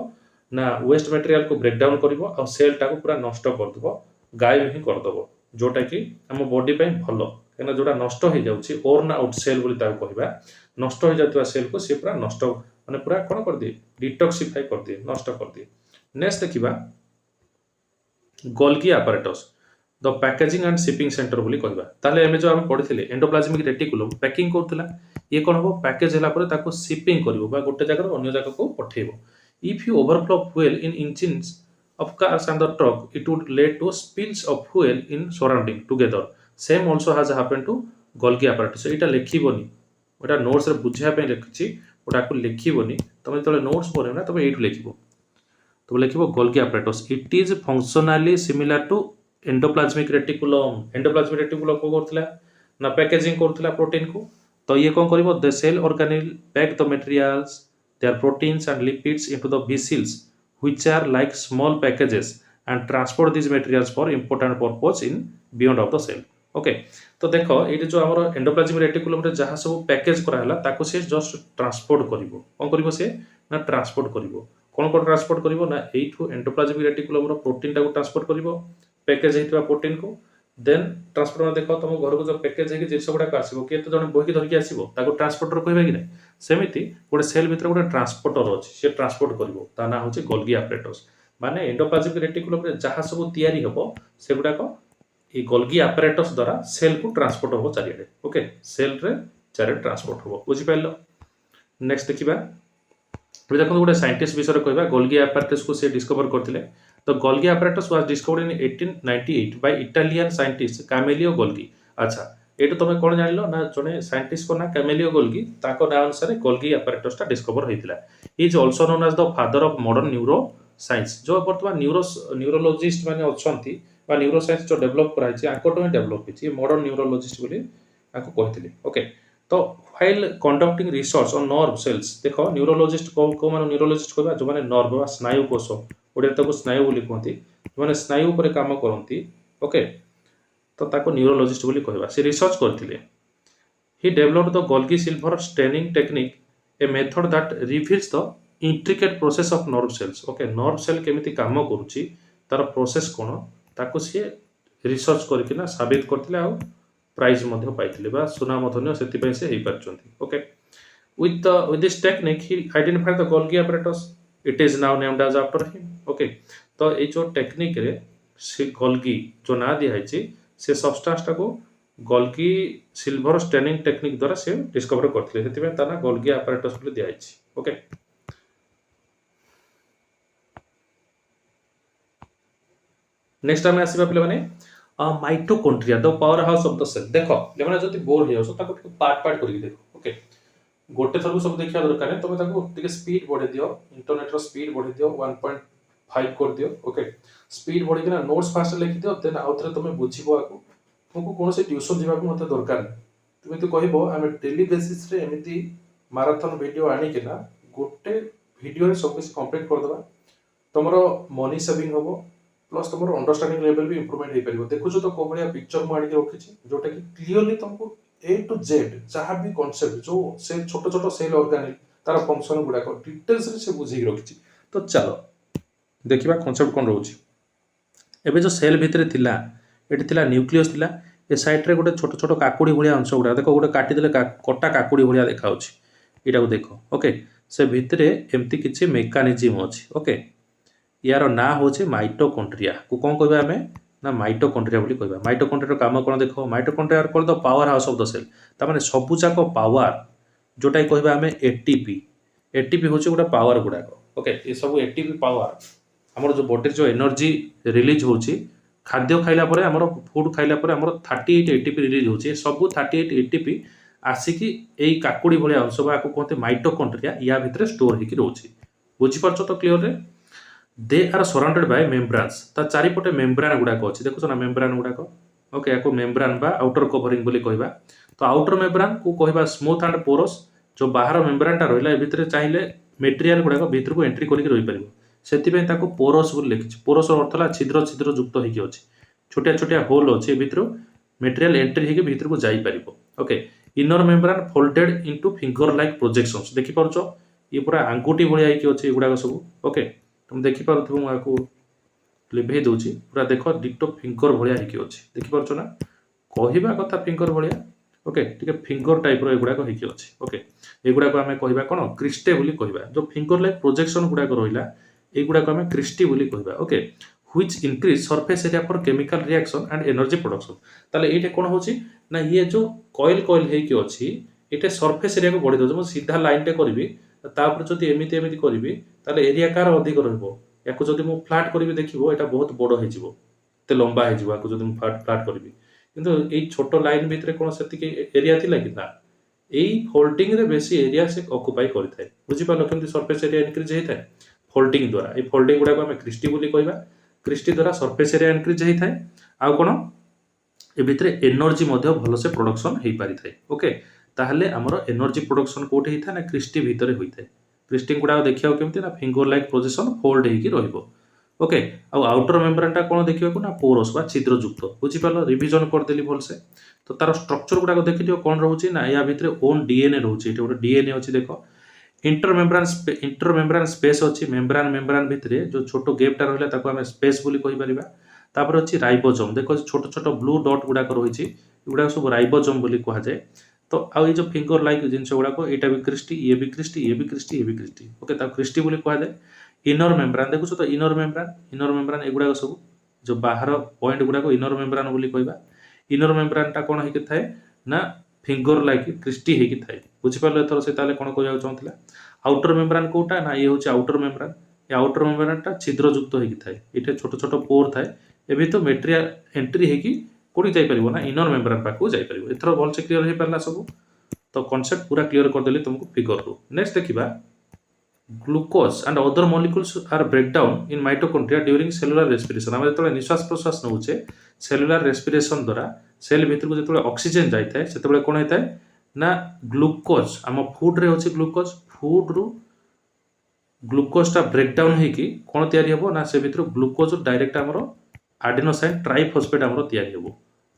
ନା ୱେଷ୍ଟ ମେଟେରିଆଲକୁ ବ୍ରେକଡାଉନ କରିବ ଆଉ ସେଲ୍ଟାକୁ ପୁରା ନଷ୍ଟ କରିଦେବ, ଗାୟବ ହିଁ କରିଦେବ, ଯେଉଁଟାକି ଆମ ବଡି ପାଇଁ ଭଲ। କାହିଁକିନା ଯେଉଁଟା ନଷ୍ଟ ହେଇଯାଉଛି ଓର୍ନ ଆଉଟ୍ ସେଲ୍ ବୋଲି ତାକୁ କହିବା। ନଷ୍ଟ ହେଇଯାଉଥିବା ସେଲ୍କୁ ସେ ପୁରା ନଷ୍ଟ ମାନେ ପୁରା କ'ଣ କରିଦିଏ ଡିଟକ୍ସିଫାଇ କରିଦିଏ, ନଷ୍ଟ କରିଦିଏ। ନେକ୍ସଟ ଦେଖିବା ଗୋଲ୍ଗି apparatus the packaging and shipping centre ବୋଲି କହିବା। ତାହେଲେ ଆମେ ଯେଉଁ ଆମେ ପଢ଼ିଥିଲେ ଏଣ୍ଡୋପ୍ଲାଜମିକ ରେଟିକୁଲମ ପ୍ୟାକିଂ କରୁଥିଲା, ଇଏ କ'ଣ ହେବ ପ୍ୟାକେଜ ହେଲା ପରେ ତାକୁ ସିପିଂ କରିବ ବା ଗୋଟେ ଜାଗାରୁ ଅନ୍ୟ ଜାଗାକୁ ପଠାଇବ। If you overflow fuel in engines of cars and the truck it would lead to spills of fuel in surrounding together. Same also has happen to Golgi apparatus. ଏଇଟା ଲେଖିବନି, ଏଇଟା ନୋଟ୍ସରେ ବୁଝିବା ପାଇଁ ଲେଖିଛି, ଓଟାକୁ ଲେଖିବନି। ତମେ ଯେତେବେଳେ ନୋଟ୍ସ ପଢ଼ିବ ନା ତମେ ଏଇଠୁ ଲେଖିବ। तो लिखो Golgi apparatus. It is functionally similar to endoplasmic reticulum. Endoplasmic reticulum को करथिला ना पैकेजिंग करथिला प्रोटीन को। तो ये कौन करिवो the cell organelle pack the materials, their proteins and lipids into the vessels which are like small packages and transport these materials for important purpose in beyond of the cell. Okay, तो देखो ये जो हमर endoplasmic reticulum रे जहाँ सब package करा हला ताको से जस्ट ट्रांसपोर्ट करिवो। कोन करिवो से ना ट्रांसपोर्ट करिवो। कौन ट्रांसपोर्ट करिवो ना एठू एंडोप्लाज्मिक रेटिकुलम रो प्रोटीन टाको ट्रांसपोर्ट करिवो, पैकेज हेतिवा प्रोटीन को। देन ट्रांसपोर्ट में देखो तुम घर को जो पैकेज है कि जिंस गुडा आसीबो के तो जने बोही धरकी आसीबो ताको ट्रांसपोर्टर कहबे कि नै। सेमिति गोटे सेल भीतर गोटे ट्रांसपोर्टर अछि, से ट्रांसपोर्ट करिवो, ता ना होछि गोल्गी apparatus। माने एंडोप्लाज्मिक रेटिकुलम रे जहाँ सब तयारी हबो से गुडा को ये गोल्गी apparatus द्वारा सेल को ट्रांसपोर्ट हबो चारियाडे। ओके, सेल रे चारियाडे ट्रांसपोर्ट हबो, बुझि पाइलो। नेक्स्ट देखिबा देखो गोटे साइंटिस्ट विषय कहबा गोल्गी apparatus को से डिस्कवर करथिले। तो Golgi apparatus was discovered in 1898 by Italian scientist Camillo Golgi. अच्छा, एटू तमे कोन जानिलो ना जने साइंटिस्ट को ना कैमेलियो गोल्गी, ताको ना अनुसार गोल्गी apparatus ता डिस्कवर होइतिला। He is also known as the father of modern neuroscience. जो वर्तमान न्यूरोलॉजिस्ट माने अछंती बा न्यूरो साइंस जो डेवलप कराइछि आकोटो ही डेवलप हिछि मॉडर्न न्यूरोलॉजिस्ट बोली आको कहथिले। ओके, तो while conducting research on nerve cells देख न्यूरोलोजिस्ट को माने न्यूरोलोजिस्ट कहबा जो माने नर्व बा स्नायु कोष ओडिया ताको स्नायु बोली कहती जो माने स्नायु ऊपर काम करती ओके तो ताको न्यूरोलोजिस्ट बोली कहबा से रिसर्च करथिले he developed the Golgi silver staining technique a method that reveals the intricate process of nerve cells okay nerve cell केमिति काम करूची तार प्रोसेस कोन ताको से रिसर्च करकिना साबित करथिले आ प्राइज मध्य पाइथिले बा सुनामधन्य सेति पय से हेइ परचंती okay with this technique he identified the Golgi apparatus it is now named as after him okay तो ए जो टेक्निक रे से गोल्गी जो ना दिया है से सब्सटेंस टाको गोल्गी सिल्वर स्टेनिंग टेक्निक द्वारा से डिस्कवर करथिले सेति में ताना गोल्गी apparatus बोली दिया है ओके नेक्स्ट टाइम आसीबा पिले माने mitochondria the powerhouse of the cell देखो ले माने जति बोर हे होसो ताको पार्ट पार्ट करके देखो ओके गोटे थरु सब देखिया दरकार है तमे ताको टिके स्पीड बढ़े दियो इंटरनेट रो स्पीड बढ़े दियो 1.5 कर दियो ओके स्पीड बढ़े किना नोट्स फास्ट लिखि दियो देन आउथरे तमे बुझिबो आको तुमको कोन से ट्यूशन जिबा को मते दरकार तुमे तो कहबो हम डेली बेसिस रे एमिति मैराथन वीडियो आनी किना गोटे वीडियो रे सब कुछ कंप्लीट कर दबा तमरो मनी सेविंग होबो प्लस तुम अंडरस्टैंडिंग लेवल भी इंप्रूवमेंट हो पार देखुच तो कौ भाया पिक्चर मुझे रखी जोटा कि क्लीयरली तुमको ए टू जेड जहाँ भी कॉन्सेप्ट जो से छोट छोट सेल ऑर्गेनेल तार फंक्शन गुड़ाक डिटेल्स से बुझे रखी तो चलो देखा कॉन्सेप्ट कौन रोचे एवं जो सेल भितर थिला ये थिला न्यूक्लियस थिला ए साइड रे गोटे छोट छोट काकुड़ी भाया अंश गुड़ा देख गोटे काटिदेले कटा काकुड़ी भाया देखा यहाँ देख ओके से भितर एमती किसी मेकानिजम अच्छी ओके यार ना हूँ माइटोकॉन्ड्रिया को कौन कहबा आमे ना माइटोकॉन्ड्रिया बोली कहबा माइटोकॉन्ड्रिया काम कौन देख माइटोकॉन्ड्रिया कौन the powerhouse of the cell तामाने सबु जाक पावर जोटा कहबा आमे एटीपी एटीपी हूँ गोटे पावर गुड़ाक ओके ये सब एटीपी पावर आमर जो बॉडी जो एनर्जी रिलीज होची खाद्य खाइला परे आमर फूड खाइला परे आमर 38 एटीपी रिलीज होची सब 38 एटीपी आसिकी एई काकुड़ी भलिया अंश बा को कहते माइटोकॉन्ड्रिया या भितर स्टोर हेकी रहउची बुझी परछो तो क्लियर रे दे आर सराउंडेड बाय मेम्ब्रान्स ता चारिपटे मेम्ब्रान गुड़ाक अच्छी देखुच ना मेम्ब्रान गुड़ाक ओके या मेम्ब्रान बा आउटर कवरिंग बोली कहबा तो आउटर मेम्ब्रान को कहबा स्मूथ एंड पोरस जो बाहर मेम्ब्रानटा रहिला भितर चाहिए मेटेरियल गुड़ाक भितर को एंट्री करके रही पारिबो सेति ताको पोरस बोली लिखिछि पोरस अर्थ ला छिद्र छिद्र युक्त होइकी अछि छोटिया छोटिया होल अछि भितर मेटेरियल एंट्री हेके भितर को जाई पारिबो okay inner membrane folded into finger like projections देखि परछो ये पूरा आंगुठी भलिया हेकी अछि एगुडा सब ओके तुम देखि पारुथबो मु आकु लिभे दोछि पूरा देखो डिटो फिंगर भलिया हेकी अछि देखि परछो ना कहिबा कथा फिंगर भलिया ओके टिके फिंगर टाइप रो एगुडा हेकी अछि ओके एगुडा को हमें कहबा कोन क्रिस्टे बोली कहबा जो फिंगर लाइक प्रोजेक्शन गुडा को रहिला एगुडा को हमें क्रिस्टी बोली कहबा okay which increase surface area for chemical reaction and energy production ताले एटे कोन होछि ना ये जो कॉइल कॉइल हेकी अछि एटे सरफेस एरिया को बढ़ी दो जो सीधा लाइन टे करबी तापर जदि एमिति एमिति करबी ताले एरिया कार अधिक रहबो याको जदि मु फ्लैट करबी देखिबो एटा बहुत बड़ हे जिवो ते लंबा हे जिवो याको जदि मु फ्लैट करबी किंतु एई छोटो लाइन भितरे कोन सेति के एरिया थिला कि ना एई फोल्डिंग रे बेसी एरिया से ऑक्युपाई करथाय बुझि पालो केमति सरफेस एरिया इंक्रीज हेथाय फोल्डिंग द्वारा ए फोल्डिंग गुडा को हम क्रिस्टी बोली कहबा क्रिस्टी द्वारा सरफेस एरिया इंक्रीज हेथाय आ कोन ए भितरे एनर्जी मध्ये भलो से प्रोडक्शन हेई पारि थाय ओके ताहले हमर एनर्जी प्रोडक्शन कोठी हेथाय ना क्रिस्टी भितरे होइथाय क्रिस्टी गुडा देखियो केमति ना फिंगर लाइक पोजीशन फोल्ड हेकी रहइबो ओके आ आउटर मेम्ब्रेन टा कोन देखियो को ना पोरस बा छिद्र युक्त बुझि पालो रिवीजन कर देली भल से तो तार स्ट्रक्चर गुडा को देखि दियो कोन रहउची ना या भितरे ओन डीएनए रहउची एटा गोटे डीएनए अछि देखो इंटरमेम्ब्रान स्पेस अच्छी मेम्ब्रान भितर जो छोट गैपटा रहा ताको आम स्पेस बोली कहि परिबा तापर अच्छी राइबोसोम देखो छोट छोट ब्लू डॉट गुड़ाक रही एगुड़ा सब राइबोसोम बोली कहा जाए तो आउ ये जो फिंगर लाइक जिनस गुड़ाक एटा भी क्रिस्टी ये भी क्रिस्टी ये भी क्रिस्टी ये भी क्रिस्टी ओके ताको क्रिस्टी बोली कहा जाए इनर मेम्ब्रान देखुछ तो इनर मेम्ब्रान एगुड़ा सब जो बाहर पॉइंट गुड़ाक इनर मेम्ब्रान बोली कहबा इनर मेम्ब्रान टा कोन हेकि थाए ना फिंगर लाइक क्रिस्टी हेकि थाए बुझिपारल एथर से ताले कोन कहया चाहथिला आउटर मेम्ब्रान कोटा ना ये होचे आउटर मेम्ब्रान ये आउटर मेम्ब्रान टा छिद्र युक्त हेकि थाए एठे छोट छोट पोर थाए एबे तो मेटेरियल एंट्री हेकि कोडी जाई परिबो ना इनर मेम्ब्रान पाकू जाई परिबो एथर भल से क्लियर हे परला सब तो कांसेप्ट पूरा क्लियर कर देली तुमको फिगर रो नेक्स्ट देखिबा glucose and other molecules are break down in mitochondria during cellular respiration हम जतले निश्वास प्रश्वास नउचे सेलुलर रेस्पिरेशन द्वारा सेल भीतर को जतले ऑक्सीजन जाई थाए सेतबेले कोन हेताए ना ग्लूकोज आम फुड रे होची ग्लूकोज फुड रु ग्लूकोजटा ब्रेकडाउन होगी कौन तैयारी हम ना से भितर ग्लूकोज डायरेक्ट आमर आडेनोसाइन ट्राइफॉस्फेट आमर तैयारी हम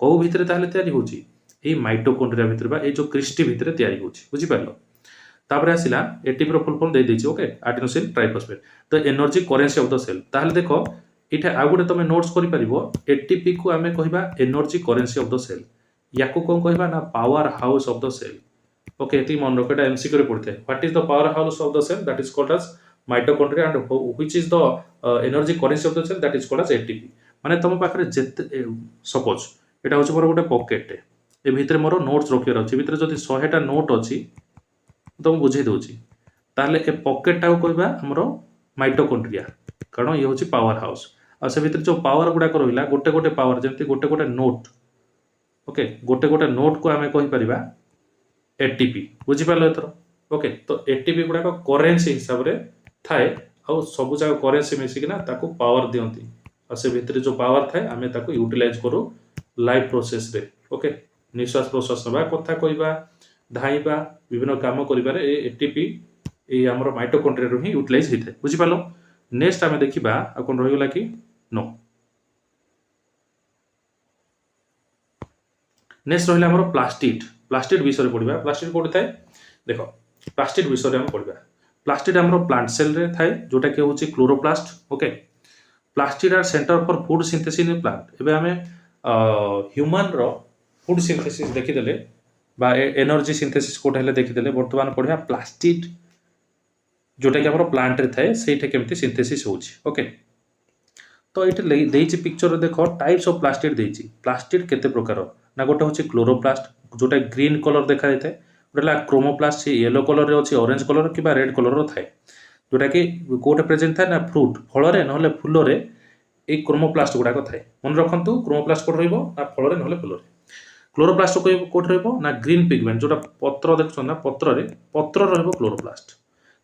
कौ भितर ताहले तैयारी होची एई माइटोकॉन्ड्रिया भितर बा ए जो क्रिस्टी भितर तैयारी होची बुझी पारलो तापर आसिला एटीपी रो फुल फॉर्म दे देछि ओके आडेनोसिन ट्राइफॉस्फेट तो energy currency of the cell ताहले देखो इठा आ गुटे तमे नोट्स करि परिबो एटीपी को आमे कहिबा energy currency of the cell याको कोन कहिबा ना powerhouse of the cell okay एटी मन रखो एटा एमसीक्यू रे पड़ते what is the powerhouse of the cell that is called as mitochondria and which is the energy currency of the cell that is called as ATP माने तुम पाखरे जेते सपोज एटा होछ मोर गोटे पॉकेट ए भितर मोर नोट्स रखियर अछि भितर जदि 100 टा नोट अछि तो बुझे दोछि ताले ए पॉकेट टा को कहबा हमरो माइटोकॉन्ड्रिया कारण ये होछि पावर हाउस आ से भितर जो पावर गुडा को रहिला गोटे गोटे पावर जेंति गोटे गोटे नोट ओके गोटे गोटे नोट को आमे कहि परिबा एटीपी बुझि पालो एतर ओके तो एटीपी गुडा को करेंसी हिसाब रे थाए आ सबु जाक करेन्सी मिसिकिना ताको पावर दियंती आ से भितर जो पावर थाए आमे ताको यूटिलाइज करू लाइफ प्रोसेस रे ओके निश्वास प्रश्वास नबा कथा कहबा धाइबा विभिन्न काम करिबारे ए एटीपी ए हमर माइटोकॉन्ड्रिया रो ही यूटिलाइज हिते बुझि पालो नेक्स्ट आमे देखिबा आ कोन रहि गेला कि नो नेक्स्ट रहिला हमर प्लास्टिड विषय रे पढिबा प्लास्टिड कोड थाए देखो प्लास्टिड विषय रे हम पढिबा प्लास्टिड हमरो प्लांट सेल रे थाए जोटा के होची chloroplast okay plastid are centre for food synthesis in plant एबे हमें ह्यूमन रो फूड सिंथेसिस देखि देले बा एनर्जी सिंथेसिस कोट हेले देखि देले वर्तमान पढिया प्लास्टिड जोटा के हमरो प्लांट रे थाए सेठे केमती सिंथेसिस होची ओके तो एटे देइची पिक्चर रे देखो टाइप्स ऑफ प्लास्टिड देइची प्लास्टिड केते प्रकार ना गोटे होची क्लोरोप्लास्ट जोटा ग्रीन कलर देखा जायते गोटे क्रोमोप्लास्ट येलो कलर रे अछि ऑरेंज कलर कि रेड कलर रो थाए जोटा कि कोटे प्रेजेंट थाए ना फ्रूट फल रे नहले फूल रे ए क्रोमोप्लास्ट गुडा को थाए मन रखंतु क्रोमोप्लास्ट कोड रहइबो ना फल रे नहले फूल रे क्लोरोप्लास्ट को कोड रहइबो ना ग्रीन पिगमेंट जोटा पत्र देखछन ना पत्र रहइबो क्लोरोप्लास्ट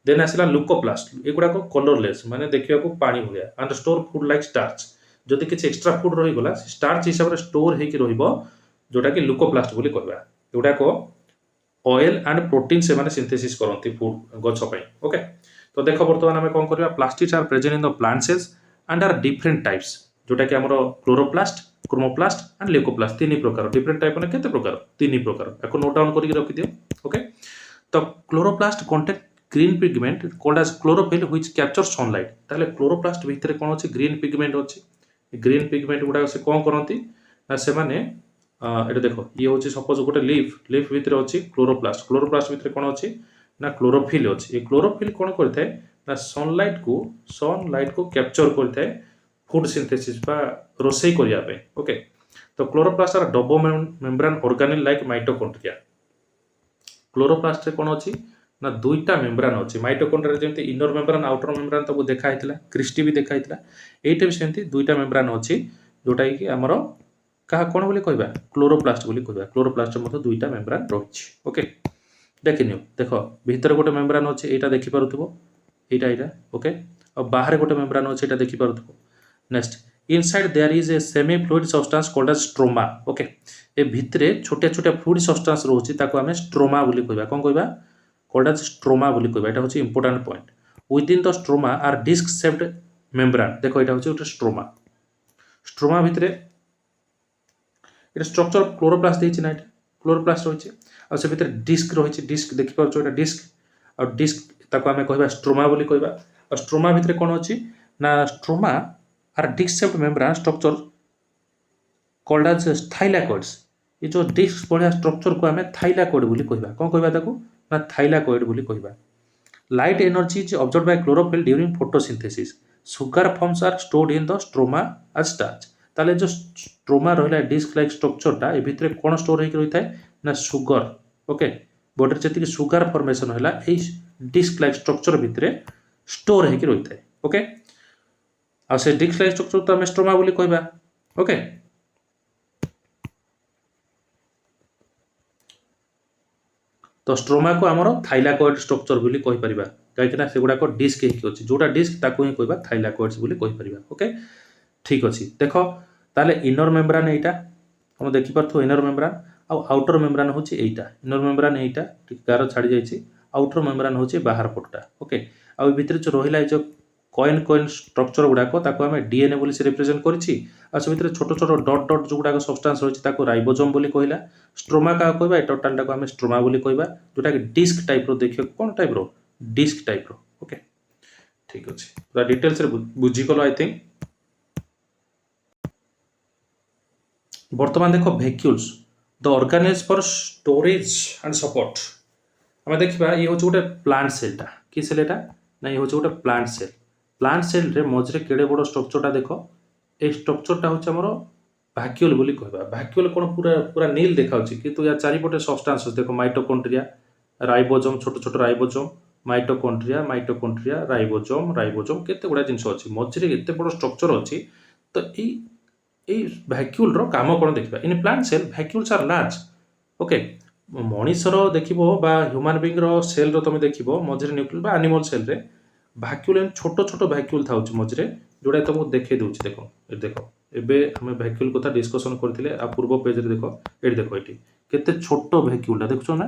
देन आसिला लुकोप्लास्ट ए गुडा को कलरलेस माने देखिया को पानी भलिया and store food like starch जदि किछ एक्स्ट्रा फूड रहि गला स्टार्च हिसाब रे स्टोर हे कि रहइबो जोटा कि लुकोप्लास्ट बोली कहबा एगुडा को ऑयल एंड प्रोटीन से माने सिंथेसिस करंती फूड गछ पई ओके तो देखो वर्तमान हमें कोन करबा plastids are present in the plant cells and are different types जोटा कि हमरो क्लोरोप्लास्ट क्रोमोप्लास्ट एंड ल्यूकोप्लास्ट तीन प्रकार डिफरेंट टाइप ने केते प्रकार तीन प्रकार एको नोट डाउन करके रखि दियो ओके तो chloroplast contain green pigment called as chlorophyll which capture sunlight ताले क्लोरोप्लास्ट भितरे कोन अछि ग्रीन पिगमेंट अछि ग्रीन पिगमेंट गुडा से कोन करंती ना से माने एटा देखो ये होची सपोज गोटे लीफ भितर अछि क्लोरोप्लास्ट भितर कोन अछि ना क्लोरोफिल अछि ए क्लोरोफिल कोन करथाय ना सनलाइट को कैप्चर करथाय फूड सिंथेसिस बा रोसई करिया पे ओके तो chloroplast are double membrane organelle like mitochondria chloroplast रे कोन अछि ना दुईटा मेम्ब्रेन अछि माइटोकॉन्ड्रिया जेंति इनर मेम्ब्रेन आउटर मेम्ब्रेन तब देखा हितला क्रिस्टी भी देखा हितला एटा भी सेंति दुईटा मेम्ब्रेन अछि जोटा कि हमरो कहा कोन बोली कहबा क्लोरोप्लास्ट बोली कहबा क्लोरोप्लास्ट मध्ये दुईटा मेम्ब्रेन रहिछि ओके देखिनियो देखो भीतर गोटे मेम्ब्रेन अछि एटा देखि पारुथबो एटा ओके और बाहर गोटे मेम्ब्रेन अछि एटा देखि पारुथबो next inside there is a semi fluid substance called as stroma okay ए भितरे छोटे छोटे फ्लूइड सब्सटेंस रहउछि ताको हमें स्ट्रोमा बोली कहबा कोन कहबा कॉल्ड एज स्ट्रोमा बोली कहबा एटा होछि important point within the stroma are disc shaped membrane देखो एटा होछि गोटे स्ट्रोमा भितरे एटा स्ट्रक्चर क्लोरोप्लास्ट देछि ना क्लोरोप्लास्ट रहिछि आ से भितर डिस्क रहिछि डिस्क देखि परछो एटा डिस्क और डिस्क ताको हमें कहबा स्ट्रोमा बोली कहबा और स्ट्रोमा भितर कोन अछि ना stroma are disc shaped membrane structure called as thylakoids ये जो डिस्क बढ़िया स्ट्रक्चर को हमें थाइलाकॉइड बोली कहबा कोन कहबा ताको ना थाइलाकॉइड बोली कहबा light energy is observed by chlorophyll during photosynthesis sugar forms are stored in the stroma as starch ताले जो स्ट्रोमा रहला डिस्क लाइक स्ट्रक्चर टा ए भितरे कोन स्टोर हेकि रहिथाय ना सुगर ओके बॉडी जति सुगर फॉर्मेशन होला ए डिस्क लाइक स्ट्रक्चर भितरे स्टोर हेकि रहिथाय ओके आ से डिस्क लाइक स्ट्रक्चर तो हम स्ट्रोमा बोली कहबा ओके तो स्ट्रोमा को हमरो थाइलाकॉइड स्ट्रक्चर बोली कहि परिबा काहे कि ना से गुडा को डिस्क हेकि अछि जोटा डिस्क ताको ही कहबा थाइलाकॉइड्स बोली कहि परिबा ओके ठीक अछि देखो ताले इनर मेम्ब्रेन एटा हम देखि परथो इनर मेम्ब्रेन आउटर मेम्ब्रेन होची एटा इनर मेम्ब्रेन एटा ठीक गार छाड़ी जाइछि आउटर मेम्ब्रेन होची बाहर पटटा ओके आ भितर जो रहिला जो कॉइन कॉइन स्ट्रक्चर गुडाक ताको आमे डीएनए बोली से रिप्रेजेंट करछि आ से भितर छोट छोट डॉट डॉट जो गुडाक सब्सटेंस होछि ताको राइबोसोम बोली कहला स्ट्रोमा का कहबा ए टोटल टाको आमे स्ट्रोमा बोली कहबा जोटा कि डिस्क टाइप रो देखियो कोन टाइप रो डिस्क टाइप रो ओके ठीक अछि पूरा डिटेल्स रे बुझी गलो आई थिंक वर्तमान देखो vacuoles the organelles for storage and support हमें देखा ये हूँ गोटे प्लांट सेलटा कि सेल एटा ना ये हूँ गोटे प्लांट सेल रे मझे केड़े बड़ स्ट्रक्चरटा देख ए स्ट्रक्चरटा हूँ आमर भाक्यूल बोली कहबा भाक्यूल कौन पूरा पूरा नील देखा किंतु या चारिपटे सब्सटेंस देख माइटोकॉन्ड्रिया राइबोसोम छोट छोट राइबोसोम माइटोकॉन्ड्रिया राइबोसोम केते गुडा जिंस अछि मझे एते बड़ स्ट्रक्चर अछि तो এই ভ্যাকুলর কাম কোণ দেখিবা in plant cell vacuoles are large okay মଣିষর দেখিব বা হ্যুমান বিংর সেলর তুমি দেখিব মঝিরে নিউক্লিয়াস বা আনিমাল সেলরে ভ্যাকুল ছোট ছোট ভ্যাকুল থাউছে মঝিরে যোটা তোমাকে দেখে দেউছি দেখো দেখো এবে আমি ভ্যাকুল কথা ডিসকশন করছিলে আ পূর্ব পেজরে দেখো এটি দেখো এটি কেতে ছোট ভ্যাকুলটা দেখছো না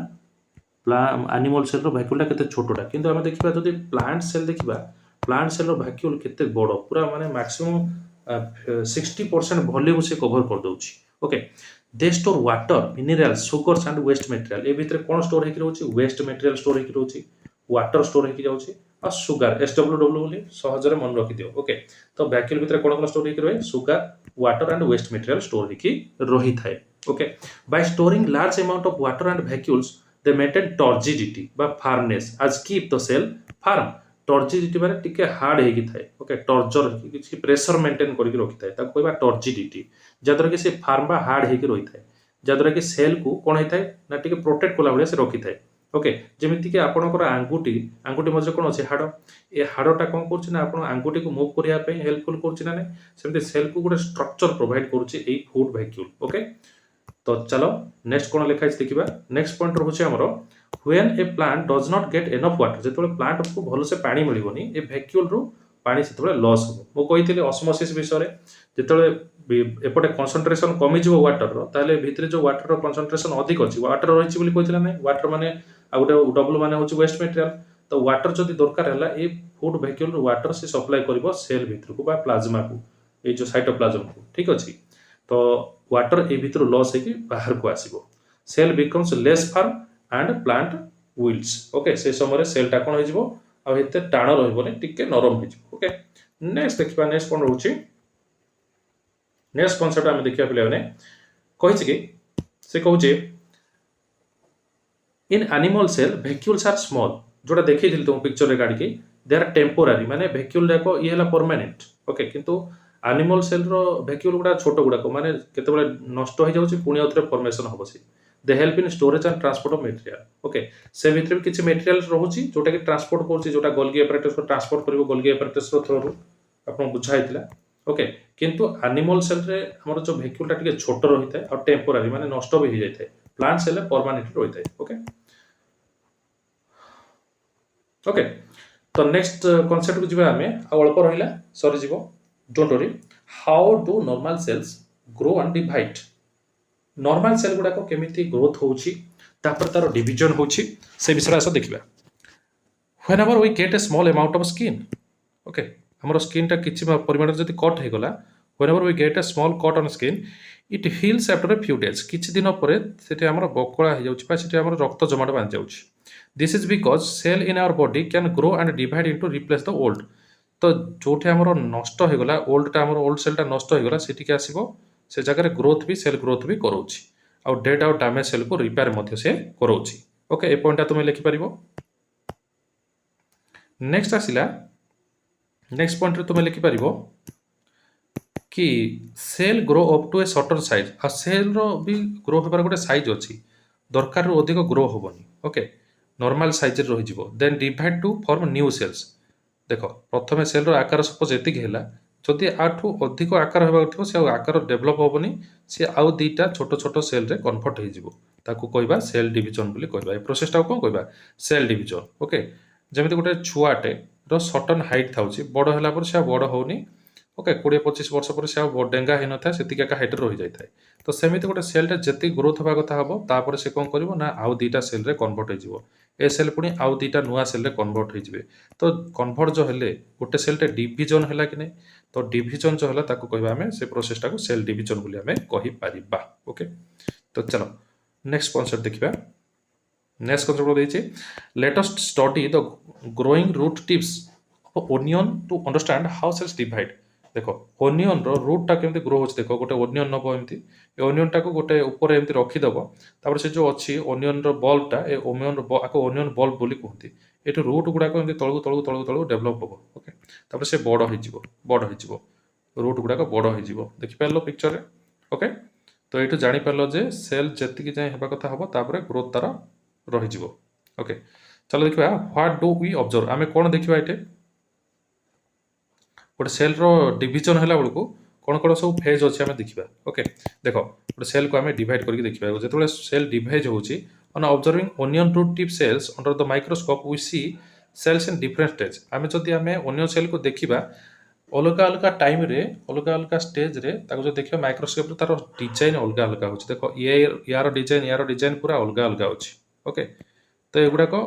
আনিমাল সেলর ভ্যাকুলটা কেতে ছোটটা কিন্তু আমি দেখিবা যদি প্লান্ট সেল দেখিবা প্লান্ট সেলর ভ্যাকুল কেতে বড় পুরা মানে ম্যাক্সিমাম 60% वॉल्यूम से कवर कर दउछि okay they store water minerals sugars and waste material ए भितर कोन स्टोर हेकि रहउछि वेस्ट मटेरियल स्टोर हेकि रहउछि वाटर स्टोर हेकि जाउछि आ सुगर SWW बोली सहजरे मन रखि दियो ओके तो वैक्यूल भितर कोन कोन स्टोर हेकि रहे sugar water and waste material store हेकि रहि थाए okay by storing large amount of water and vacuoles they maintain turgidity बा firmness as keep the cell firm turgidity माने टिके हार्ड हेकि थाए ओके टर्जर किछि प्रेशर मेंटेन करके रखि थाए ताको कहबा टर्जिडिटी जदर कि से फार्म बा हार्ड हेकि रहि थाए जदर कि सेल को कोन हे थाए ना टिके प्रोटेक्ट कोला बळे से रखि थाए ओके जेमिति कि आपनकर आंगुटी मजे कोन अछि हाड़ ए हाड़टा कोन करछि ना आपन आंगुटी को मूव करिया पे हेल्पफुल करछि ना नै सेमते सेल को गोटे स्ट्रक्चर प्रोवाइड करछि ए फूड वैक्यूल ओके तो चलो नेक्स्ट कोन लिखा अछि देखिबा नेक्स्ट पॉइंट रहउछि हमरो when a plant does not get enough water जेतबे प्लांट को भलो से पानी मिलिबोनी ए वैक्यूल रो पानी सेतबे लॉस हो मो कहितले ऑस्मोसिस विषय रे जेतबे एपटे कंसंट्रेशन कमी जिवो वाटर रो ताले भितरे जो वाटर रो कंसंट्रेशन अधिक अछि वाटर रहिछि बोली कहितला नै वाटर माने आ गोटे डबल माने होछि वेस्ट मटेरियल तो वाटर जदी दरकार हला ए फूड वैक्यूल रो वाटर से सप्लाई करिवो सेल भितर को बा प्लाज्मा को ए जो साइटोप्लाज्म को ठीक अछि तो वाटर ए भितर लॉस हेकि बाहर को आसीबो cell becomes less firm and plant wilts okay से समय सेलटा कोन हो जिवो आ हेते टाण रहबोनी टिके नरम हो जिवो ओके नेक्स्ट देखिबा नेक्स्ट कोन रहउछि नेक्स्ट कांसेप्ट हम देखिया पिले माने कहिछि कि से कहउछि in animal cell vacuoles are small जोटा देखि दिल तुम पिक्चर रे गाडी के दे आर टेम्पोरारी माने वैक्यूल देखो ये हला परमानेंट ओके किंतु एनिमल सेल रो वैक्यूल गुडा छोटो गुडा को माने केते बेले नष्ट हो जाउछि पुणी औथरे फॉर्मेशन होबछि they help in storage and transport of material okay से भितर भी किछि मटेरियल रहउछि जोटा कि ट्रांसपोर्ट करछि जोटा गोल्गी एपरेटस को ट्रांसपोर्ट करिवो गोल्गी एपरेटस रो थ्रू आपन बुझाइतिला ओके किंतु एनिमल सेल रे हमर जो वैक्यूलटा टिके छोट रहिथाय और टेम्पोरारी माने नष्ट भी हो जायथाय प्लांट सेल परमानेंट रहिथाय ओके ओके तो नेक्स्ट कांसेप्ट को जिबा हमें अल्प रहिला सरी जिवो don't worry how do normal cells grow and divide normal cell गुडा को केमिति ग्रोथ होउछि तापर तार डिवीजन होउछि से विषय आस देखिबा whenever we get a small amount of skin okay हमर स्किन टा किछि परिमाण जति कट हे गला whenever we get a small cut on skin it heals after a few days किछि दिन परे सेठी हमर बकळा हे जाउछि बा सेठी हमर रक्त जमाट बांध जाउछि this is because cell in our body can grow and divide into replace the old तो जोठी हमर नष्ट हे गला ओल्ड टा हमर ओल्ड सेल टा नष्ट हे गला सेठी के आसीबो से जगह ग्रोथ भी सेल ग्रोथ भी करोछि आ डेड आउट डैमेज सेल को रिपेयर मध्य से करोछि ओके ए पॉइंट तुम लिखि परिबो नेक्स्ट आसिला नेक्स्ट पॉइंट रे तुम लिखि परिबो कि cell grow up to a certain size आ सेल रो भी ग्रो हेबार गोटे साइज अछि दरकार रो अधिक ग्रो होबनी ओके नॉर्मल साइज रे रहि जिवो then divide to form new cells देखो प्रथमे सेल रो आकार सपोज एतिक हैला जदि आठू अधिक आकार होबाक थिबो से आकार डेभलप होबनी से आउ दीटा छोट छोट सेल रे कन्वर्ट हो जिवो ताकू कहबा सेल डिवीजन बोली कहबा ए प्रोसेस टा कोन कहबा सेल डिवीजन ओके जेमिति गोटे छुआटे रो सर्टेन हाइट थाउची बड़ होला पर से बड़ होनी ओके 20-25 वर्ष पर से डेंगा होई नଥାଏ सेतिक एका हाइट रही जाय थाए तो सेमिति गोटे सेलटा जति ग्रोथ हवा कथा हबो तापर से कोन करिवो ना आउ दीटा सेल रे कन्वर्ट होइजिवो ए सेल पुनी आउ दीटा नुआ सेल रे कन्वर्ट होइजिवे तो कन्वर्ट जो हेले गोटे सेलटे डिविजन हैला कि नै तो डिविजन जो हैला ताको कहबा हमें से प्रोसेस टाको सेल डिविजन बोली हमें कहि परिबा ओके तो चलो नेक्स्ट कॉन्सेप्ट देखिबा नेक्स्ट कॉन्सेप्ट देछि let us study the growing root tips of onion to understand how cells divide देखो ओनियन रो रूट टा केमती ग्रो होछ देखो गोटे ओनियन नबो एमती ए ओनियन टाको गोटे ऊपर एमती रखी दबो तापर से जो अछि ओनियन रो बल्ब टा ए ओनियन रो आको ओनियन बल्ब बोली कहती एटु रूट गुडा को एमती तळु डेवलप होबो ओके तापर से बड़ हिजिवो रूट गुडा को बड़ हिजिवो देखि पालो पिक्चर रे ओके तो ये जानी पार्ल जे सेल जेतिकी जाए हेबा कथा हबो तापरे ग्रोथ तार रही जिवो ओके चलो देखिबा व्हाट डू वी ऑब्जर्व आमे कोन देखिबा एटे गोटे सेल रो डिवीजन हैला बळकू कोन सब फेज अछि आमे देखिबा ओके देखो गोटे सेल को आमे डिवाइड करके देखिबा जेतबेले सेल डिवाइड होउची on observing onion root tip cells under the microscope we see cells in different stage आमे जदि आमे ओनियन सेल को देखिबा अलग अलग टाइम रे अलग अलग स्टेज रे ताको जो देखिबा माइक्रोस्कोप रे तार डिजाइन अलग अलग होची देखो ये यार डिजाइन पूरा अलग अलग होची ओके तो एगुडा को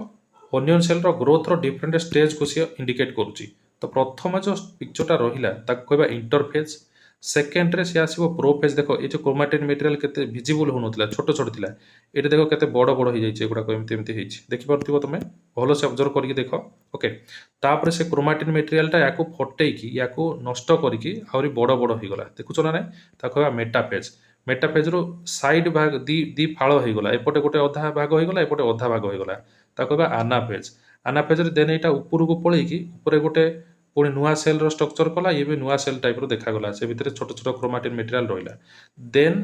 ओनियन सेल रो ग्रोथ रो डिफरेंट स्टेज को सी इंडिकेट करूची तो प्रथम जो पिक्चरटा रहिला ताको कहबा इंटरफेज सेकेंड रे से आसीबो प्रोफेज देखो ए जो क्रोमैटिन मटेरियल केते विजिबल होनोतला छोटो छोटो थिला एटे देखो केते बड़ बड़ हो जाइछ एगुडा को एमती हेछि देखि परथिबो तमे भलो से ऑब्जर्व करके देखो ओके तापर से क्रोमैटिन मटेरियल टा याको फटै की याको नष्ट करके आउरी बड़ बड़ हो गला देखुछ ना नै ताको कहबा मेटाफेज रो साइड भाग दी फाळो हो गला एपटे गोटे अधा भाग हो गला एपटे अधा भाग हो गला ताको कहबा आनाफेज रे देन एटा ऊपर को पळै की ऊपर गोटे पुणी नुआ सेल रो स्ट्रक्चर कला ये भी नुआ सेल टाइप रो देखा गला से भितरे छोट छोट क्रोमैटिन मटेरियल रहिला देन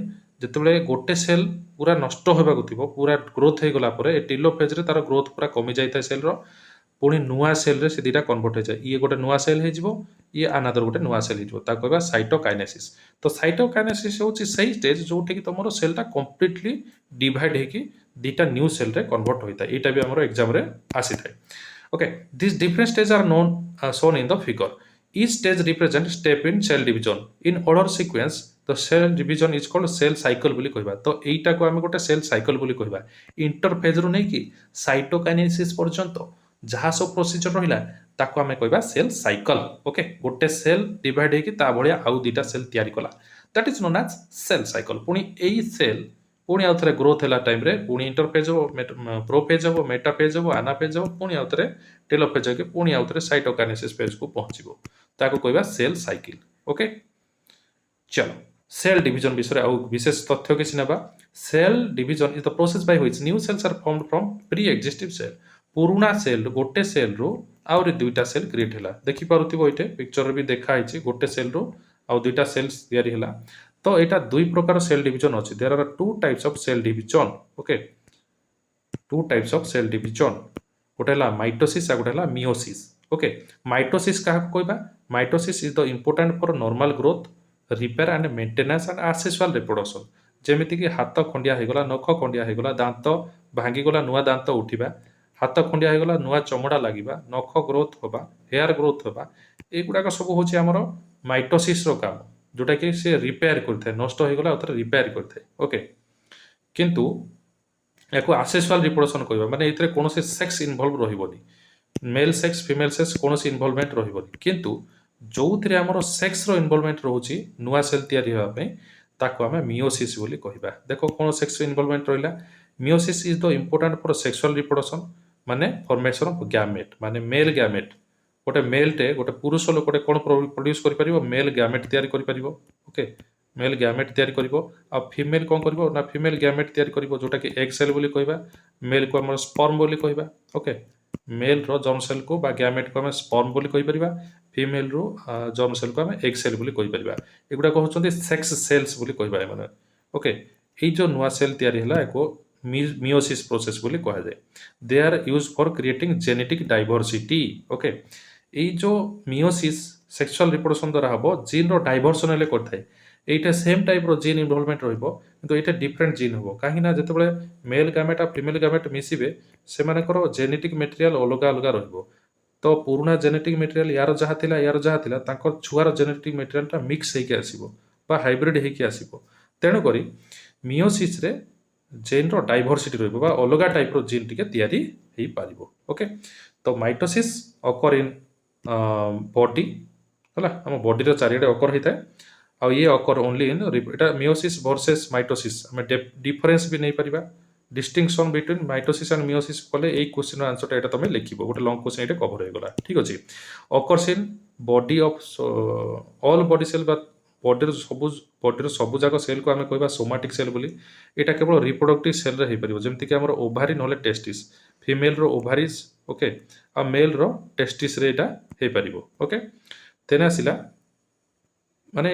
जेतेबेले गोटे सेल पूरा नष्ट होबा को थिबो पूरा ग्रोथ हे गला परे ए टेलोफेज रे तार ग्रोथ पूरा कमी जाइता सेल रो पुणी नुआ सेल रे से दीटा कन्वर्ट हो जाए ये गोटे नुआ सेल हे जिवो ये अनदर गोटे नुआ सेल हे जिवो ता कहबा साइटोकाइनेसिस तो साइटोकाइनेसिस होची सही स्टेज जोठी कि तमरो सेल टा कंप्लीटली डिवाइड हे कि दीटा न्यू सेल रे कन्वर्ट होइता एटा भी हमरो एग्जाम रे आसी थाए okay these different stages are known shown in the figure each stage represent step in cell division in order sequence the cell division is called cell cycle बोली कहबा तो एटा को हम गोटे सेल साइकिल बोली कहबा इंटरफेज रो नै कि साइटोकाइनेसिस पर्यंत जहा सब प्रोसीजर रहिला ताको हम कहबा सेल साइकिल ओके गोटे सेल डिवाइड हे कि ता भलिया आउ दीटा सेल तयारी कला that is known as cell cycle पुनी एई सेल पुणी आउ थे ग्रोथ है टाइम रे पुणी इंटरफेज हम प्रोफेज हम मेटाफेज हम आनाफेज हम पुणी आउ थे टेलोफेज होके पुणी आउ थे साइटोकाइनेसिस फेज को पहुंचबो ताको कहबा सेल साइकिल ओके चलो सेल डिवीजन विषय आउ विशेष तथ्य किछि नेबा cell division is the process by which new cells are formed from pre existing cell पुराना सेल गोटे सेल रो आउरी दुईटा सेल क्रिएट हैला देखि पारुथिबो इटे पिक्चर भी देखा आइछि गोटे सेल रो आउ दुईटा सेल्स तयारी हैला तो एटा दुई प्रकार सेल डिवीजन अछि there are two types of cell division okay two types of cell division गोटे हला माइटोसिस आ गोटे हला मियोसिस ओके माइटोसिस का कहबा mitosis is the important for normal growth repair and maintenance and asexual reproduction जेमिति कि हाथ खंडिया हे गला नख खंडिया हे गला दांत भांगी गला नुआ दांत उठिबा हाथ खंडिया हे गला नुआ चमड़ा लागिबा नख ग्रोथ होबा हेयर ग्रोथ होबा एगुडा का सब होछि हमरो माइटोसिस रो काम जोटा कि से रिपेयर करथे नष्ट हो गला उतर रिपेयर करथे ओके किंतु एको एसेसुअल रिप्रोडक्शन कहबा माने इतरे कोनोसे सेक्स इन्वॉल्व रहिबोनी मेल सेक्स फीमेल सेक्स कोनोसे इन्वॉल्वमेंट रहिबोनी किंतु जोउथरे हमरो सेक्स रो इन्वॉल्वमेंट रहउची नुआ सेल तयारी होबा पे ताको हमें मियोसिस बोली कहबा देखो कोन सेक्स इन्वॉल्वमेंट रहिला meiosis is the important for sexual reproduction माने फॉर्मेशन ऑफ गैमेट माने मेल गैमेट गोटे मेल टे गोटे पुरुष लोकटे कोन प्रोड्यूस करि परिबो मेल गैमेट तयारी करि परिबो ओके मेल गैमेट तयारी करिबो आ फीमेल कोन करिबो ना फीमेल गैमेट तयारी करिबो जोटा कि एग सेल बोली कहबा मेल को हमर स्पर्म बोली कहबा ओके मेल रो जर्म सेल को बा गैमेट को हम स्पर्म बोली कहि परिबा फीमेल रो जर्म सेल को हम एग सेल बोली कहि परिबा एगुडा कहउछन्ती सेक्स सेल्स बोली कहबा माने ओके एई जो नुआ सेल तयारी हला एको मियोसिस प्रोसेस बोली कहा जाए they are use for creating genetic diversity okay এই जो मियोसिस सेक्सुअल रिप्रोडक्शन द्वारा हबो जीन रो डाइवर्सन हेले करथाय एटा सेम टाइप रो जीन इन्वॉल्वमेंट रहिबो किंतु एटा डिफरेंट जीन हबो काहे ना जते बेले मेल गैमेट आ फीमेल गैमेट मिसिबे से मानकर जेनेटिक मटेरियल अलग अलग रहिबो तो पुराना जेनेटिक मटेरियल यार जहाँ थिला तांकर छुआर जेनेटिक मटेरियलटा मिक्स होइके आसीबो बा हाइब्रिड होइके आसीबो। तेणु करी मियोसिस रे जेन रो डाइभर्सिटी रहइबो बा अलगा टाइप रो जीन टिके तयारी हेई पारिबो। ओके, तो माइटोसिस अकर इन बॉडी हला हम बॉडी रो चारिडे अकर होइता आ ये अकर ओनली इन एटा मियोसिस वर्सेस माइटोसिस हम डिफरेंस भी नहीं परिबा distinction between mitosis and meiosis कले ए क्वेश्चन आंसर एटा तमे लिखिबो गोटे लॉन्ग क्वेश्चन एटा कवर हो गला। ठीक अछि, occurs in body of all body cell बा बॉडी सबु जाक सेल को आम कहबा सोमाटिक सेल बोली। एटा केवल रिप्रोडक्टिव सेल रे हेई परिबो जेमति कि हमर ओभारी नले टेस्टिस फीमेल रो ओभारिज ओके आ मेल रो टेस्टिस रे एटा हेई परिबो। ओके, तेना आसिला माने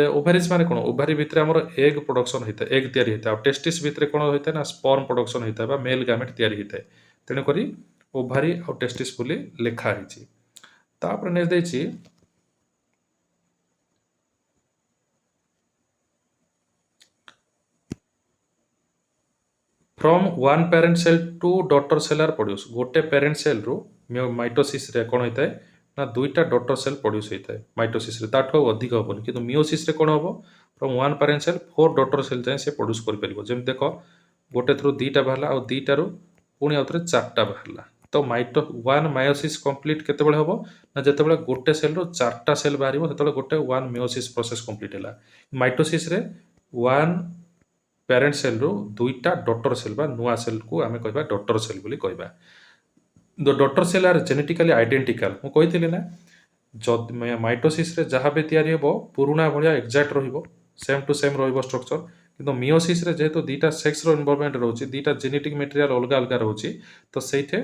ओभारिज माने कोन ओभारी भितरे हमर एग प्रोडक्शन होता एग तयारी होता आ टेस्टिस भितरे कोन होता ना स्पर्म प्रोडक्शन होता बा मेल गैमेट तयारी होता। तेणु करी ओभारी आ टेस्टिस बोली लेखा हिची। तापर नेक्स्ट देछि from one parent cell to daughter cell are produce गोटे पेरेंट सेल रु माइटोसिस रे कोन होता है ना दुईटा डॉटर सेल प्रोड्यूस होता है माइटोसिस रे ताठो अधिक होबनी किंतु मियोसिस रे कोन होबो from one parent cell four daughter cell जाय से प्रोड्यूस कर परिबो। जेम देखो गोटे थ्रू दीटा बाहला और दीटा रु पुणी आउथरे चारटा बाहला तो माइटो वन मायोसिस कंप्लीट केतेबेले होबो ना जेतेबेले गोटे सेल रु चारटा सेल बाहरिबो सेतेबेले गोटे वन मियोसिस प्रोसेस कंप्लीट हैला। माइटोसिस रे वन पेरेंट सेल रु दुईटा डॉटर सेल बा नुआ सेल को आमे कहबा डॉटर सेल बोली कहबा। The daughter cell are genetically identical मु कहिथिले ना जद माइटोसिस रे जहाँ भी तयारी हेबो पुराना भलिया एक्जाक्ट रहिबो सेम टू सेम रहिबो स्ट्रक्चर किंतु मियोसिस रे जेहेतु दीटा सेक्स रो इन्वॉल्वमेंट रहउची दीटा जेनेटिक मटेरियल अलगा अलगा रहउची तो सेइथे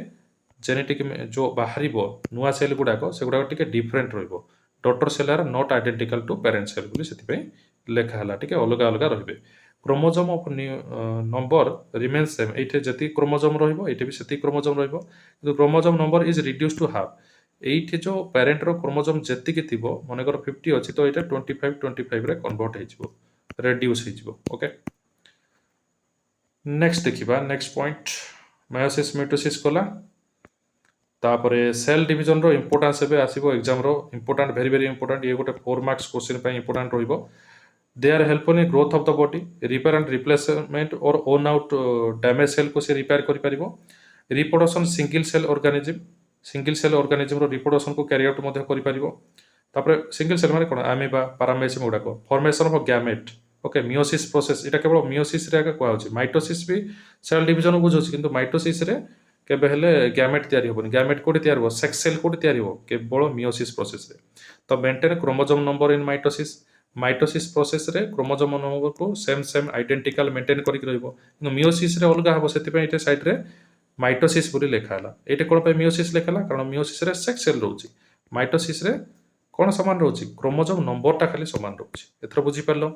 जेनेटिक जो बाहरिबो नुआ सेल गुडाको से गुडाको टिके डिफरेंट रहिबो। Daughter cell are not identical to parent cell बोली सेति पे लेखा हला टिके अलगा अलगा रहिबे। Chromosome of number remains same एठे जति क्रोमोजोम रहिबो एठे भी सेति क्रोमोजोम रहिबो किंतु chromosome number is reduce to half एठे जो पेरेंट रो क्रोमोजोम जति के थिबो मानेकर 50 अछि तो एटा 25 रे कन्वर्ट हे जिवो रिड्यूस हे जिवो। ओके, नेक्स्ट देखिबा नेक्स्ट पॉइंट मायोसिस मिटोसिस कला तापरे सेल डिवीजन रो इंपोर्टेंस एबे आसीबो एग्जाम रो इंपोर्टेंट वेरी इंपोर्टेंट ये गोटे 4 मार्क्स क्वेश्चन पे इंपोर्टेंट रहिबो। They are helpful in growth of the body repair and replacement और ओन आउट डैमेज सेल को से रिपेयर करि परिबो। रिप्रोडक्शन सिंगल सेल ऑर्गेनिज्म रो रिप्रोडक्शन को कैरी आउट मध्ये करि परिबो। तापरे सिंगल सेल माने कोन अमीबा पैरामेसियम गुडाको formation of gamete okay meiosis process एटा केवल मियोसिस रे आके कोआ होची माइटोसिस भी सेल डिवीजन बुझोची किंतु माइटोसिस रे केबे हेले गैमेट तयारी होबनी गैमेट कोडी तयारी हो सेक्स सेल कोडी तयारी हो केवल मियोसिस प्रोसेस रे। तो maintain chromosome number in mitosis process रे क्रोमोसोम नंबर को सेम आइडेंटिकल मेंटेन करिक रहइबो किंतु मियोसिस रे अलगा हबो सेति पे एटे साइड रे माइटोसिस बोली लेखा हला। एटे कोन पे मियोसिस लेखा हला कारण मियोसिस रे सेक्स सेल रहउची माइटोसिस रे कोन समान रहउची क्रोमोसोम नंबर टा खाली समान रहउची एथरो बुझी परलो।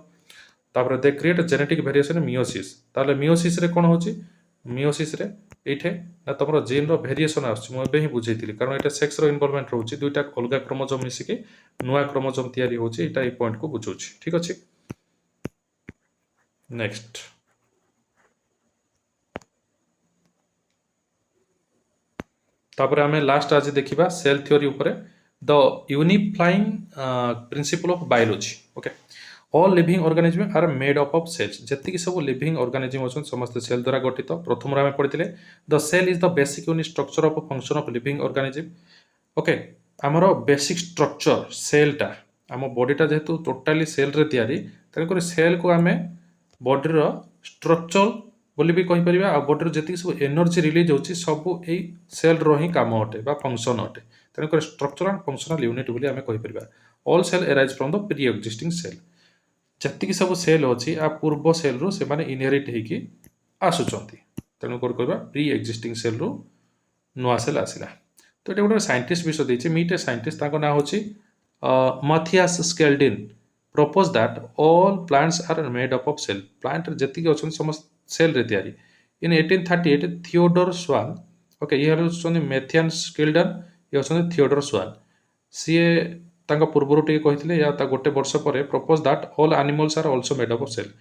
तापर they create genetic variation in meiosis ताले मियोसिस रे कोन होची मियोसिस रे एठे ना तमरो जीन रो वेरिएशन आछी मु एबे ही बुझैतिली कारण एटा सेक्स रो इन्वॉल्वमेंट रहउची दुईटा अलगा क्रोमोसोम मिसी के नुआ क्रोमोसोम तयारी होची एटा ए पॉइंट को बुझौची। ठीक अछि, नेक्स्ट तापर आमे लास्ट आज देखिबा सेल थ्योरी ऊपर the unifying principle of biology. Okay, all living organism are made up of cells जति सब लिविंग ऑर्गेनिज्म अछन समस्त सेल द्वारा गठित। प्रथम आमे पढिथिले the cell is the basic unit structure of function of living organism. Okay, हमरो बेसिक स्ट्रक्चर सेल टा हम बॉडी टा जेहेतु टोटली सेल रे तयारी तकर सेल को आमे बॉडी रो स्ट्रक्चर बोली भी कहि परिबा आ बॉडी रो जति सब एनर्जी रिलीज होची सब एई सेल रो ही काम अटे बा फंक्शन अटे तकर स्ट्रक्चर एंड फंक्शनल यूनिट बोली आमे कहि परिबा। All cell arise from the pre existing cell जति सब सेल अछि आ पूर्व सेल रो से माने इनहेरिट हेकी आसुचंती तेनु कोड करबा प्री एक्जिस्टिंग सेल रो नुआ सेल आसिला। तो एटा गोटे साइंटिस्ट विषय देछि मीटे साइंटिस्ट ताको ना होछि Mathias स्केल्डिन propose that all plants are made up of cell plant जति के अछन समस्त सेल रे तयारी। इन 1838 थियोडोर स्वान ओके ये हरछन मेथियन स्केल्डन ये अछन थियोडोर स्वान सीए तांका पूर्वरु टे कहिथिले या ता गोटे वर्ष परे propose that all animals are also made up of cell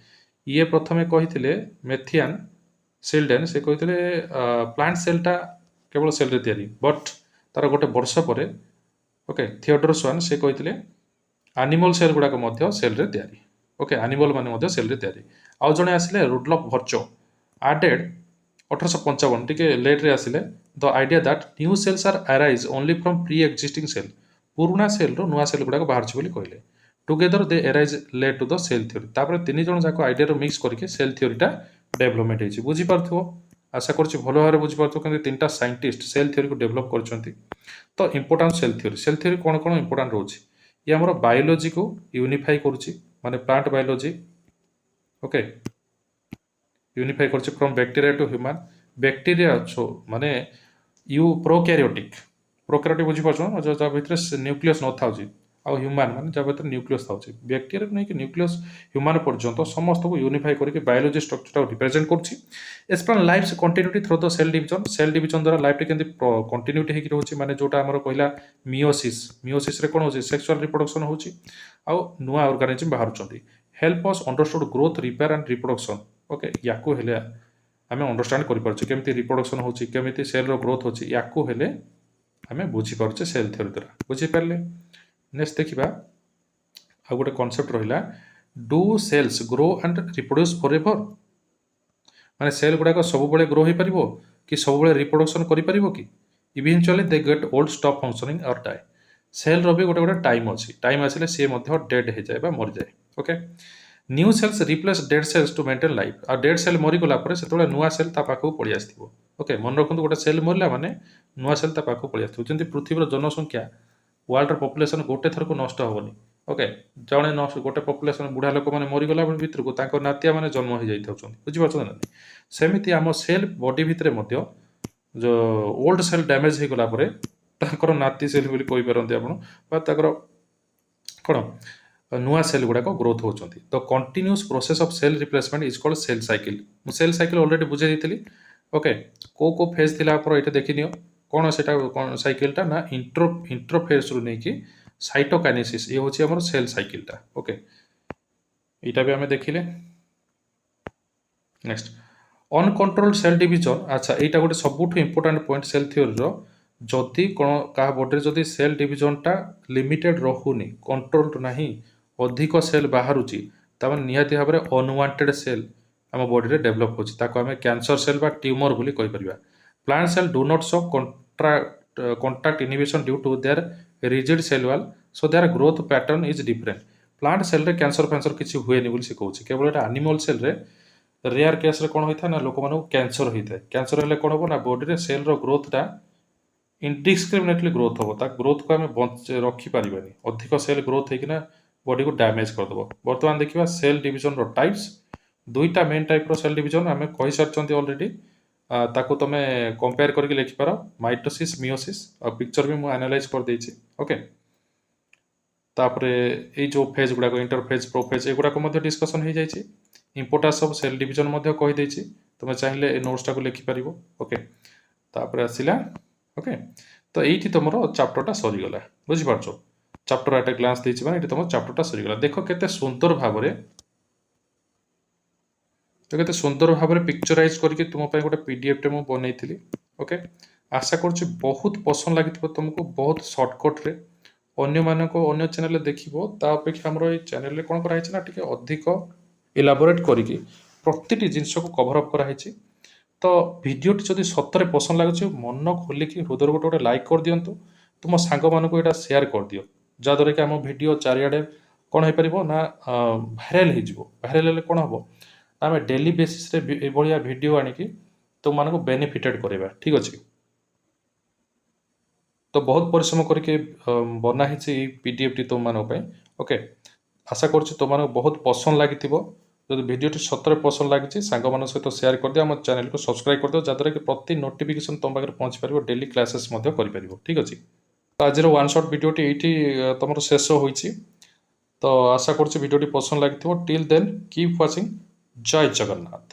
ये प्रथमे कहिथिले मेथियन सेल्डन से कहिथिले प्लांट सेल टा केवल सेल रे तयारी बट ତାର ଗୋଟେ ବର୍ଷ ପରେ ଓକେ थियोडोर स्वान से कहते आनिमल सेल गुड़ाक सेल्रे तैयारी ओके आनिमल माने सेल्रे तैयारी आउ जड़े आसिले रुडलफ भर्चो आडेड 1855 टिके लेट्रे आसिले the idea that new cells are arise only from pre existing cell पुराना सेल रो नुआ सेल गुड़ाक बाहर बोली कहले together they arise led to the cell theory तापर तीन जन जाक आइडिया मिक्स करके सेल थ्योरीटा डेवलपमेंट होइछि बुझी पारथो आशा करछि भलो भाबरे बुझी पारथो कि तीनटा साइंटिस्ट सेल थ्योरी को डेवलप करछंती तो इंपोर्टेंट सेल थ्योरी कोन इंपोर्टेंट रोछि ये हमर बायोलॉजी को यूनिफाई करुछि माने प्लांट बायोलॉजी ओके यूनिफाई करछि from bacteria to human bacteria छो माने यू प्रोकैरियोटिक बुझी पाछो जो जा भितर न्यूक्लियस न थाउछि आ ह्यूमन माने जा भितर न्यूक्लियस थाउछि बैक्टीरिया नै कि न्यूक्लियस ह्यूमन पर्यंत समस्त को यूनिफाई करके बायोलॉजी स्ट्रक्चर को रिप्रेजेंट करछि explain life continuity through the cell division द्वारा लाइफ केंति कंटिन्यूटी हेकि रहउछि माने जोटा हमर कहला मियोसिस रे कोन होछि सेक्सुअल रिप्रोडक्शन होछि आ नुआ ऑर्गेनिज्म बाहरचंती help us understood growth repair and reproduction okay याकू हेले आमे अंडरस्टैंड करि परछु केमति रिप्रोडक्शन होछि केमति सेल रो ग्रोथ होछि याकू हेले आमे बुझी परछु सेल थ्योरी द्वारा बुझी परले नेक्स्ट देखिबा आ गोटे कांसेप्ट रहिला do sales grow and reproduce forever माने सेल गुड़ाक सब बेले ग्रो हो पारिबो कि सब बेले रिप्रोडक्शन करि पारिबो कि eventually they get old stop functioning और डाई सेल रो भी गोटे टाइम अछि टाइम आसिले से मध्य डेड हो जाए बा मर जाए okay new cells replace dead cells to maintain life आ डेड सेल मरी गला परे सेतबेले नुआ सेल ता पाखु पळि आस्थिबो ओके मन रखंतु गोटे सेल मरला माने नुआ सेल ता पाखु पळि आस्थिबो जेंति पृथ्वीर जनसंख्या वर्ल्ड रो पॉपुलेशन गोटे थर को नष्ट होबनी ओके जणे नष्ट गोटे पॉपुलेशन बुढ़ा लोक माने मरी गला भीतर को ताको नातिया माने जन्म हो जाई थाउछन बुझि पाछन ना सेमिति आम सेल बॉडी भितरे मध्य जो ओल्ड सेल डैमेज हो गला परे ताकर नाती सेल बोली कहि परंती आपण बा ताकर कोन नुआ सेल गुड़ाक ग्रोथ होचंती the continuous process of cell replacement is called cell cycle मु सेल साइकिल ऑलरेडी बुझे देइतली ओके को फेज थिला पर एटा देखि नियो कोन सेटा कोन साइकिलटा ना इंट्रोफेज रु नै कि साइटोकाइनेसिस ये होची हमर सेल साइकिलटा ओके एटा भी हमें देखिले नेक्स्ट अनकंट्रोल्ड सेल डिवीजन अच्छा एटा गोटे सबुठ इंपोर्टेंट पॉइंट सेल थ्योरी रो जदि कोन का बॉडी जदि सेल डिवीजनटा लिमिटेड रहुनी कंट्रोल्ड नाही अधिक सेल बाहरुची तामे निहाती भाबरे अनवांटेड सेल हम बॉडी रे डेवलप होची ताको हमें कैंसर सेल बा ट्यूमर बोली कहि परिबा plant cell do not show contact inhibition due to their rigid cell wall so their growth pattern is different plant cell रे कैंसर फैंसर किछि हुएनी बोली से कहउछि केवल एटा एनिमल सेल रे रेयर केस रे कोन होइथा ना लोक मानु कैंसर होइथा कैंसर हेले कोन होबो ना बॉडी रे सेल रो ग्रोथ टा इनडिस्क्रिमिनेटली ग्रोथ होबो ता ग्रोथ को हमें रखी पारिबानी अधिक सेल ग्रोथ हेकिना बॉडी को डैमेज कर दबो वर्तमान देखिबा सेल डिवीजन रो टाइप्स दुईटा मेन टाइप रो सेल डिवीजन हमें कहि सरचंती ऑलरेडी ताको तमे कंपेयर करके लिखि पारो माइटोसिस मियोसिस और पिक्चर भी मु एनालाइज कर देछि ओके तापरे ए जो फेज गुडा को इंटरफेज प्रोफेज एगुडा को मध्ये डिस्कशन हो जाइछि इंपोर्टेंस ऑफ सेल डिवीजन मध्ये कहि देछि तमे चाहिले ए नोट्स टा को लिखि परिबो ओके तापरे आसिला ओके तो एठी तमरो चैप्टर टा सरी गला बुझि पारछो चैप्टर एट ग्लांस देछि माने एठी तमरो चैप्टर टा सरी गला देखो केते सुंदर भाबरे तो केते सुंदर भाबरे पिक्चराइज करके तुम पे गोटे पीडीएफ टे मु बनैथिली ओके आशा करछि बहुत पसंद लागितबो तुमको बहुत शॉर्टकट रे अन्य मानको अन्य चैनल देखिबो ता अपेक्षा हमरो ए चैनल रे कोन करा हिछ ना टिके अधिक इलाबोरेट करके प्रतिटी जिंस को कवर अप करा हिछ तो वीडियो टी जदि सतरे पसंद लागछि मन खोली कि हृदय गोटे गोटे लाइक कर दियंतु तुम सांग मानको एटा शेयर कर दियो जा द्वारा कि हम वीडियो चारियाडे कोन हे परिबो ना वायरल हे जिवो वायरल हेले कोन हबो आम डेली बेसिस रे ए भलिया वीडियो आनिकी तुम मानको बेनिफिटेड करबा ठीक अछि तो बहुत परिश्रम करके बना हिछि पीडीएफ टी तुम मानो पे ओके आशा करछि तुम मानको बहुत पसंद लागितिबो जदि वीडियो टी सतरे पसंद लागिछि सांग मानो सहित शेयर कर दियो हम चैनल को सब्सक्राइब कर दियो जादरा कि प्रति नोटिफिकेशन तुम पाखरे पहुंच परिबो डेली क्लासेस मध्ये करि परिबो ठीक अछि तो आज वन शॉट वीडियो टी एठी तमरो शेष होईछि तो आशा करछि वीडियो टी पसंद लागितिबो टिल देन कीप वाचिंग जय जगन्नाथ।